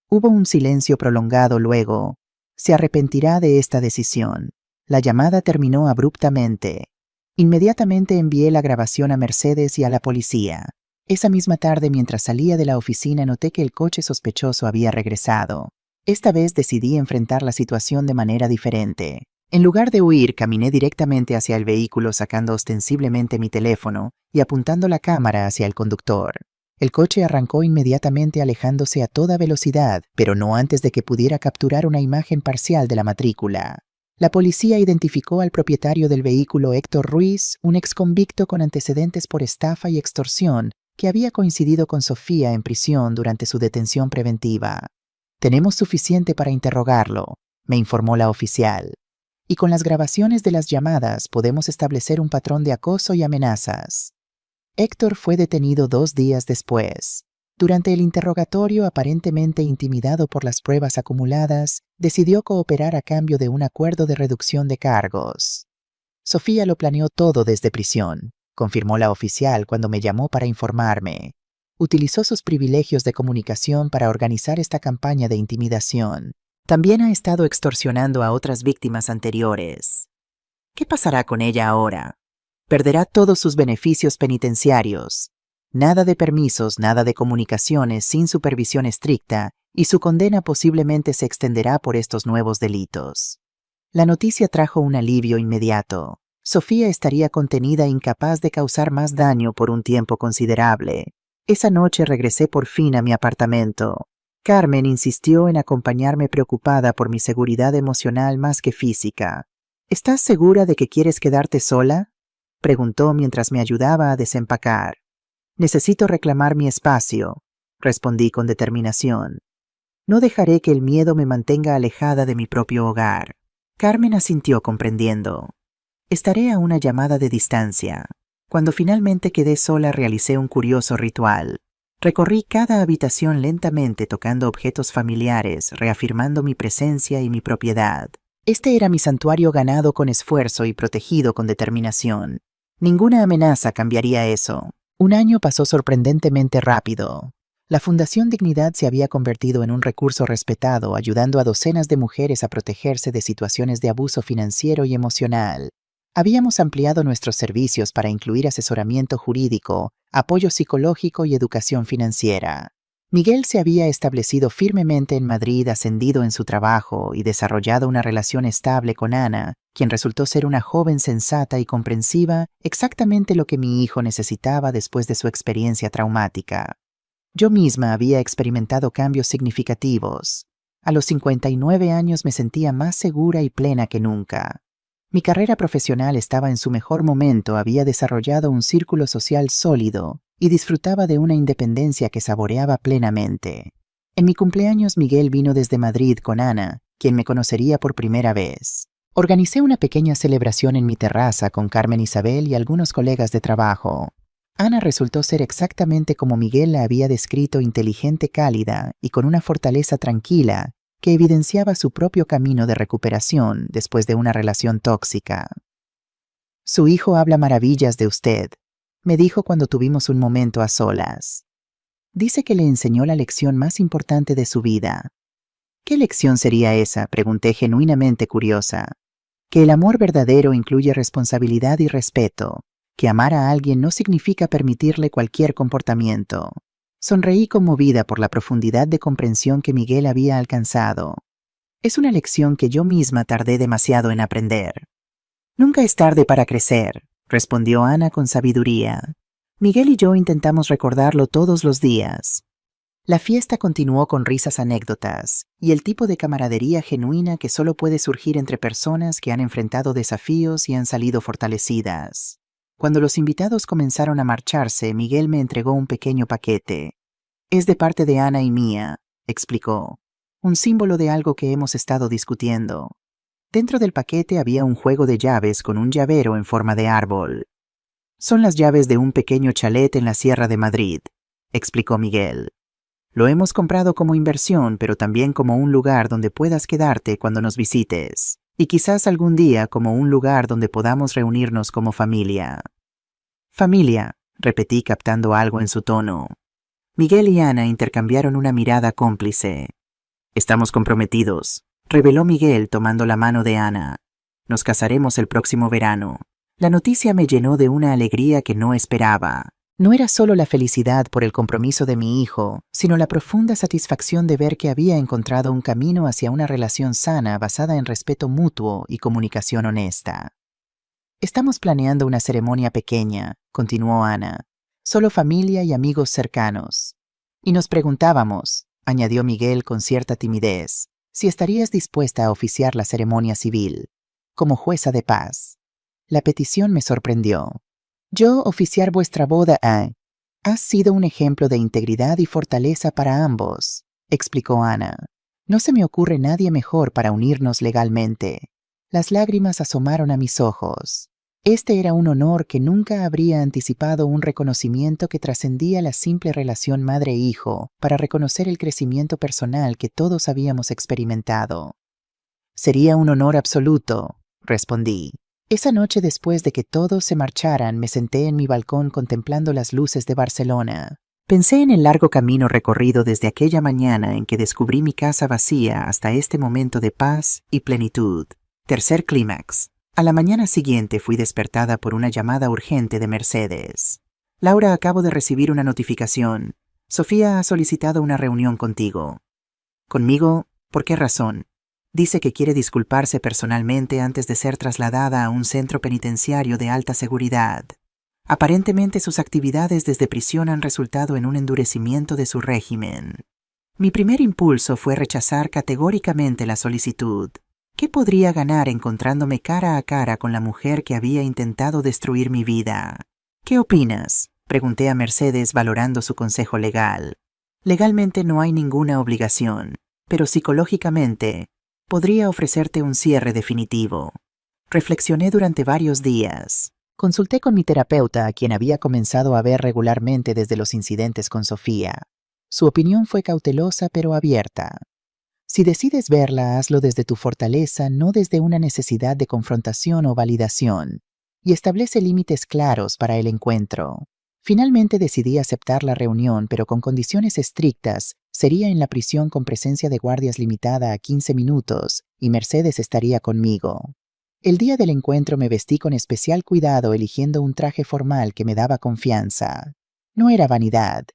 Hubo un silencio prolongado luego. Se arrepentirá de esta decisión. La llamada terminó abruptamente. Inmediatamente envié la grabación a Mercedes y a la policía. Esa misma tarde, mientras salía de la oficina, noté que el coche sospechoso había regresado. Esta vez decidí enfrentar la situación de manera diferente. En lugar de huir, caminé directamente hacia el vehículo sacando ostensiblemente mi teléfono y apuntando la cámara hacia el conductor. El coche arrancó inmediatamente alejándose a toda velocidad, pero no antes de que pudiera capturar una imagen parcial de la matrícula. La policía identificó al propietario del vehículo, Héctor Ruiz, un exconvicto con antecedentes por estafa y extorsión, que había coincidido con Sofía en prisión durante su detención preventiva. «Tenemos suficiente para interrogarlo», me informó la oficial. «Y con las grabaciones de las llamadas podemos establecer un patrón de acoso y amenazas». Héctor fue detenido 2 días después. Durante el interrogatorio, aparentemente intimidado por las pruebas acumuladas, decidió cooperar a cambio de un acuerdo de reducción de cargos. «Sofía lo planeó todo desde prisión», confirmó la oficial cuando me llamó para informarme. «Utilizó sus privilegios de comunicación para organizar esta campaña de intimidación. También ha estado extorsionando a otras víctimas anteriores. ¿Qué pasará con ella ahora? Perderá todos sus beneficios penitenciarios. Nada de permisos, nada de comunicaciones sin supervisión estricta, y su condena posiblemente se extenderá por estos nuevos delitos». La noticia trajo un alivio inmediato. Sofía estaría contenida e incapaz de causar más daño por un tiempo considerable. Esa noche regresé por fin a mi apartamento. Carmen insistió en acompañarme, preocupada por mi seguridad emocional más que física. «¿Estás segura de que quieres quedarte sola?», preguntó mientras me ayudaba a desempacar. «Necesito reclamar mi espacio», respondí con determinación. «No dejaré que el miedo me mantenga alejada de mi propio hogar». Carmen asintió comprendiendo. «Estaré a una llamada de distancia». Cuando finalmente quedé sola, realicé un curioso ritual. Recorrí cada habitación lentamente, tocando objetos familiares, reafirmando mi presencia y mi propiedad. Este era mi santuario, ganado con esfuerzo y protegido con determinación. Ninguna amenaza cambiaría eso. Un año pasó sorprendentemente rápido. La Fundación Dignidad se había convertido en un recurso respetado, ayudando a docenas de mujeres a protegerse de situaciones de abuso financiero y emocional. Habíamos ampliado nuestros servicios para incluir asesoramiento jurídico, apoyo psicológico y educación financiera. Miguel se había establecido firmemente en Madrid, ascendido en su trabajo y desarrollado una relación estable con Ana, quien resultó ser una joven sensata y comprensiva, exactamente lo que mi hijo necesitaba después de su experiencia traumática. Yo misma había experimentado cambios significativos. A los 59 años me sentía más segura y plena que nunca. Mi carrera profesional estaba en su mejor momento, había desarrollado un círculo social sólido y disfrutaba de una independencia que saboreaba plenamente. En mi cumpleaños, Miguel vino desde Madrid con Ana, quien me conocería por primera vez. Organicé una pequeña celebración en mi terraza con Carmen Isabel y algunos colegas de trabajo. Ana resultó ser exactamente como Miguel la había descrito: inteligente, cálida y con una fortaleza tranquila que evidenciaba su propio camino de recuperación después de una relación tóxica. «Su hijo habla maravillas de usted», me dijo cuando tuvimos un momento a solas. «Dice que le enseñó la lección más importante de su vida». «¿Qué lección sería esa?», pregunté, genuinamente curiosa. «Que el amor verdadero incluye responsabilidad y respeto, que amar a alguien no significa permitirle cualquier comportamiento». Sonreí conmovida por la profundidad de comprensión que Miguel había alcanzado. «Es una lección que yo misma tardé demasiado en aprender». «Nunca es tarde para crecer», respondió Ana con sabiduría. «Miguel y yo intentamos recordarlo todos los días». La fiesta continuó con risas, anécdotas y el tipo de camaradería genuina que solo puede surgir entre personas que han enfrentado desafíos y han salido fortalecidas. Cuando los invitados comenzaron a marcharse, Miguel me entregó un pequeño paquete. «Es de parte de Ana y mía», explicó. «Un símbolo de algo que hemos estado discutiendo». Dentro del paquete había un juego de llaves con un llavero en forma de árbol. «Son las llaves de un pequeño chalet en la Sierra de Madrid», explicó Miguel. «Lo hemos comprado como inversión, pero también como un lugar donde puedas quedarte cuando nos visites. Y quizás algún día como un lugar donde podamos reunirnos como familia. Familia, repetí captando algo en su tono. Miguel y Ana intercambiaron una mirada cómplice. Estamos comprometidos, reveló Miguel tomando la mano de Ana. Nos casaremos el próximo verano. La noticia me llenó de una alegría que no esperaba. No era solo la felicidad por el compromiso de mi hijo, sino la profunda satisfacción de ver que había encontrado un camino hacia una relación sana basada en respeto mutuo y comunicación honesta. Estamos planeando una ceremonia pequeña, continuó Ana, solo familia y amigos cercanos. Y nos preguntábamos, añadió Miguel con cierta timidez, si estarías dispuesta a oficiar la ceremonia civil, como jueza de paz. La petición me sorprendió. Yo oficiar vuestra boda, has sido un ejemplo de integridad y fortaleza para ambos, explicó Ana. No se me ocurre nadie mejor para unirnos legalmente. Las lágrimas asomaron a mis ojos. Este era un honor que nunca habría anticipado, un reconocimiento que trascendía la simple relación madre-hijo para reconocer el crecimiento personal que todos habíamos experimentado. Sería un honor absoluto, respondí. Esa noche, después de que todos se marcharan, me senté en mi balcón contemplando las luces de Barcelona. Pensé en el largo camino recorrido desde aquella mañana en que descubrí mi casa vacía hasta este momento de paz y plenitud. Tercer clímax. A la mañana siguiente fui despertada por una llamada urgente de Mercedes. Laura, acabo de recibir una notificación. Sofía ha solicitado una reunión contigo. ¿Conmigo? ¿Por qué razón? Dice que quiere disculparse personalmente antes de ser trasladada a un centro penitenciario de alta seguridad. Aparentemente sus actividades desde prisión han resultado en un endurecimiento de su régimen. Mi primer impulso fue rechazar categóricamente la solicitud. ¿Qué podría ganar encontrándome cara a cara con la mujer que había intentado destruir mi vida? ¿Qué opinas?, pregunté a Mercedes valorando su consejo legal. Legalmente no hay ninguna obligación, pero psicológicamente podría ofrecerte un cierre definitivo. Reflexioné durante varios días. Consulté con mi terapeuta, a quien había comenzado a ver regularmente desde los incidentes con Sofía. Su opinión fue cautelosa pero abierta. Si decides verla, hazlo desde tu fortaleza, no desde una necesidad de confrontación o validación, y establece límites claros para el encuentro. Finalmente decidí aceptar la reunión, pero con condiciones estrictas. Sería en la prisión con presencia de guardias limitada a 15 minutos, y Mercedes estaría conmigo. El día del encuentro me vestí con especial cuidado, eligiendo un traje formal que me daba confianza. No era vanidad,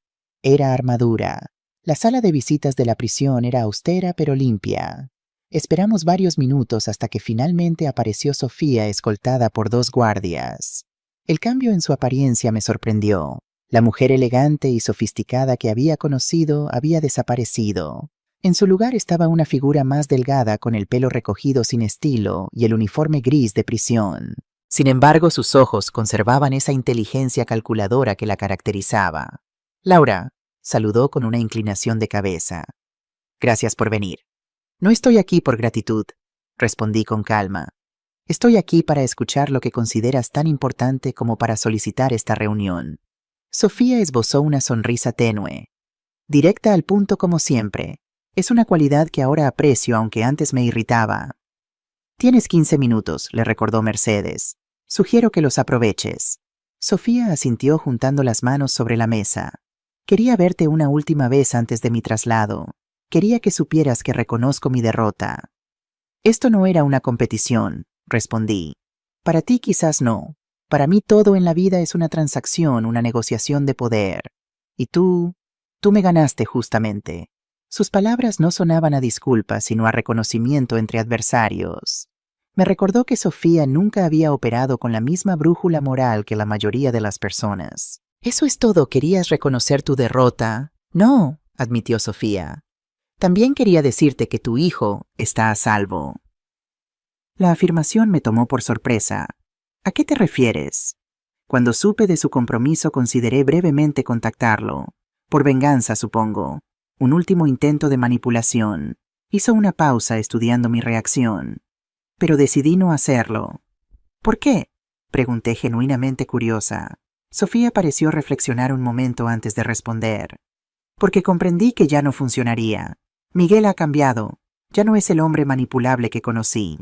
era armadura. La sala de visitas de la prisión era austera pero limpia. Esperamos varios minutos hasta que finalmente apareció Sofía, escoltada por 2 guardias. El cambio en su apariencia me sorprendió. La mujer elegante y sofisticada que había conocido había desaparecido. En su lugar estaba una figura más delgada, con el pelo recogido sin estilo y el uniforme gris de prisión. Sin embargo, sus ojos conservaban esa inteligencia calculadora que la caracterizaba. Laura, saludó con una inclinación de cabeza. Gracias por venir. No estoy aquí por gratitud, respondí con calma. Estoy aquí para escuchar lo que consideras tan importante como para solicitar esta reunión. Sofía esbozó una sonrisa tenue. Directa al punto como siempre. Es una cualidad que ahora aprecio, aunque antes me irritaba. Tienes 15 minutos, le recordó Mercedes. Sugiero que los aproveches. Sofía asintió juntando las manos sobre la mesa. Quería verte una última vez antes de mi traslado. Quería que supieras que reconozco mi derrota. Esto no era una competición, respondí. Para ti quizás no. Para mí todo en la vida es una transacción, una negociación de poder. Y tú me ganaste justamente. Sus palabras no sonaban a disculpas, sino a reconocimiento entre adversarios. Me recordó que Sofía nunca había operado con la misma brújula moral que la mayoría de las personas. ¿Eso es todo? ¿Querías reconocer tu derrota? No, admitió Sofía. También quería decirte que tu hijo está a salvo. La afirmación me tomó por sorpresa. ¿A qué te refieres? Cuando supe de su compromiso, consideré brevemente contactarlo. Por venganza, supongo. Un último intento de manipulación. Hizo una pausa estudiando mi reacción. Pero decidí no hacerlo. ¿Por qué?, pregunté genuinamente curiosa. Sofía pareció reflexionar un momento antes de responder. Porque comprendí que ya no funcionaría. Miguel ha cambiado. Ya no es el hombre manipulable que conocí.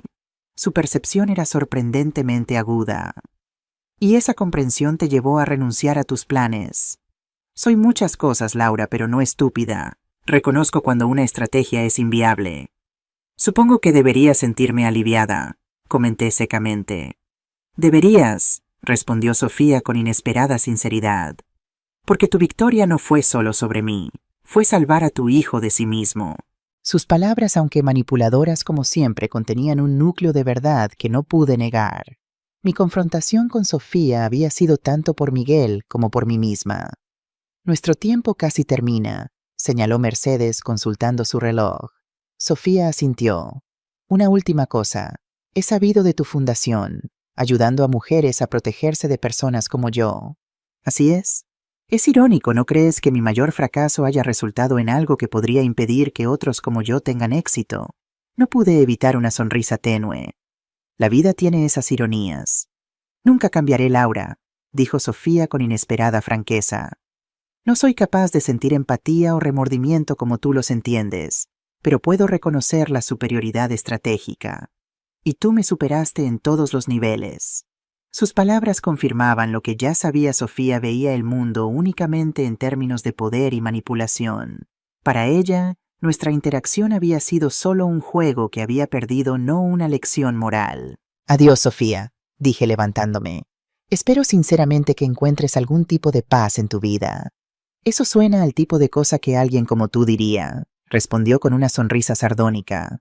Su percepción era sorprendentemente aguda. Y esa comprensión te llevó a renunciar a tus planes. Soy muchas cosas, Laura, pero no estúpida. Reconozco cuando una estrategia es inviable. Supongo que debería sentirme aliviada, comenté secamente. Deberías, respondió Sofía con inesperada sinceridad. Porque tu victoria no fue solo sobre mí, fue salvar a tu hijo de sí mismo. Sus palabras, aunque manipuladoras como siempre, contenían un núcleo de verdad que no pude negar. Mi confrontación con Sofía había sido tanto por Miguel como por mí misma. Nuestro tiempo casi termina, señaló Mercedes consultando su reloj. Sofía asintió. Una última cosa. He sabido de tu fundación, ayudando a mujeres a protegerse de personas como yo. Así es. Es irónico, ¿no crees que mi mayor fracaso haya resultado en algo que podría impedir que otros como yo tengan éxito? No pude evitar una sonrisa tenue. La vida tiene esas ironías. Nunca cambiaré, Laura, dijo Sofía con inesperada franqueza. No soy capaz de sentir empatía o remordimiento como tú los entiendes, pero puedo reconocer la superioridad estratégica. Y tú me superaste en todos los niveles. Sus palabras confirmaban lo que ya sabía. Sofía veía el mundo únicamente en términos de poder y manipulación. Para ella, nuestra interacción había sido solo un juego que había perdido, no una lección moral. Adiós, Sofía, dije levantándome. Espero sinceramente que encuentres algún tipo de paz en tu vida. Eso suena al tipo de cosa que alguien como tú diría, respondió con una sonrisa sardónica.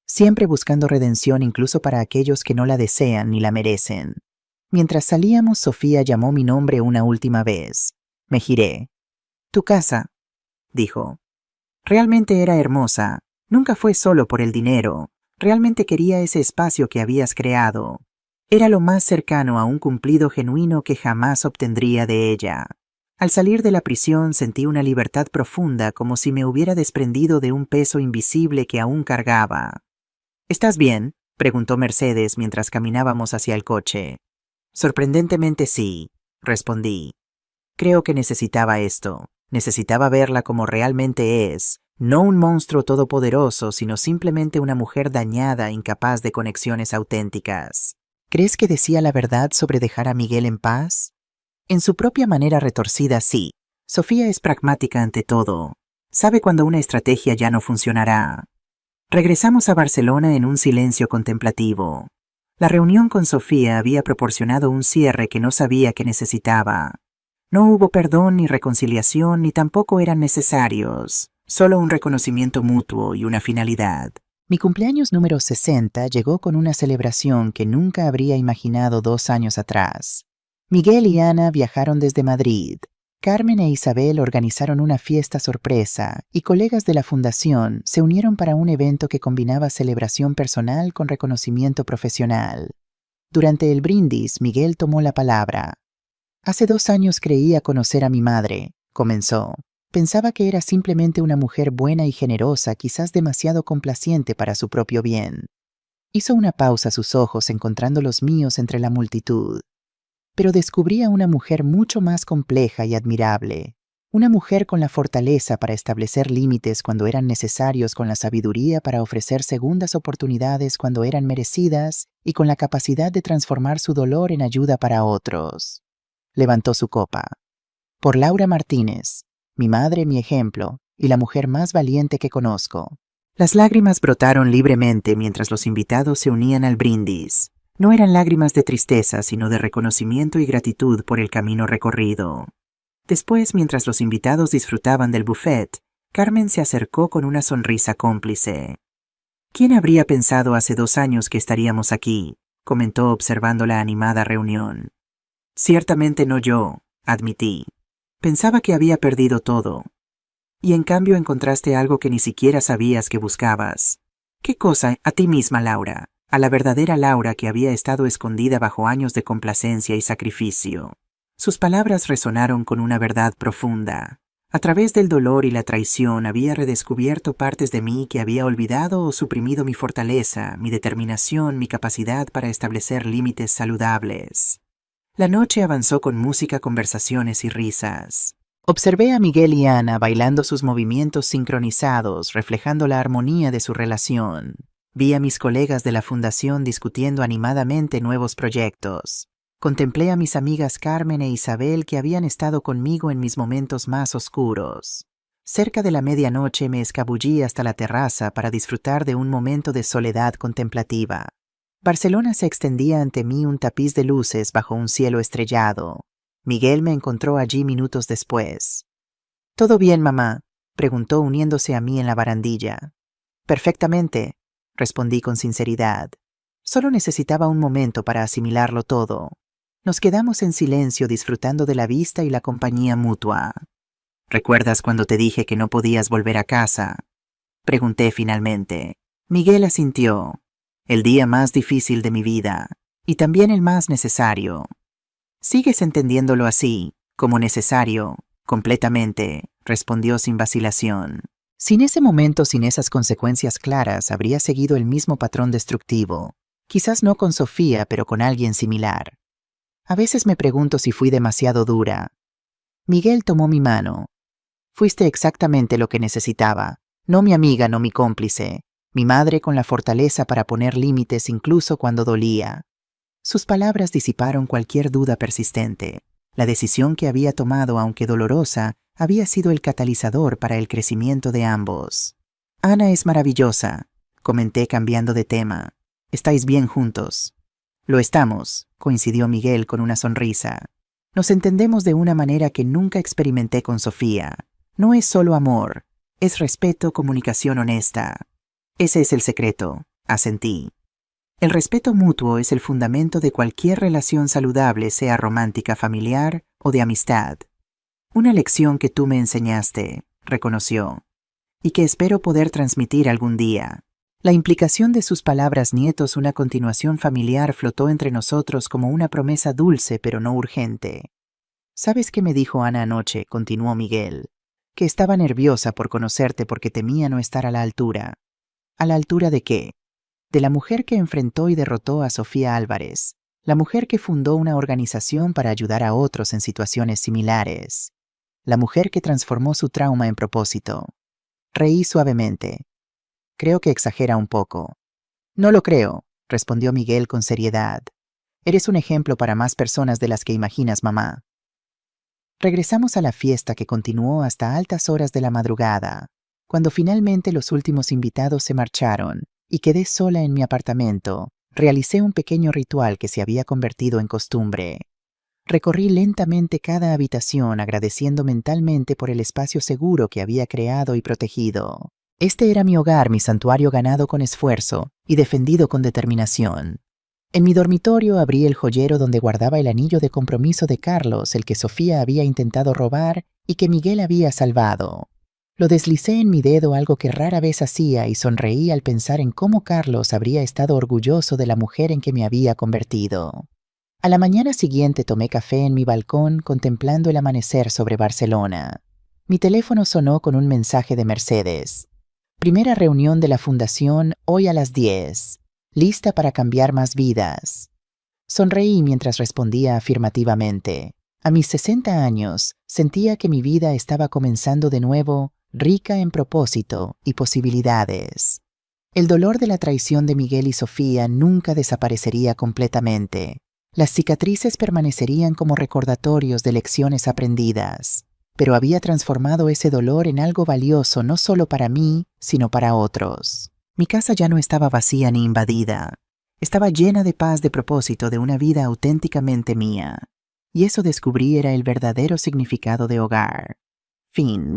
Siempre buscando redención incluso para aquellos que no la desean ni la merecen. Mientras salíamos, Sofía llamó mi nombre una última vez. Me giré. Tu casa, dijo. Realmente era hermosa. Nunca fue solo por el dinero. Realmente quería ese espacio que habías creado. Era lo más cercano a un cumplido genuino que jamás obtendría de ella. Al salir de la prisión sentí una libertad profunda, como si me hubiera desprendido de un peso invisible que aún cargaba. ¿Estás bien?, preguntó Mercedes mientras caminábamos hacia el coche. Sorprendentemente sí, respondí. Creo que necesitaba esto. Necesitaba verla como realmente es, no un monstruo todopoderoso, sino simplemente una mujer dañada, incapaz de conexiones auténticas. ¿Crees que decía la verdad sobre dejar a Miguel en paz? En su propia manera retorcida, sí. Sofía es pragmática ante todo. Sabe cuando una estrategia ya no funcionará. Regresamos a Barcelona en un silencio contemplativo. La reunión con Sofía había proporcionado un cierre que no sabía que necesitaba. No hubo perdón ni reconciliación, ni tampoco eran necesarios. Solo un reconocimiento mutuo y una finalidad. Mi cumpleaños número 60 llegó con una celebración que nunca habría imaginado 2 años atrás. Miguel y Ana viajaron desde Madrid. Carmen e Isabel organizaron una fiesta sorpresa y colegas de la fundación se unieron para un evento que combinaba celebración personal con reconocimiento profesional. Durante el brindis, Miguel tomó la palabra. Hace 2 años creía conocer a mi madre, comenzó. Pensaba que era simplemente una mujer buena y generosa, quizás demasiado complaciente para su propio bien. Hizo una pausa, sus ojos encontrando los míos entre la multitud. Pero descubrí a una mujer mucho más compleja y admirable. Una mujer con la fortaleza para establecer límites cuando eran necesarios, con la sabiduría para ofrecer segundas oportunidades cuando eran merecidas y con la capacidad de transformar su dolor en ayuda para otros. Levantó su copa. Por Laura Martínez, mi madre, mi ejemplo, y la mujer más valiente que conozco. Las lágrimas brotaron libremente mientras los invitados se unían al brindis. No eran lágrimas de tristeza, sino de reconocimiento y gratitud por el camino recorrido. Después, mientras los invitados disfrutaban del buffet, Carmen se acercó con una sonrisa cómplice. ¿Quién habría pensado hace 2 años que estaríamos aquí?, comentó observando la animada reunión. Ciertamente no yo, admití. Pensaba que había perdido todo. Y en cambio encontraste algo que ni siquiera sabías que buscabas. ¿Qué cosa? A ti misma, Laura. A la verdadera Laura que había estado escondida bajo años de complacencia y sacrificio. Sus palabras resonaron con una verdad profunda. A través del dolor y la traición había redescubierto partes de mí que había olvidado o suprimido: mi fortaleza, mi determinación, mi capacidad para establecer límites saludables. La noche avanzó con música, conversaciones y risas. Observé a Miguel y Ana bailando sus movimientos sincronizados, reflejando la armonía de su relación. Vi a mis colegas de la fundación discutiendo animadamente nuevos proyectos. Contemplé a mis amigas Carmen e Isabel que habían estado conmigo en mis momentos más oscuros. Cerca de la medianoche me escabullí hasta la terraza para disfrutar de un momento de soledad contemplativa. Barcelona se extendía ante mí un tapiz de luces bajo un cielo estrellado. Miguel me encontró allí minutos después. «¿Todo bien, mamá?», preguntó uniéndose a mí en la barandilla. «Perfectamente», respondí con sinceridad. Solo necesitaba un momento para asimilarlo todo. Nos quedamos en silencio disfrutando de la vista y la compañía mutua. «¿Recuerdas cuando te dije que no podías volver a casa?», pregunté finalmente. Miguel asintió. «El día más difícil de mi vida, y también el más necesario». «¿Sigues entendiéndolo así, como necesario?» «Completamente», respondió sin vacilación. Sin ese momento, sin esas consecuencias claras, habría seguido el mismo patrón destructivo. Quizás no con Sofía, pero con alguien similar. A veces me pregunto si fui demasiado dura. Miguel tomó mi mano. «Fuiste exactamente lo que necesitaba. No mi amiga, no mi cómplice. Mi madre con la fortaleza para poner límites incluso cuando dolía». Sus palabras disiparon cualquier duda persistente. La decisión que había tomado, aunque dolorosa, había sido el catalizador para el crecimiento de ambos. «Ana es maravillosa», comenté cambiando de tema. «Estáis bien juntos». «Lo estamos», coincidió Miguel con una sonrisa. «Nos entendemos de una manera que nunca experimenté con Sofía. No es solo amor, es respeto, comunicación honesta». «Ese es el secreto», asentí. El respeto mutuo es el fundamento de cualquier relación saludable, sea romántica, familiar o de amistad. «Una lección que tú me enseñaste», reconoció, «y que espero poder transmitir algún día». La implicación de sus palabras nietos, una continuación familiar, flotó entre nosotros como una promesa dulce pero no urgente. «¿Sabes qué me dijo Ana anoche?», continuó Miguel. «Que estaba nerviosa por conocerte porque temía no estar a la altura». ¿A la altura de qué? De la mujer que enfrentó y derrotó a Sofía Álvarez, la mujer que fundó una organización para ayudar a otros en situaciones similares, la mujer que transformó su trauma en propósito. Reí suavemente. «Creo que exagera un poco». «No lo creo», respondió Miguel con seriedad. «Eres un ejemplo para más personas de las que imaginas, mamá». Regresamos a la fiesta, que continuó hasta altas horas de la madrugada. Cuando finalmente los últimos invitados se marcharon y quedé sola en mi apartamento, realicé un pequeño ritual que se había convertido en costumbre. Recorrí lentamente cada habitación, agradeciendo mentalmente por el espacio seguro que había creado y protegido. Este era mi hogar, mi santuario ganado con esfuerzo y defendido con determinación. En mi dormitorio abrí el joyero donde guardaba el anillo de compromiso de Carlos, el que Sofía había intentado robar y que Miguel había salvado. Lo deslicé en mi dedo, algo que rara vez hacía, y sonreí al pensar en cómo Carlos habría estado orgulloso de la mujer en que me había convertido. A la mañana siguiente tomé café en mi balcón, contemplando el amanecer sobre Barcelona. Mi teléfono sonó con un mensaje de Mercedes. «Primera reunión de la fundación hoy a las 10. Lista para cambiar más vidas». Sonreí mientras respondía afirmativamente. A mis 60 años, sentía que mi vida estaba comenzando de nuevo, rica en propósito y posibilidades. El dolor de la traición de Miguel y Sofía nunca desaparecería completamente. Las cicatrices permanecerían como recordatorios de lecciones aprendidas, pero había transformado ese dolor en algo valioso no solo para mí, sino para otros. Mi casa ya no estaba vacía ni invadida. Estaba llena de paz, de propósito, de una vida auténticamente mía. Y eso descubrí era el verdadero significado de hogar. Fin.